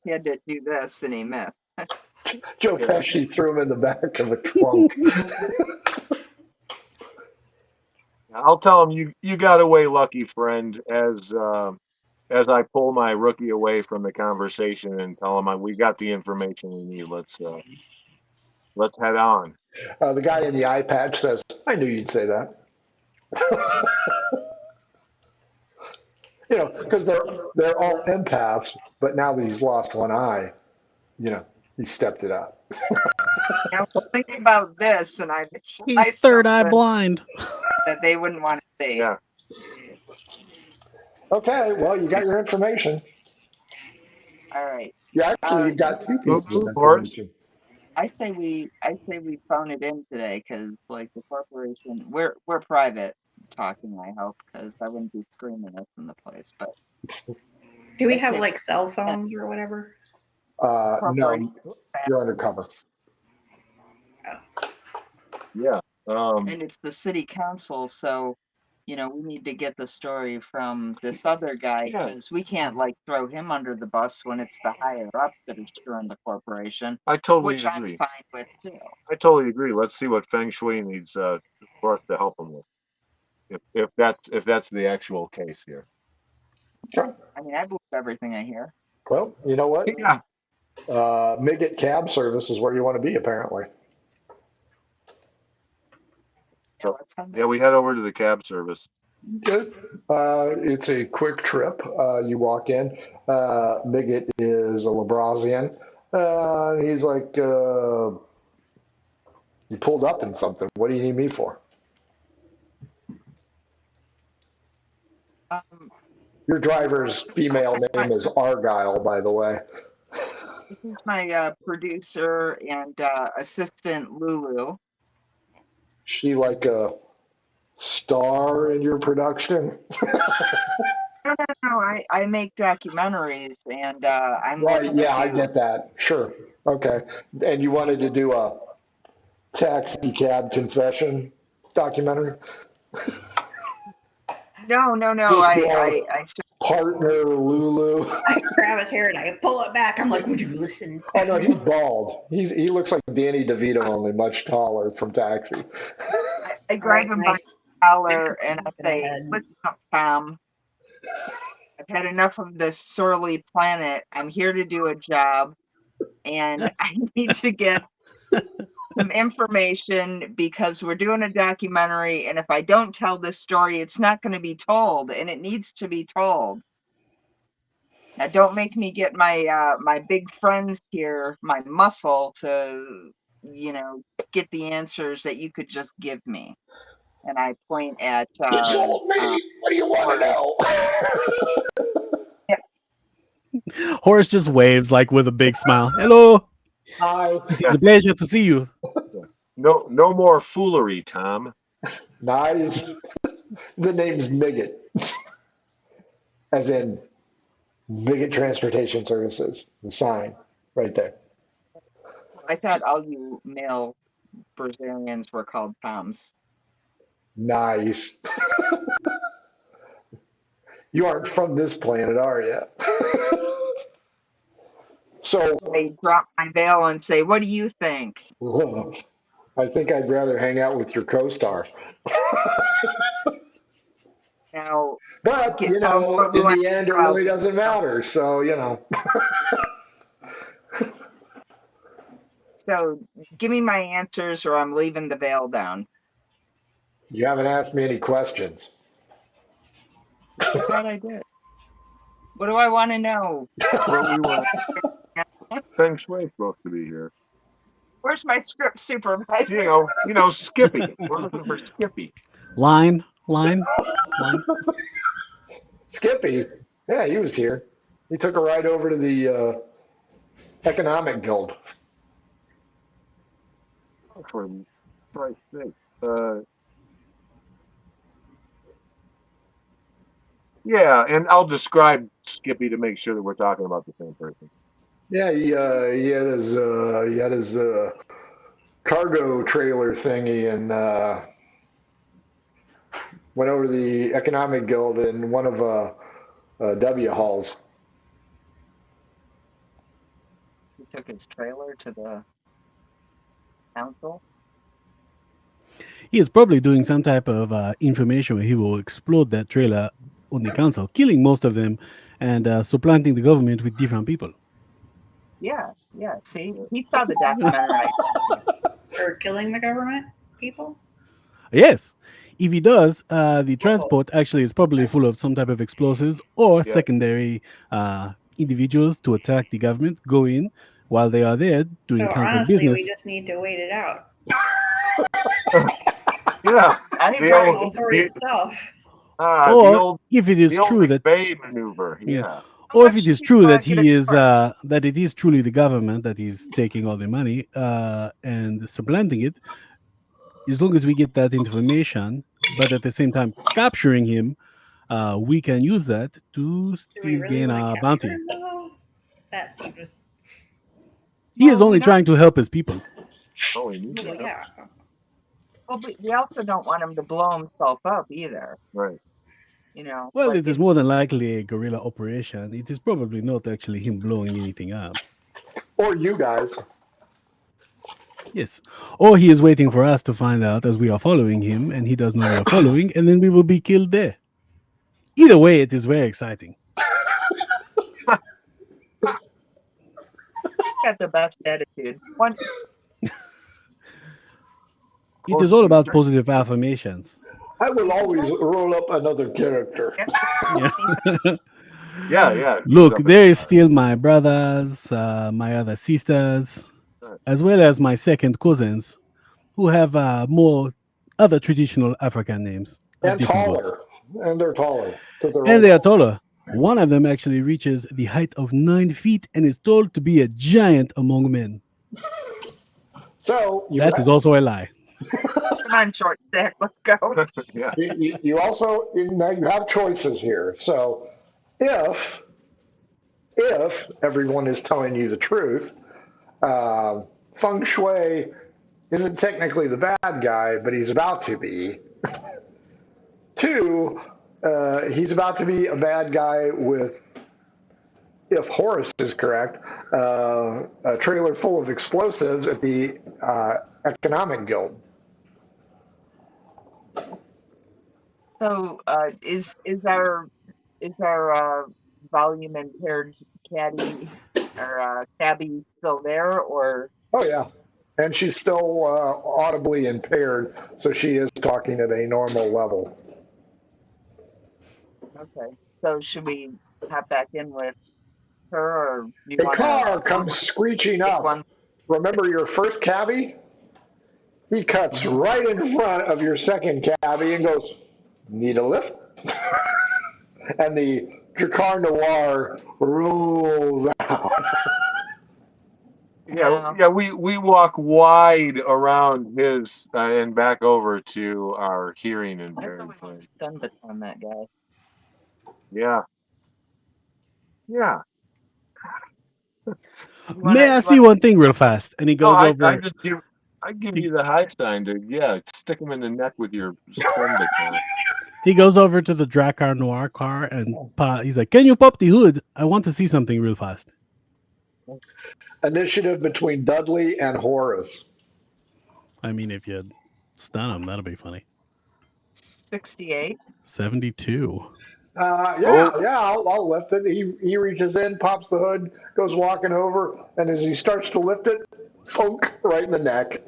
He had to do this and he missed. Joe yeah. Pesci threw him in the back of a trunk. I'll tell him you got away lucky, friend. As I pull my rookie away from the conversation and tell him we got the information we need. Let's head on. The guy in the eye patch says, "I knew you'd say that." Because they're all empaths, but now that he's lost one eye, he stepped it up. Now, think about this, and I He's third eye something blind. that they wouldn't want to see. Yeah. Okay, well, you got your information. All right. You've got two pieces of Move, Horace. information. I say we phone it in today because like the corporation, we're private talking. I hope because I wouldn't be screaming this in the place. But Do we I have say like cell phones or whatever? corporation, No, you're undercover. Yeah. and it's the city council, so we need to get the story from this other guy Yeah. because we can't like throw him under the bus when it's the higher up that is screwing the corporation, I totally which agree. I'm fine with too. I totally agree. Let's see what Feng Shui needs for us to help him with. If that's the actual case here. Sure. I mean, I believe everything I hear. Well, you know what? Yeah. Midget cab service is where you want to be, apparently. So, Let's have yeah, we head over to the cab service. Good. It's a quick trip. You walk in. Miggett is a Labrazian. He's like, you pulled up in something. What do you need me for? Your driver's female name is Argyle, by the way. This is my producer and assistant Lulu. She like a star in your production? No, I make documentaries and I'm Right, looking yeah, I to get that. Sure. Okay. And you wanted to do a taxi cab confession documentary? No, I Partner Lulu. I grab his hair and I pull it back. I'm like, would you listen? Oh no, he's bald. He looks like Danny DeVito, only much taller from Taxi. I grab him by nice. the collar and I In the say, head. listen up, Tom. I've had enough of this sorely planet. I'm here to do a job and I need to get some information because we're doing a documentary and if I don't tell this story, it's not going to be told and it needs to be told. Now, don't make me get my my big friends here, my muscle to, get the answers that you could just give me. And I point at You told me. What do you want to know? Horace just waves like with a big smile. Hello, Hi. it's a pleasure to see you. No more foolery, Tom. Nice. The name's Miggett. As in Miggett Transportation Services. The sign right there. I thought all you male Brazilians were called Toms. Nice. You aren't from this planet, are you? So, I drop my veil and say, "What do you think?" I think I'd rather hang out with your co-star. Now, But, in the end, it really doesn't matter. So, So give me my answers or I'm leaving the veil down. You haven't asked me any questions. I thought I did. What do I want to know? Well, we want Feng Shui's supposed to be here. Where's my script supervisor? You know, Skippy. We're looking for Skippy. Line. Skippy, yeah, he was here. He took a ride over to the Economic Guild. Oh, for Christ's sake. Yeah, and I'll describe Skippy to make sure that we're talking about the same person. Yeah, he had his cargo trailer thingy and went over to the Economic Guild in one of W halls. He took his trailer to the council. He is probably doing some type of information where he will explode that trailer on the council, killing most of them, and supplanting the government with different people. Yeah. See, he saw the documentary. Or killing the government people? Yes. If he does, the transport actually is probably full of some type of explosives or secondary individuals to attack the government, go in while they are there doing So council honestly, business. we just need to wait it out. Yeah. I The agree. old- It'll sort itself. the Or old if it is the old true that McVeigh maneuver. Yeah. Yeah. or if it is true that Get a he is car. that it is truly the government that is taking all the money and supplanting it, as long as we get that information, but at the same time capturing him, we can use that to Do we still really gain want to our capture bounty. him though? That seems. He is Well, only we don't- trying to help his people. Oh, he needs Well, that. yeah. Well, but we also don't want him to blow himself up either. Right. You know. Well, like it is more than likely a guerrilla operation. It is probably not actually him blowing anything up. Or you guys. Yes. Or he is waiting for us to find out as we are following him, and he does know we are following, and then we will be killed there. Either way, it is very exciting. got the best attitude. One. It is all about positive affirmations. I will always roll up another character. Yeah. Yeah. Look, there is still my brothers, my other sisters, as well as my second cousins, who have more other traditional African names. of And different gods. taller. And they're taller. 'Cause they're And they old. are taller. One of them actually reaches the height of 9 feet and is told to be a giant among men. So That is also a lie. Come on, short stick. Let's go. Yeah. you also now you have choices here. So if everyone is telling you the truth, Feng Shui isn't technically the bad guy, but he's about to be. Two, he's about to be a bad guy with, if Horace is correct, a trailer full of explosives at the Economic Guild. So, is our volume impaired caddy or cabby still there, or Oh yeah, and she's still audibly impaired, so she is talking at a normal level. okay? So should we hop back in with her, or you A want car comes screeching take up. one? Remember your first cabbie? He cuts right in front of your second cabbie and goes, "Need a lift?" And the Dracar Noir rolls out. Yeah. We walk wide around his and back over to our hearing I impaired really want friend. to send it on that guy. Yeah. May I see one thing real fast? And he goes No, over. I give you the high sign to stick him in the neck with your stun baton. He goes over to the Dracar Noir car and he's like, "Can you pop the hood? I want to see something real fast." Initiative between Dudley and Horace. I mean, if you stun him, that'll be funny. 68. 72. I'll lift it. He reaches in, pops the hood, goes walking over, and as he starts to lift it, Funk right in the neck.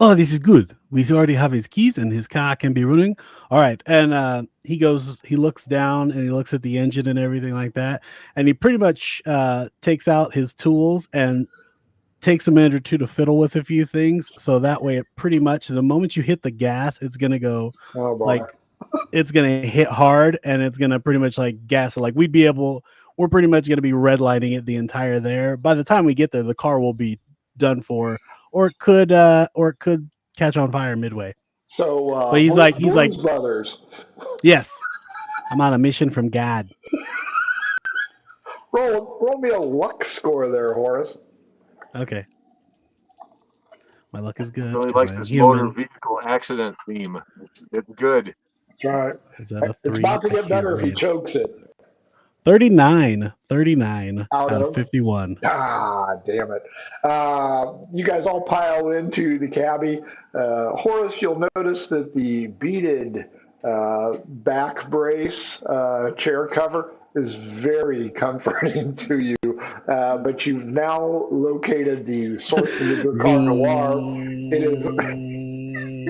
Oh, this is good. We already have his keys and his car can be running. All right. And he looks down and he looks at the engine and everything like that. And he pretty much takes out his tools and takes a minute or two to fiddle with a few things. So that way, it pretty much, the moment you hit the gas, it's going to go Oh boy. like, it's going to hit hard and it's going to pretty much like gas it. Like we're pretty much going to be redlining it the entire there. By the time we get there, the car will be done for, or it could catch on fire midway. So But he's like, Blues Brothers. yes, I'm on a mission from God. Roll me a luck score there, Horace. Okay. My luck is good. Really 'cause like I'm this human. motor vehicle accident theme. It's good. That's right. Is that a 3? It's about to I get can't better if he read. chokes it. 39 Out out of of? 51. Ah, damn it. You guys all pile into the cabbie. Horace, you'll notice that the beaded back brace chair cover is very comforting to you. But you've now located the source of the Dracar Noir. It is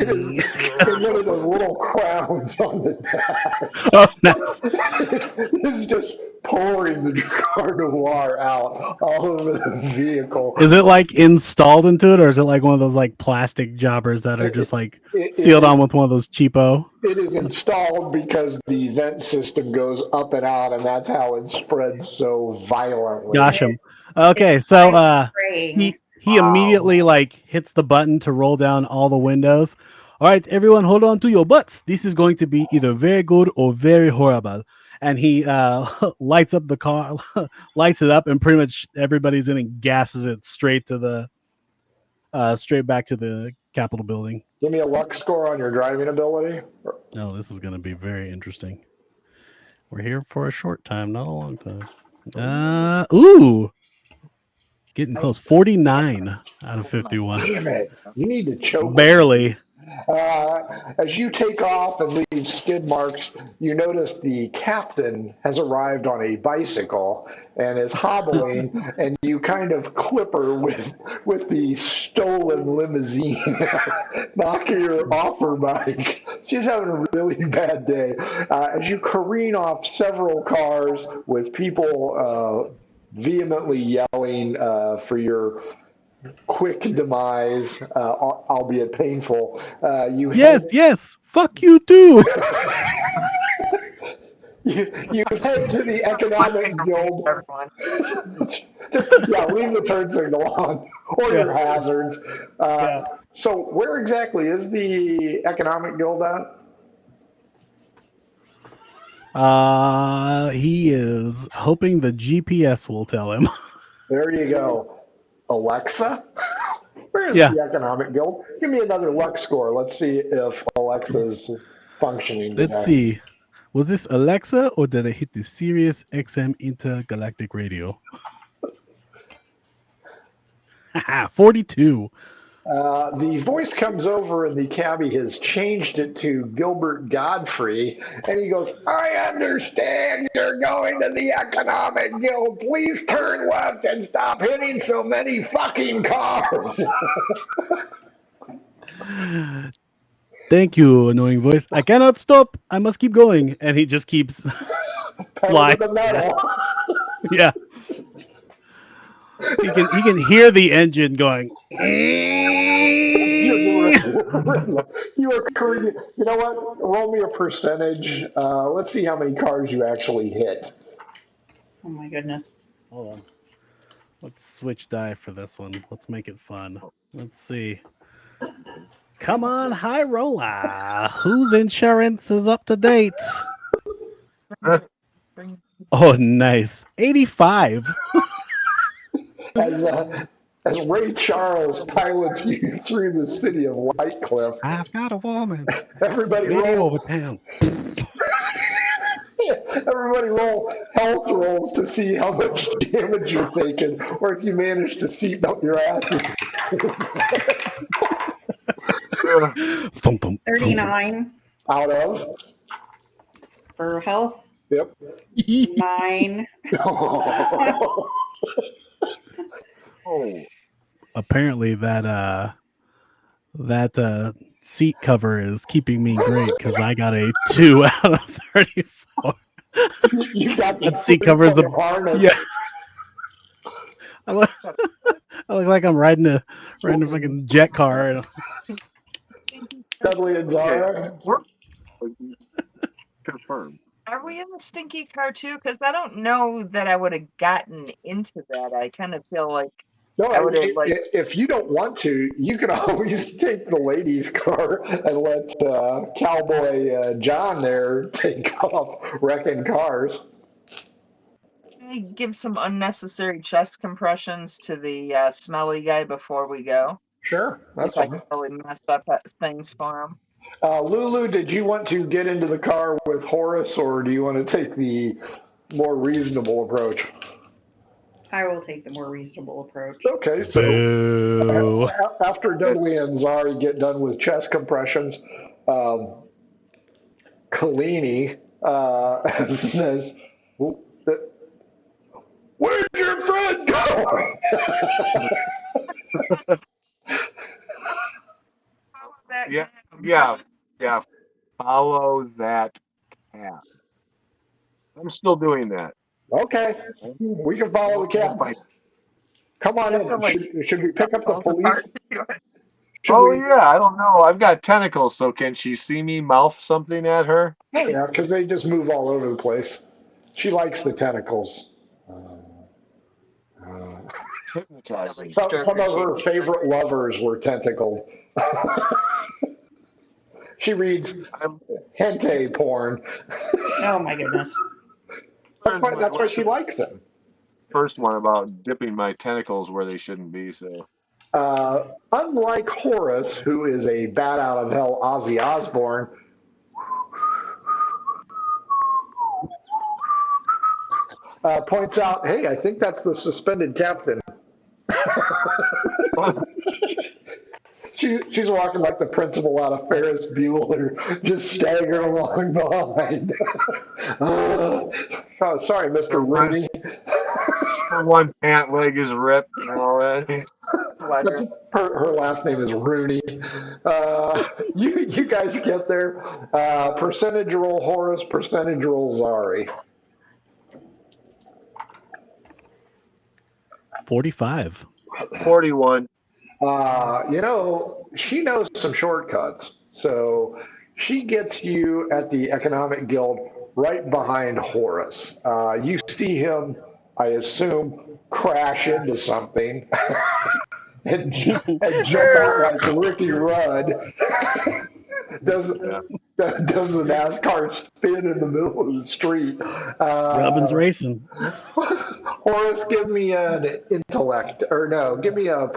in one of those little crowns on the dash. Oh, nice. It's just pouring the Dracar Noir out all over the vehicle. Is it like installed into it, or is it like one of those like plastic jobbers that are just like sealed on with one of those cheapo? It is installed because the vent system goes up and out, and that's how it spreads so violently. Gosh, him. Okay, so he Wow. immediately like hits the button to roll down all the windows. All right, everyone, hold on to your butts. This is going to be either very good or very horrible. And he lights up the car, lights it up, and pretty much everybody's in and gasses it straight back to the Capitol building. Give me a luck score on your driving ability. Oh, this is going to be very interesting. We're here for a short time, not a long time. Ooh, getting close. 49 out of 51. Damn it! You need to choke. Barely. As you take off and leave skid marks, you notice the captain has arrived on a bicycle and is hobbling, and you kind of clip her with the stolen limousine, knocking her off her bike. She's having a really bad day. As you careen off several cars with people vehemently yelling for your quick demise, albeit painful. Yes. Fuck you too. You head to the Economic Guild. Leave the turn signal on or your hazards. So where exactly is the Economic Guild at? He is hoping the GPS will tell him. There you go. Alexa? Where is the Economic Guild? Give me another luck score. Let's see if Alexa's functioning today. Let's see. Was this Alexa or did I hit the Sirius XM Intergalactic Radio? 42. The voice comes over and the cabbie has changed it to Gilbert Godfrey, and he goes, I understand you're going to the Economic Guild. Please turn left and stop hitting so many fucking cars. Thank you, annoying voice. I cannot stop. I must keep going. And he just keeps flying. The metal. Yeah. He can hear the engine going. You know what? Roll me a percentage. Let's see how many cars you actually hit. Oh my goodness. Hold on. Let's switch die for this one. Let's make it fun. Let's see. Come on, high roller. Whose insurance is up to date? Oh, nice. 85. As Ray Charles pilots you through the city of Whitecliff. I've got a woman. Everybody roll over town. Everybody roll health rolls to see how much damage you're taking, or if you manage to seatbelt your asses. 39. Out of? For health? Yep. 9. Oh, Apparently that seat cover is keeping me great because I got a 2 out of 34. You got the That seat cover is three-point the harness. yeah. I look, I look like I'm riding a fucking jet car. Dudley and okay. Zara. We're confirmed. Are we in the stinky car too? Because I don't know that I would have gotten into that. I kind of feel like No, I would have like if you don't want to, you can always take the ladies' car and let Cowboy John there take off wrecking cars. give some unnecessary chest compressions to the smelly guy before we go. Sure, See if that's I can fine. really mess up things for him. Lulu, did you want to get into the car with Horace, or do you want to take the more reasonable approach? I will take the more reasonable approach. Okay, so Boo. after Dudley and Zari get done with chest compressions, um, Kalini says, "Where'd your friend go?" Yeah, yeah, yeah. Follow that path. I'm still doing that. Okay, we can follow the cat. Come on You have to in. like Should we pick up the falls apart police? to do it. Should Oh we? yeah, I don't know. I've got tentacles, so can she see me mouth something at her? Yeah, because they just move all over the place. She likes the tentacles. Hypnotizing. Some of her favorite lovers were tentacled. She reads I'm hentai porn. Oh my goodness. That's why she likes him. first one about dipping my tentacles where they shouldn't be. So Unlike Horace, who is a bat out of hell Ozzy Osbourne, points out, hey, I think that's the suspended captain. She's walking like the principal out of Ferris Bueller, just staggering along behind. Oh, sorry, Mr. Rooney. her one pant leg is ripped and all that. Her last name is Rooney. You guys get there. Percentage roll Horace, percentage roll Zari. 45. 41. She knows some shortcuts. So she gets you at the Economic Guild right behind Horace. You see him, I assume, crash into something and jump out like Ricky Rudd. Does the NASCAR spin in the middle of the street? Robin's racing. Horace, give me an intellect, or no, give me an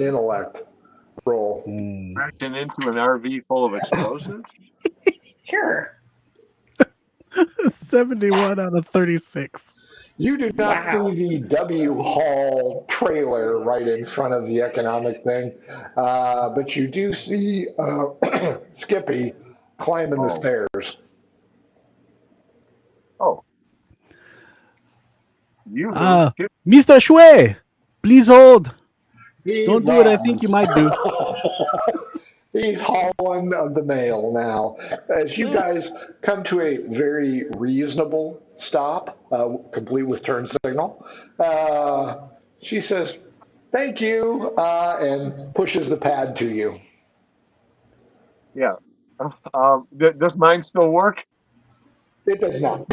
intellect roll. Crashing into an RV full of explosives? Sure. 71 out of 36. You do not see the W Hall trailer right in front of the economic thing, but you do see Skippy climbing the stairs. Oh. You Mr. Shue, please hold. Don't do what I runs. think you might do. He's hauling the mail now. As you guys come to a very reasonable stop, complete with turn signal, she says, "Thank you," and pushes the pad to you. Yeah. Does mine still work? It does not.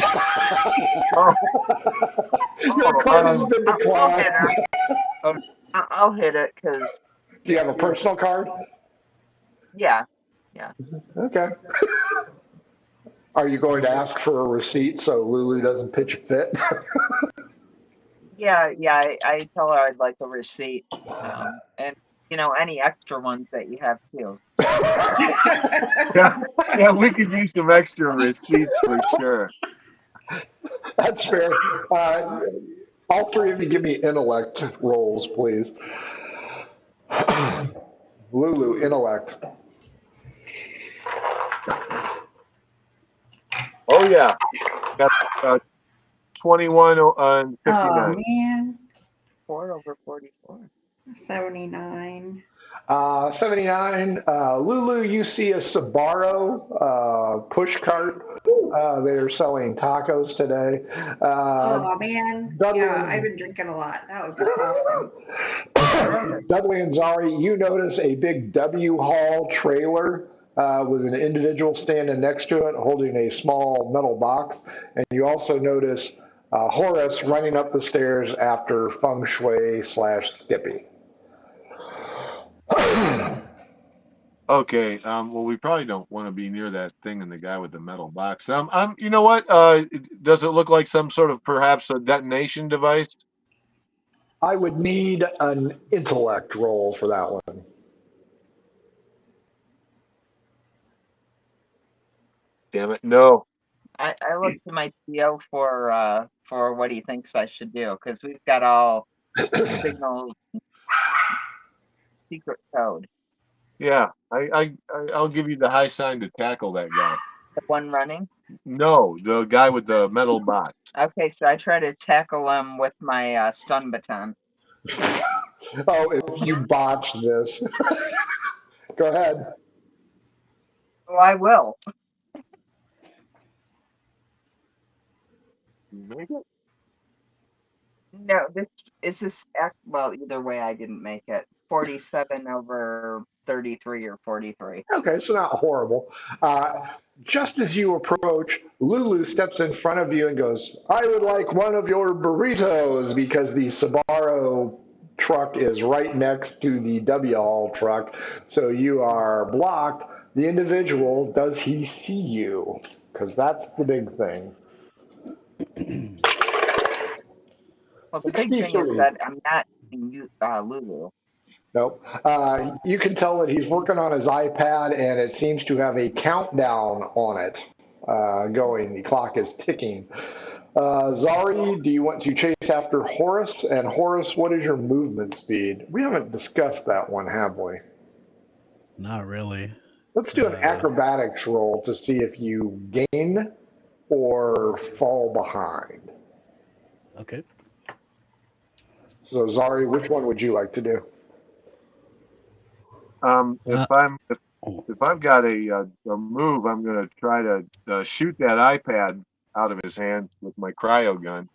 Oh. Your card has been declined. I'll hit it because Do you have a personal card? yeah. Okay. Are you going to ask for a receipt so Lulu doesn't pitch a fit? Yeah, I tell her I'd like a receipt, and any extra ones that you have too. Yeah, we could use some extra receipts for sure. That's fair. All three of you give me intellect rolls, please. Lulu, intellect. Oh yeah, got 21 and 59. Oh man. 4 over 44. 79. 79. Lulu, you see a Sbarro push cart. They're selling tacos today. Oh man, Dudley yeah, I've and been drinking a lot. That would be awesome. Dudley and Zari, you notice a big W haul trailer with an individual standing next to it holding a small metal box. And you also notice Horace running up the stairs after Feng Shui / Skippy. Okay. Well, we probably don't want to be near that thing and the guy with the metal box. You know what? Does it look like some sort of perhaps a detonation device? I would need an intellect roll for that one. Damn it. No. I look to my TO for what he thinks I should do because we've got all signals, secret code. Yeah. I'll give you the high sign to tackle that guy. The one running. No, the guy with the metal box. Okay, so I try to tackle him with my stun baton. Oh, if you botch this. Go ahead. Oh, I will. You make it? No, well, either way, I didn't make it. 47 over 33 or 43. Okay, so not horrible. Just as you approach, Lulu steps in front of you and goes, I would like one of your burritos because the Sbarro truck is right next to the WL truck. So you are blocked. The individual, does he see you? Because that's the big thing. Well, the big thing is 63. that I'm not seeing Lulu. Nope. You can tell that he's working on his iPad and it seems to have a countdown on it going. The clock is ticking. Zari, do you want to chase after Horace? And Horace, what is your movement speed? We haven't discussed that one, have we? Not really. Let's do an acrobatics roll to see if you gain or fall behind. Okay. So, Zari, which one would you like to do? If I've got a move, I'm going to try to shoot that iPad out of his hand with my cryo gun.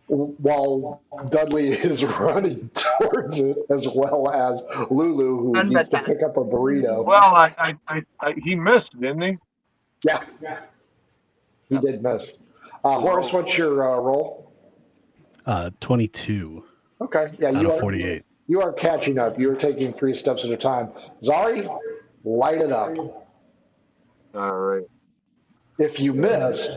While Dudley is running towards it, as well as Lulu, who needs to pick up a burrito. Well, he missed, didn't he? Yeah, he did miss. Horace, what's your roll? 22. Okay, yeah, out of 48. You are catching up. You are taking 3 steps at a time. Zari, light it up. All right. If you miss,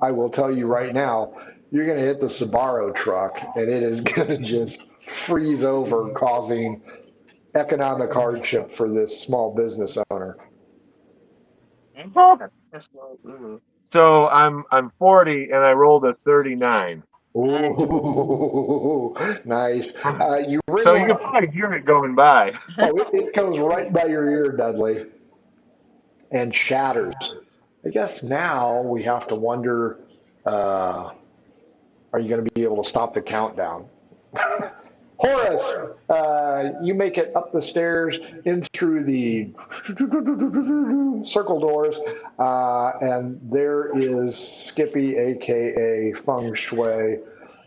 I will tell you right now, you're going to hit the Sbarro truck, and it is going to just freeze over, causing economic hardship for this small business owner. So I'm 40, and I rolled a 39. Ooh, nice. So you can probably hear it going by. Oh, it goes right by your ear, Dudley, and shatters. I guess now we have to wonder, are you going to be able to stop the countdown? Horace, you make it up the stairs, in through the circle doors, and there is Skippy, a.k.a. Feng Shui,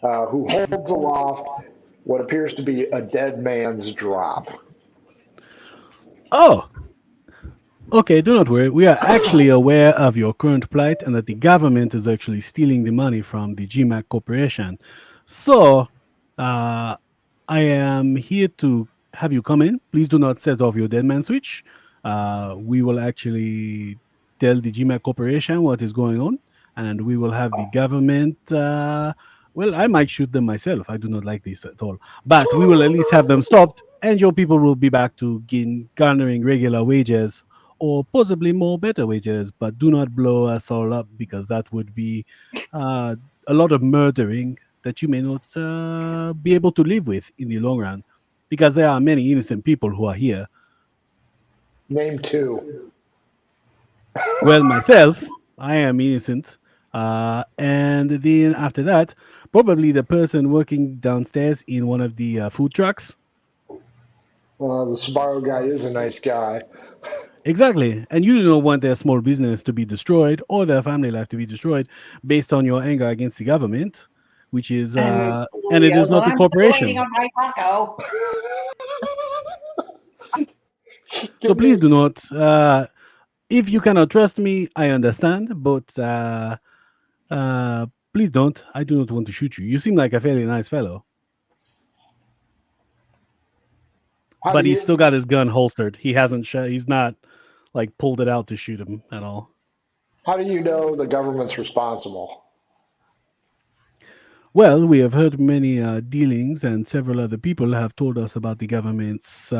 who holds aloft what appears to be a dead man's drop. Oh! Okay, do not worry. We are actually aware of your current plight and that the government is actually stealing the money from the GMAC Corporation. So, I am here to have you come in. Please do not set off your dead man switch. We will actually tell the GMAC Corporation what is going on, and we will have the government. Well, I might shoot them myself. I do not like this at all. But we will at least have them stopped, and your people will be back to garnering regular wages or possibly more better wages. But do not blow us all up because that would be a lot of murdering that you may not be able to live with in the long run, because there are many innocent people who are here. Name 2. Well, myself, I am innocent. And then after that, probably the person working downstairs in one of the food trucks. Well, the Sbarro guy is a nice guy. Exactly. And you do not want their small business to be destroyed or their family life to be destroyed based on your anger against the government, which is, and it is Yes, not the I'm still waiting corporation. on my taco. So Give please me, do not. If you cannot trust me, I understand, but please don't. I do not want to shoot you. You seem like a fairly nice fellow, how do but he's you still got his gun holstered. He hasn't. He's not like pulled it out to shoot him at all. how do you know the government's responsible? Well, we have heard many dealings, and several other people have told us about the government's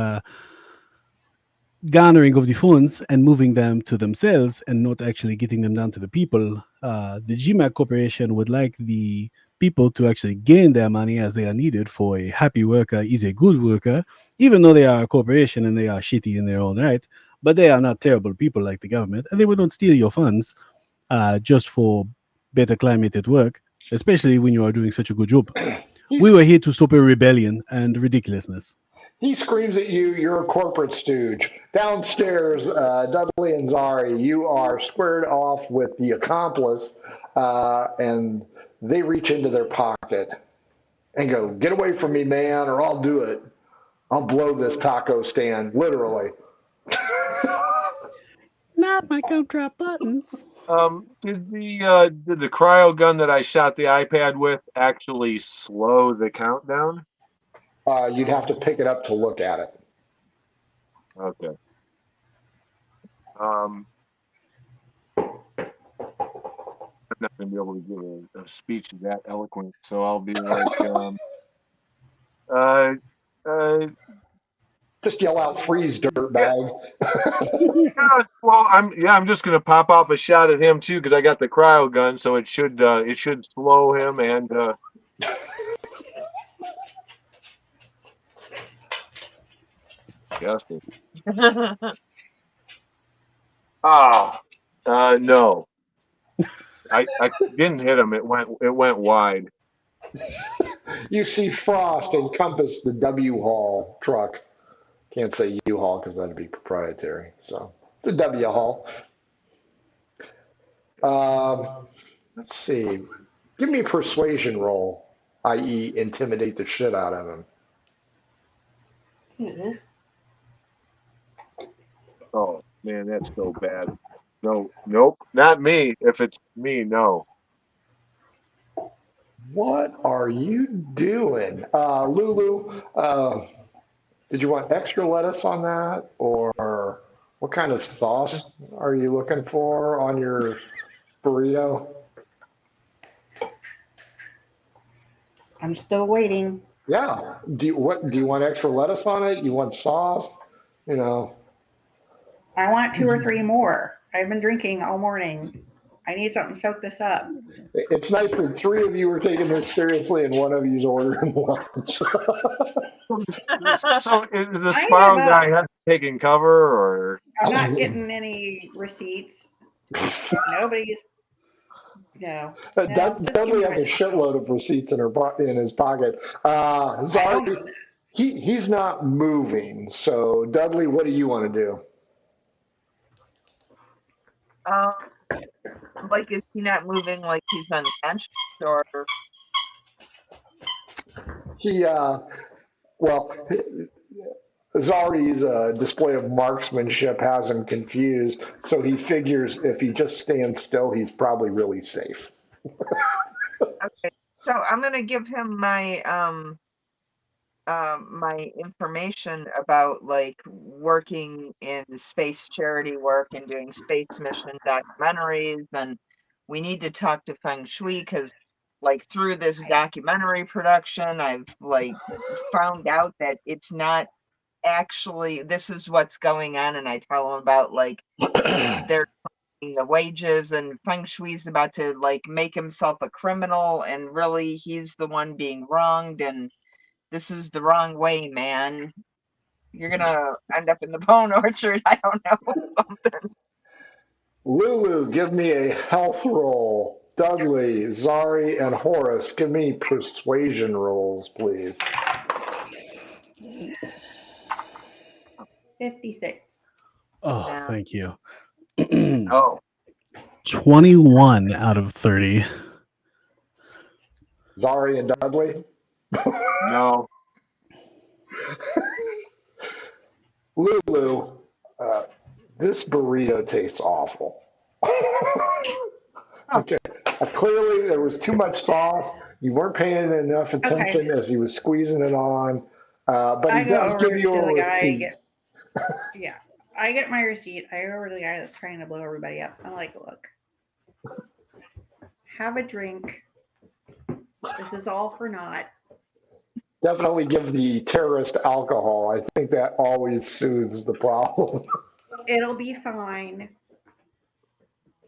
garnering of the funds and moving them to themselves and not actually getting them down to the people. The GMAC Corporation would like the people to actually gain their money as they are needed, for a happy worker is a good worker, even though they are a corporation and they are shitty in their own right. But they are not terrible people like the government, and they would not steal your funds just for better climate at work, especially when you are doing such a good job. We He's, were here to stop a rebellion and ridiculousness. he screams at you, you're a corporate stooge. Downstairs, Dudley and Zari, you are squared off with the accomplice, and they reach into their pocket and go, "Get away from me, man, or I'll do it. I'll blow this taco stand, literally." Not my gumdrop buttons. Did the cryo gun that I shot the iPad with actually slow the countdown? You'd have to pick it up to look at it. Okay. Um, I'm not gonna be able to give a speech that eloquent, so I'll be like, uh, uh, Just yell out, "Freeze, yeah, dirtbag." yeah, well, I'm just gonna pop off a shot at him too, because I got the cryo gun, so it should slow him and yes. Ah, no, I didn't hit him. It went wide. You see frost encompass the W Haul truck. Can't say U Haul because that'd be proprietary. So it's a W Haul. Um, let's see. Give me a persuasion roll, i.e., intimidate the shit out of him. Oh man, that's so bad. No, nope, not me. If it's me, no. What are you doing? Lulu, did you want extra lettuce on that? Or what kind of sauce are you looking for on your burrito? I'm still waiting. Yeah. Do you want extra lettuce on it? You want sauce? You know, I want two or three more. I've been drinking all morning. I need something to soak this up. it's nice that three of you are taking this seriously and one of you's ordering lunch. So is the I give spiral up. guy taking cover or? I'm not getting any receipts. Nobody's. No. No. Just give Dudley me has my a shitload of receipts in his pocket. I don't Zari, know that. he's not moving. So Dudley, what do you want to do? Um, like, is he not moving like he's unconscious, or He well, Zari's display of marksmanship has him confused. So he figures if he just stands still, he's probably really safe. okay? So I'm gonna give him my information about like working in space charity work and doing space mission documentaries, and we need to talk to Feng Shui because like through this documentary production I've like found out that it's not actually this is what's going on, and I tell him about like they're cutting the wages and Feng Shui's about to like make himself a criminal and really he's the one being wronged and this is the wrong way, man. You're gonna end up in the bone orchard. I don't know, something. Lulu, give me a health roll. Dudley, Zari, and Horace, give me persuasion rolls, please. 56. Oh, Yeah. thank you. Oh, 21 out of 30. Zari and Dudley? no. Lulu, uh, this burrito tastes awful. Okay. Clearly, there was too much sauce. You weren't paying enough attention as he was squeezing it on. But he I go does give over you to a the guy. receipt. Yeah, I get my receipt. I go over to the guy that's trying to blow everybody up. I'm like, look, have a drink. This is all for naught. Definitely give the terrorist alcohol. I think that always soothes the problem. It'll be fine.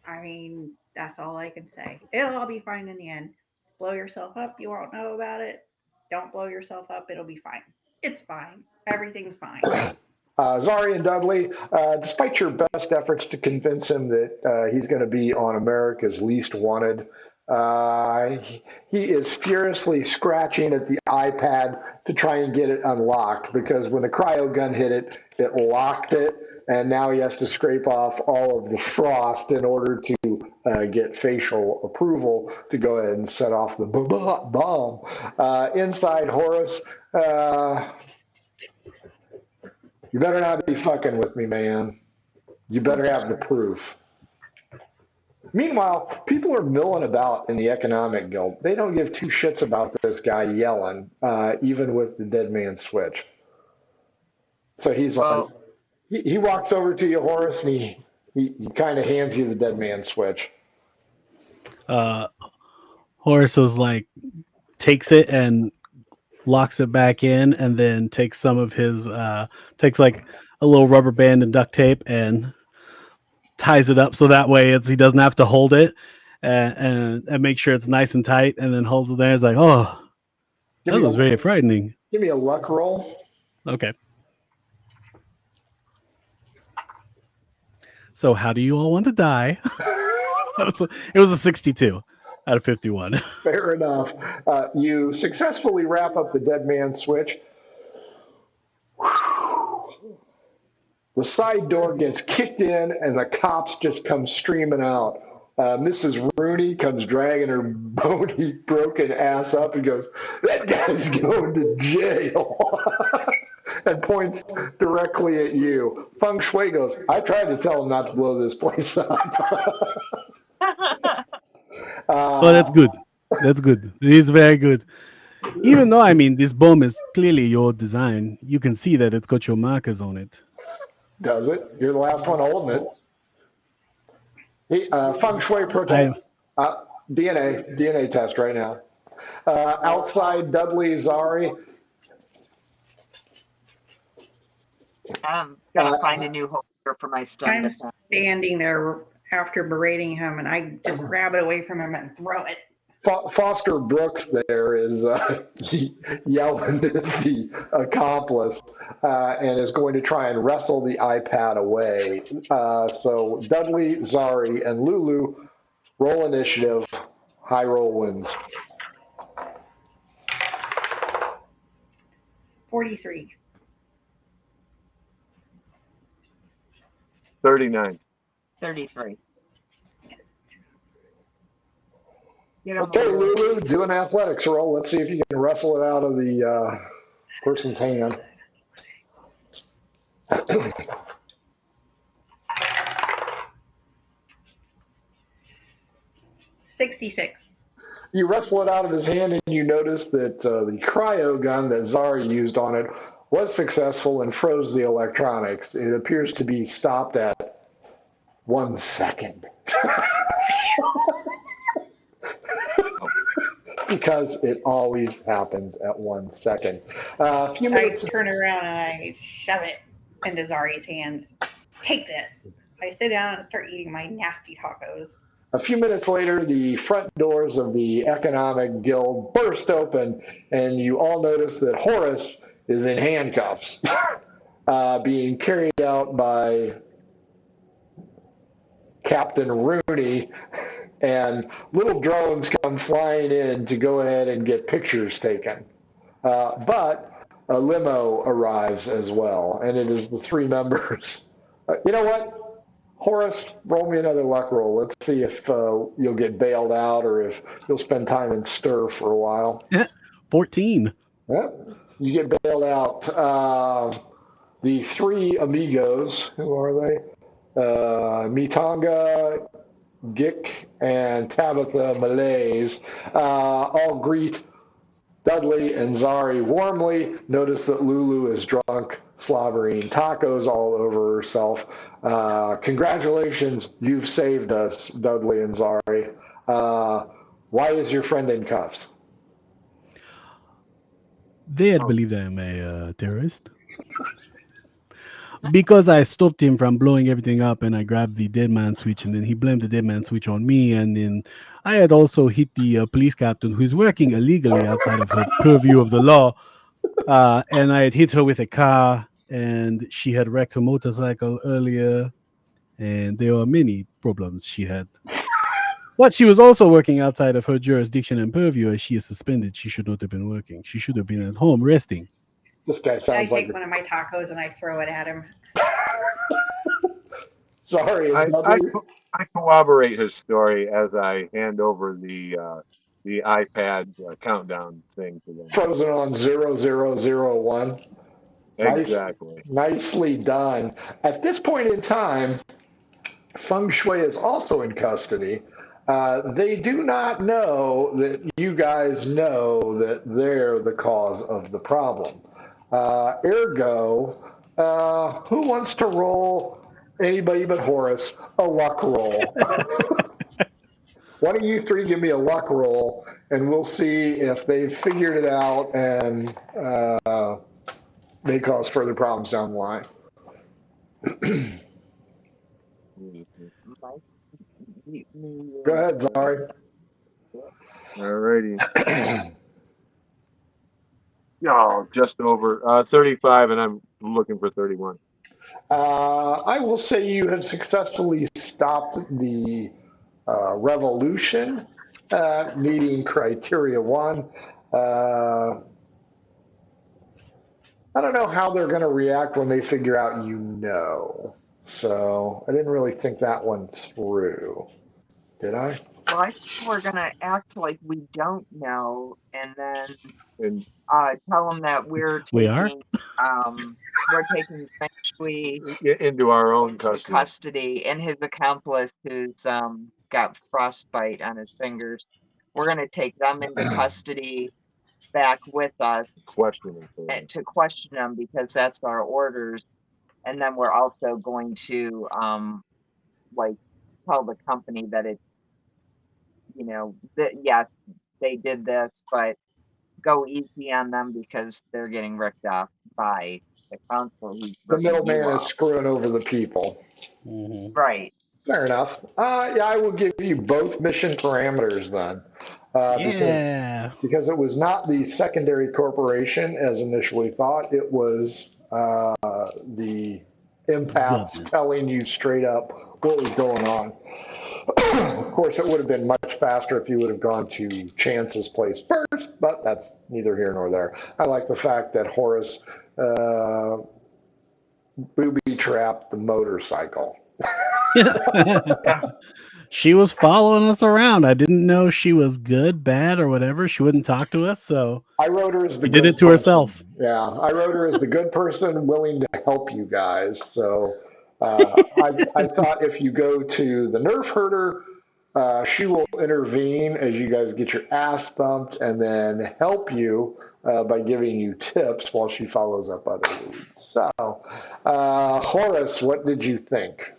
I mean, that's all I can say. It'll all be fine in the end. Blow yourself up, you won't know about it. Don't blow yourself up, it'll be fine. It's fine. Everything's fine. Zari and Dudley, despite your best efforts to convince him that he's going to be on America's Least Wanted, he is furiously scratching at the iPad to try and get it unlocked because when the cryo gun hit it, it locked it, and now he has to scrape off all of the frost in order to get facial approval to go ahead and set off the bomb. Inside, Horace, you better not be fucking with me, man. You better have the proof. Meanwhile, people are milling about in the economic guild. They don't give two shits about this guy yelling, even with the dead man switch. So he's like, Well, he walks over to you, Horace, and he kind of hands you the dead man switch. Horace is like, takes it and locks it back in, and then takes some of his, takes like a little rubber band and duct tape and ties it up so that way he doesn't have to hold it, and make sure it's nice and tight, and then holds it there. It's like, oh, that was very frightening. Give me a luck roll. Okay. So how do you all want to die? It was a 62 out of 51. Fair enough. You successfully wrap up the dead man switch. The side door gets kicked in, and the cops just come streaming out. Mrs. Rooney comes dragging her bony, broken ass up and goes, "That guy's going to jail," and points directly at you. Feng Shui goes, "I tried to tell him not to blow this place up." Oh, that's good. That's good. It is very good. Even though, I mean, this bomb is clearly your design, you can see that it's got your markers on it. Does it? You're the last one holding it. Feng Shui protest. DNA test right now. Outside, Dudley, Zari. I'm gonna find a new holster for my stun I'm defense. standing there after berating him, and I just grab it away from him and throw it. Foster Brooks there is yelling at the accomplice and is going to try and wrestle the iPad away. So Dudley, Zari, and Lulu roll initiative. High roll wins. 43. 39. 33. Okay, Lulu, do an athletics roll. Let's see if you can wrestle it out of the person's hand. 66. You wrestle it out of his hand, and you notice that the cryo gun that Zari used on it was successful and froze the electronics. It appears to be stopped at 1 second. Because it always happens at 1 second. A few minutes. I turn around and I shove it into Zari's hands. Take this. I sit down and start eating my nasty tacos. A few minutes later, the front doors of the Economic Guild burst open, and you all notice that Horace is in handcuffs, being carried out by Captain Rooney and little drones come flying in to go ahead and get pictures taken. But a limo arrives as well, and it is the three members. You know what? Horace, roll me another luck roll. Let's see if you'll get bailed out or if you'll spend time in stir for a while. 14. Yeah, you get bailed out. The three amigos, who are they? Mitanga, Gick, and Tabitha Malays, all greet Dudley and Zari warmly. Notice that Lulu is drunk, slobbering tacos all over herself. Congratulations, you've saved us, Dudley and Zari. Why is your friend in cuffs? They had believed I am a terrorist. Because I stopped him from blowing everything up and I grabbed the dead man switch and then he blamed the dead man switch on me and then I had also hit the police captain who's working illegally outside of her purview of the law and I had hit her with a car and she had wrecked her motorcycle earlier and there were many problems she had. But she was also working outside of her jurisdiction and purview as she is suspended. She should not have been working. She should have been at home resting. This guy I sounds like take one of my tacos and I throw it at him. Sorry, I, Dudley. I corroborate his story as I hand over the iPad countdown thing to them. Frozen on 0001. Exactly. Nicely done. At this point in time, Feng Shui is also in custody. They do not know that you guys know that they're the cause of the problem. Ergo, who wants to roll, anybody but Horace, a luck roll? Why don't you three give me a luck roll, and we'll see if they've figured it out and may cause further problems down the line. Go ahead, Zari. Alrighty. Oh, just over 35, and I'm looking for 31. I will say you have successfully stopped the revolution, meeting criteria one. I don't know how they're going to react when they figure out you know. So I didn't really think that one through. Did I? Well, I think we're gonna act like we don't know, and then And tell them that We are? we're taking Feng Shui into our own into custody. custody, and his accomplice who's got frostbite on his fingers. We're gonna take them into custody back with us Questioning. and to question them because that's our orders, and then we're also going to like tell the company that it's that yes they did this, but go easy on them because they're getting ripped off by the council who's The ripping you middleman is off. screwing over the people. Mhm. Right. Fair enough. Yeah, I will give you both mission parameters then. Yeah. Because it was not the secondary corporation as initially thought. It was the empaths Government. telling you straight up what was going on. Of course, it would have been much faster if you would have gone to Chance's place first, but that's neither here nor there. I like the fact that Horace booby trapped the motorcycle. She was following us around. I didn't know she was good, bad, or whatever. She wouldn't talk to us, so I wrote her as the she did good it to person. herself. Yeah, I wrote her as the good person willing to help you guys. So I thought if you go to the nerf herder, she will intervene as you guys get your ass thumped and then help you by giving you tips while she follows up other leads. So, Horace, what did you think?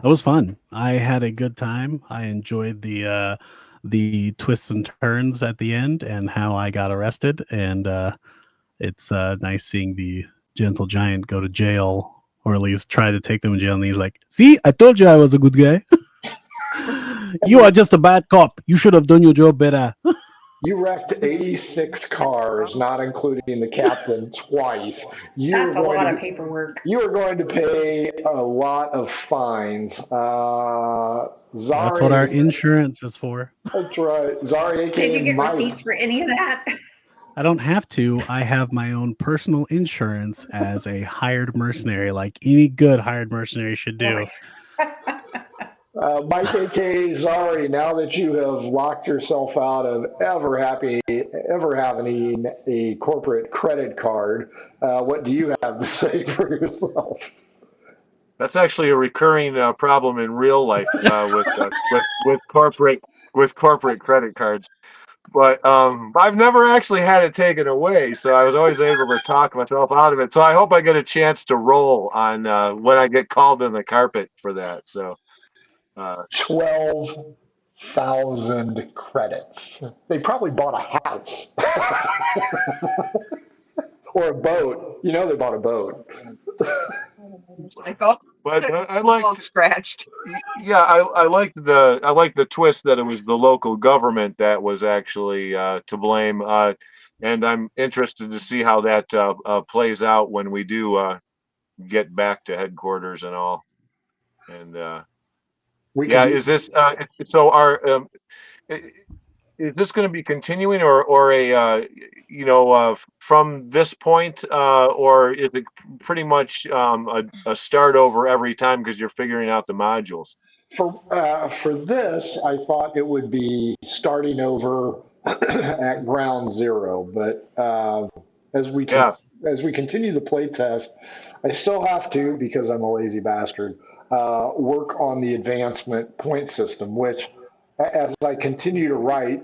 It was fun. I had a good time. I enjoyed the twists and turns at the end and how I got arrested. And it's nice seeing the gentle giant go to jail, or at least try to take them to jail. And he's like, "See, I told you I was a good guy. You are just a bad cop. You should have done your job better." You wrecked 86 cars, not including the captain, twice. That's a lot of paperwork. You are going to pay a lot of fines. Zari. That's what our insurance is for. That's right. Zari, aka Did you get Mike. receipts for any of that? I don't have to. I have my own personal insurance as a hired mercenary, like any good hired mercenary should do. Mike, aka Zari, now that you have locked yourself out of ever having a corporate credit card, what do you have to say for yourself? That's actually a recurring problem in real life with corporate credit cards. But I've never actually had it taken away, so I was always able to talk myself out of it. So I hope I get a chance to roll on when I get called in the carpet for that. So 12,000 credits. They probably bought a house or a boat. You know, they bought a boat. Like all, but I all like scratched. yeah, I like the twist that it was the local government that was actually to blame, and I'm interested to see how that plays out when we do get back to headquarters and all. And We could yeah, use is this so? I- is this going to be continuing or a from this point, or is it pretty much a start over every time because you're figuring out the modules? for this. I thought it would be starting over at ground zero, but as we can Yeah. as we continue the play test, I still have to because I'm a lazy bastard. Work on the advancement point system, which as I continue to write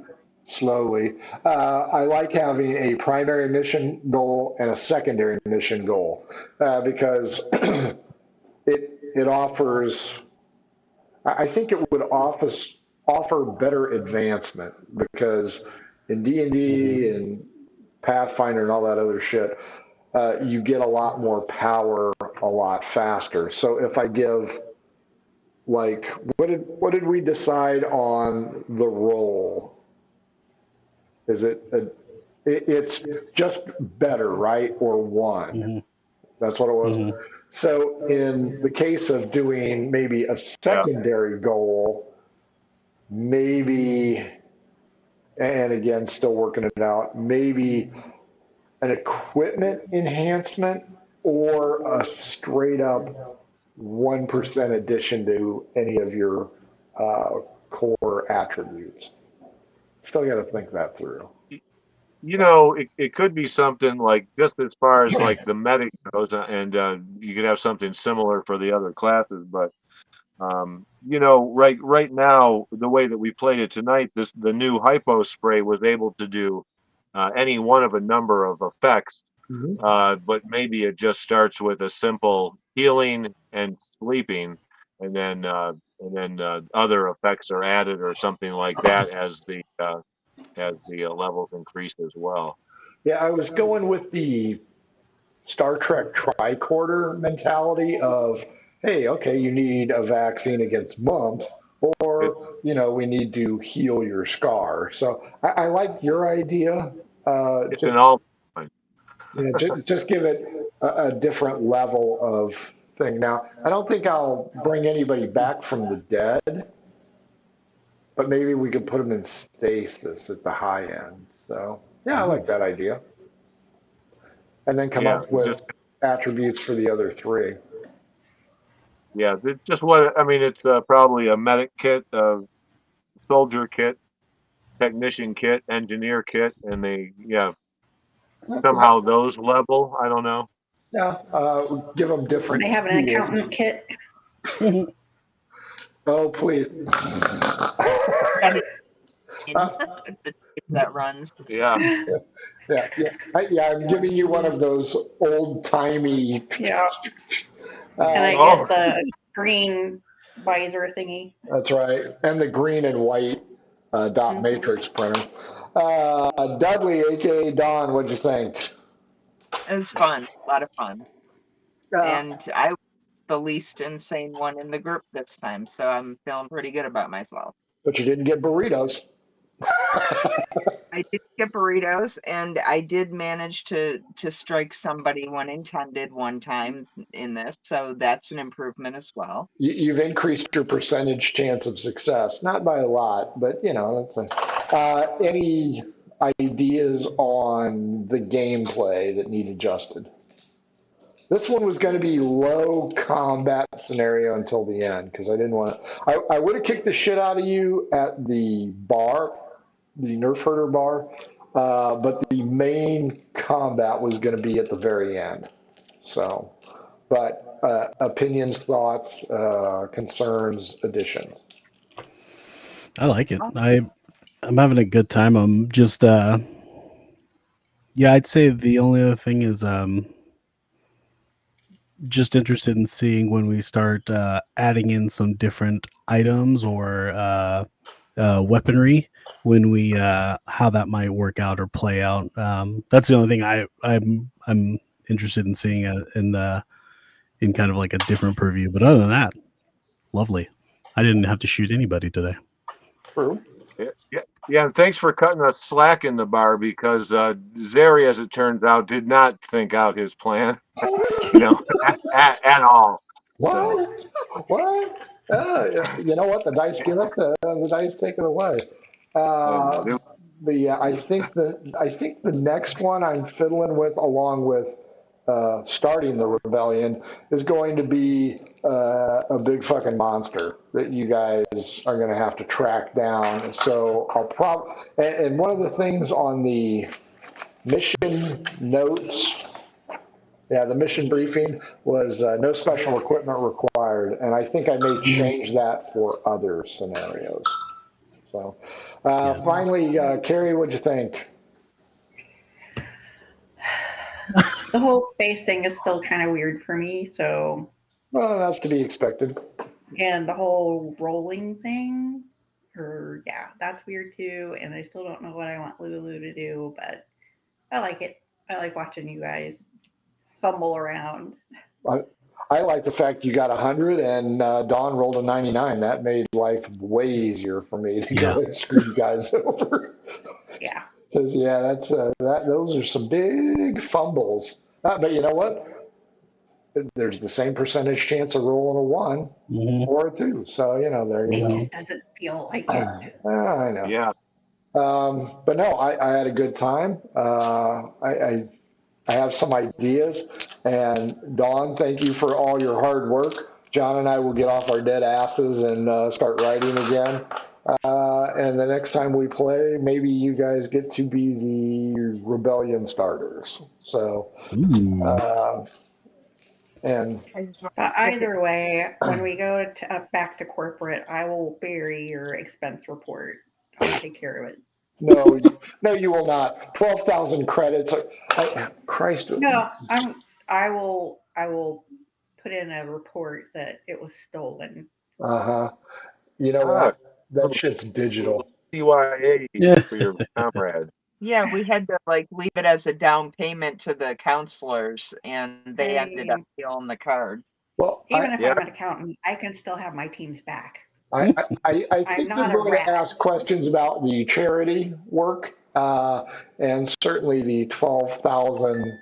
slowly, I like having a primary mission goal and a secondary mission goal because it offers. I think it would offer better advancement because in D&D and Pathfinder and all that other shit, you get a lot more power a lot faster. So if I give like what did we decide on the roll? Is it's just better, right? Or one. Mm-hmm. That's what it was. Mm-hmm. So in the case of doing maybe a Yeah. secondary goal, maybe, and again, still working it out, maybe an equipment enhancement or a straight up 1% addition to any of your core attributes. Still got to think that through. It could be something like just as far as like the medic goes, and you could have something similar for the other classes. But right now, the way that we played it tonight, the new hypo spray was able to do any one of a number of effects, Mhm. but maybe it just starts with a simple healing and sleeping, and then other effects are added or something like that as the levels increase as well. Yeah, I was going with the Star Trek tricorder mentality of, hey, okay, you need a vaccine against mumps, It, or we need to heal your scar. So I like your idea. it's an Just all. just give it a different level of thing. Now, I don't think I'll bring anybody back from the dead, but maybe we could put them in stasis at the high end. So yeah, I like that idea. And then come Yeah, up with attributes for the other three. it's just what I mean. It's probably a medic kit, a soldier kit, technician kit, engineer kit, and somehow those level. I don't know. Yeah, give them different They have an tools. accountant kit. Oh, please. The tape that runs. Yeah, Yeah. I'm giving you one of those old timey. Yeah. And I Oh. get the green visor thingy. That's right, and the green and white dot matrix printer. Dudley, aka Don, what'd you think? It was fun, a lot of fun. Uh, And I was the least insane one in the group this time, so I'm feeling pretty good about myself. but you didn't get burritos. I did get burritos, and I did manage to strike somebody when intended one time in this, so that's an improvement as well. You've increased your percentage chance of success, not by a lot, but that's fine. Any ideas on the gameplay that need adjusted? This one was going to be low combat scenario until the end because I didn't want to. I would have kicked the shit out of you at the bar, the Nerf herder bar, but the main combat was going to be at the very end. So, but opinions, thoughts, concerns, additions. I like it. I'm having a good time. I'm just yeah, I'd say the only other thing is just interested in seeing when we start adding in some different items or weaponry when we how that might work out or play out. That's the only thing I'm interested in seeing in kind of like a different purview. But other than that, lovely. I didn't have to shoot anybody today. True. Yeah, and thanks for cutting us slack in the bar because Zeri, as it turns out, did not think out his plan, at all. So, What? What? You know what? The dice give it. The dice take it away. Uh, uh, I think the next one I'm fiddling with, along with starting the rebellion, is going to be a big fucking monster that you guys are going to have to track down. So and one of the things on the mission notes, yeah, the mission briefing was no special equipment required, and I think I may change that for other scenarios. So, Yeah. finally, Carrie, what'd you think? The whole space thing is still kind of weird for me. So, Well, that's to be expected. and the whole rolling thing, or yeah, that's weird too. And I still don't know what I want Lulu to do, but I like it. I like watching you guys fumble around. I, I like the fact you got 100 and Dawn rolled a 99. That made life way easier for me to Yeah. go and screw you guys over. Yeah. Because yeah, those are some big fumbles. But you know what? There's the same percentage chance of rolling a one Mhm. or a two. So there you It go. just doesn't feel like it. I know. yeah. But no, I had a good time. I have some ideas. And Dawn, thank you for all your hard work. John and I will get off our dead asses and start writing again. And the next time we play, maybe you guys get to be the rebellion starters. So, Ooh. uh, and I just want But to say, either way, when we go back to corporate, I will bury your expense report. I'll take care of it. no, no, you will not. 12,000 credits. Christ. No, I will put in a report that it was stolen. Uh huh. You know Ah, what? That little, shit's little digital. CYA Yeah. for your comrade. yeah, we had to like leave it as a down payment to the counselors, and they ended up Hey, stealing the card. Well, even if Yeah. I'm an accountant, I can still have my team's back. I I'm think they're not a going to rat. ask questions about the charity work and certainly the 12,000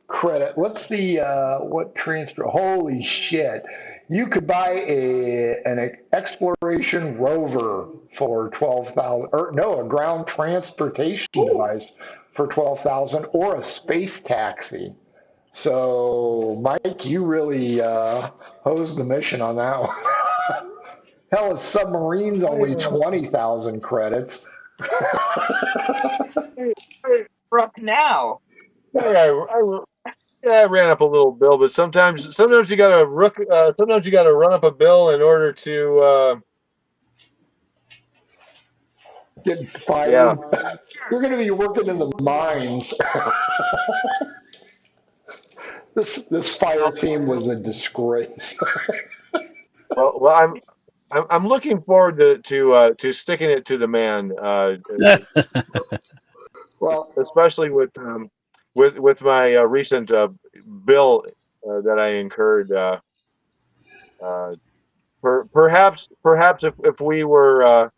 credit. What's the what transfer? Holy shit! You could buy an exploration rover for 12,000, or no, a ground transportation device for 12,000, or a space taxi. So, Mike, you really hosed the mission on that one. Hell, a submarine's only I, 20,000 credits. Brooke, now. I ran up a little bill, but sometimes you got to sometimes you got to run up a bill in order to Get yeah. fired. You're going to be working in the mines. This fire team was a disgrace. Well, I'm looking forward to sticking it to the man, Well, especially with my recent bill that I incurred. Uh, perhaps if we were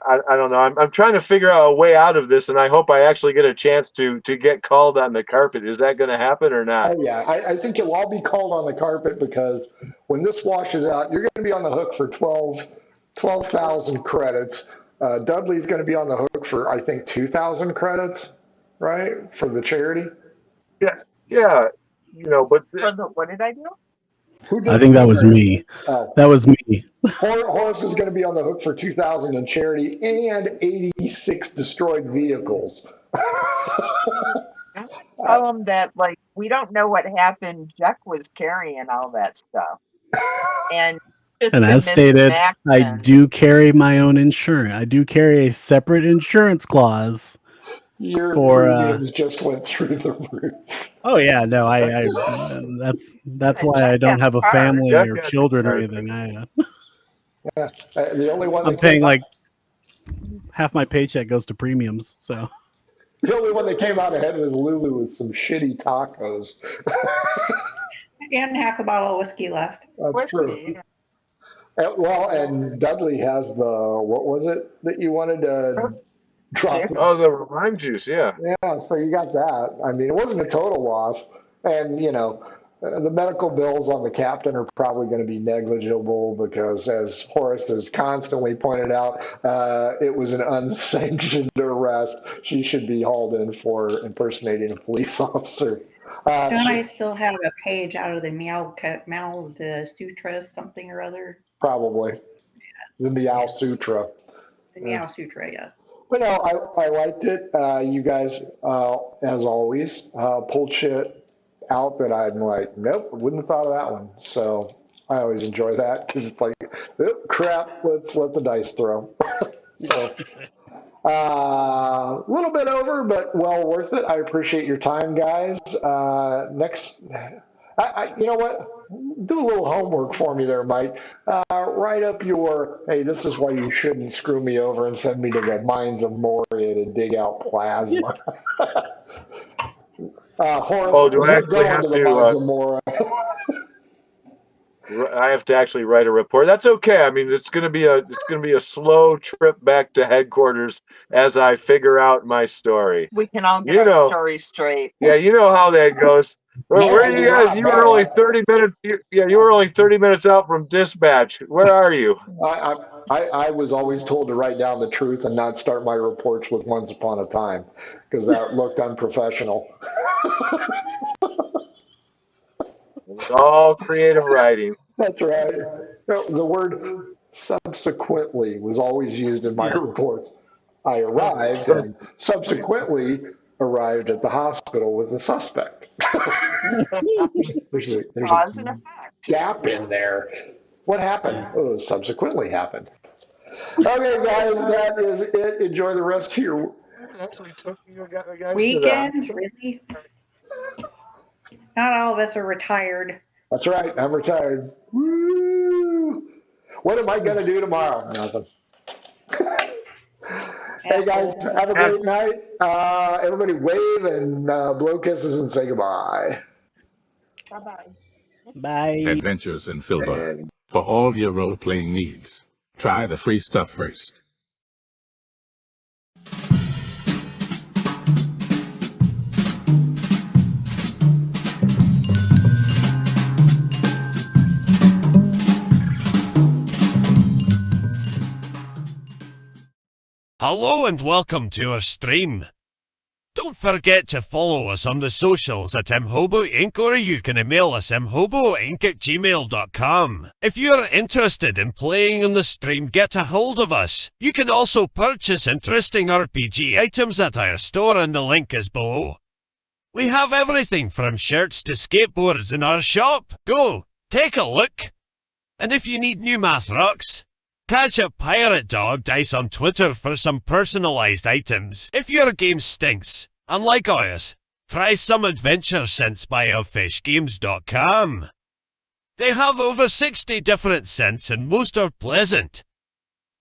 I don't know. I'm trying to figure out a way out of this, and I hope I actually get a chance to get called on the carpet. Is that going to happen or not? Oh, yeah. I think you'll all be called on the carpet because when this washes out, you're going to be on the hook for 12,000 credits. Dudley's going to be on the hook for, I think, 2,000 credits, right? For the charity. Yeah, yeah. But What did I do? Who did I think that was me. Oh. That was me. Horace is going to be on the hook for 2,000 in charity and 86 destroyed vehicles. Tell them that, like, we don't know what happened. Jack was carrying all that stuff. And as stated, I do carry my own insurance. I do carry a separate insurance clause. Your premiums just went through the roof. Oh yeah, no, I that's why I don't have a family or children or anything. The only one I'm paying like half my paycheck goes to premiums, so. The only one that came out ahead was Lulu with some shitty tacos. And half a bottle of whiskey left. That's true. And Dudley has what was it that you wanted to drop? Oh, the lime juice, yeah. Yeah, so you got that. I mean, it wasn't a total loss. And, the medical bills on the captain are probably going to be negligible because, as Horace has constantly pointed out, it was an unsanctioned arrest. She should be hauled in for impersonating a police officer. Don't I still have a page out of the the Sutra something or other? Probably. Yes. The Meow Sutra. The Meow Sutra, yes. But no, I liked it. You guys, as always, pulled shit out that I'm like, nope, wouldn't have thought of that one. So I always enjoy that because it's like, oh, crap, let's let the dice throw. So a little bit over, but well worth it. I appreciate your time, guys. Next, you know what? Do a little homework for me there, Mike. Write up hey, this is why you shouldn't screw me over and send me to the mines of Moria to dig out plasma. Horace, do I actually have to? I have to actually write a report. That's okay. I mean, it's going to be a slow trip back to headquarters as I figure out my story. We can all get our story straight. Yeah, you know how that goes. Where are you guys? You were only 30 minutes. You were only 30 minutes out from dispatch. Where are you? I was always told to write down the truth and not start my reports with "once upon a time" because that looked unprofessional. It's all creative writing. That's right. The word "subsequently" was always used in my reports. I arrived and subsequently arrived at the hospital with the suspect. there's a gap in there. What happened? Oh, subsequently happened. Okay, guys, that is it. Enjoy the rest of your weekend. Really? Not all of us are retired. That's right. I'm retired. Woo! What am I going to do tomorrow? Nothing. Hey, guys, have a great night. Everybody wave and blow kisses and say goodbye. Bye-bye. Bye. Adventures in Filbar. For all your role-playing needs, try the free stuff first. Hello and welcome to our stream. Don't forget to follow us on the socials at mhobo Inc. or you can email us mhoboinc@gmail.com. If you're interested in playing on the stream, get a hold of us. You can also purchase interesting RPG items at our store and the link is below. We have everything from shirts to skateboards in our shop. Go, take a look. And if you need new math rocks, catch a Pirate Dog Dice on Twitter for some personalized items. If your game stinks, unlike ours, try some adventure scents by elfishgames.com. They have over 60 different scents and most are pleasant.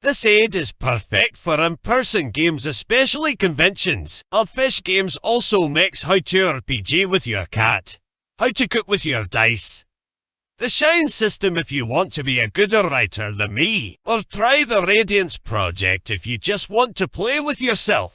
This aid is perfect for in-person games, especially conventions. Elfish Games also makes how to RPG with your cat, how to cook with your dice, The Shine system if you want to be a gooder writer than me, or try the Radiance project if you just want to play with yourself.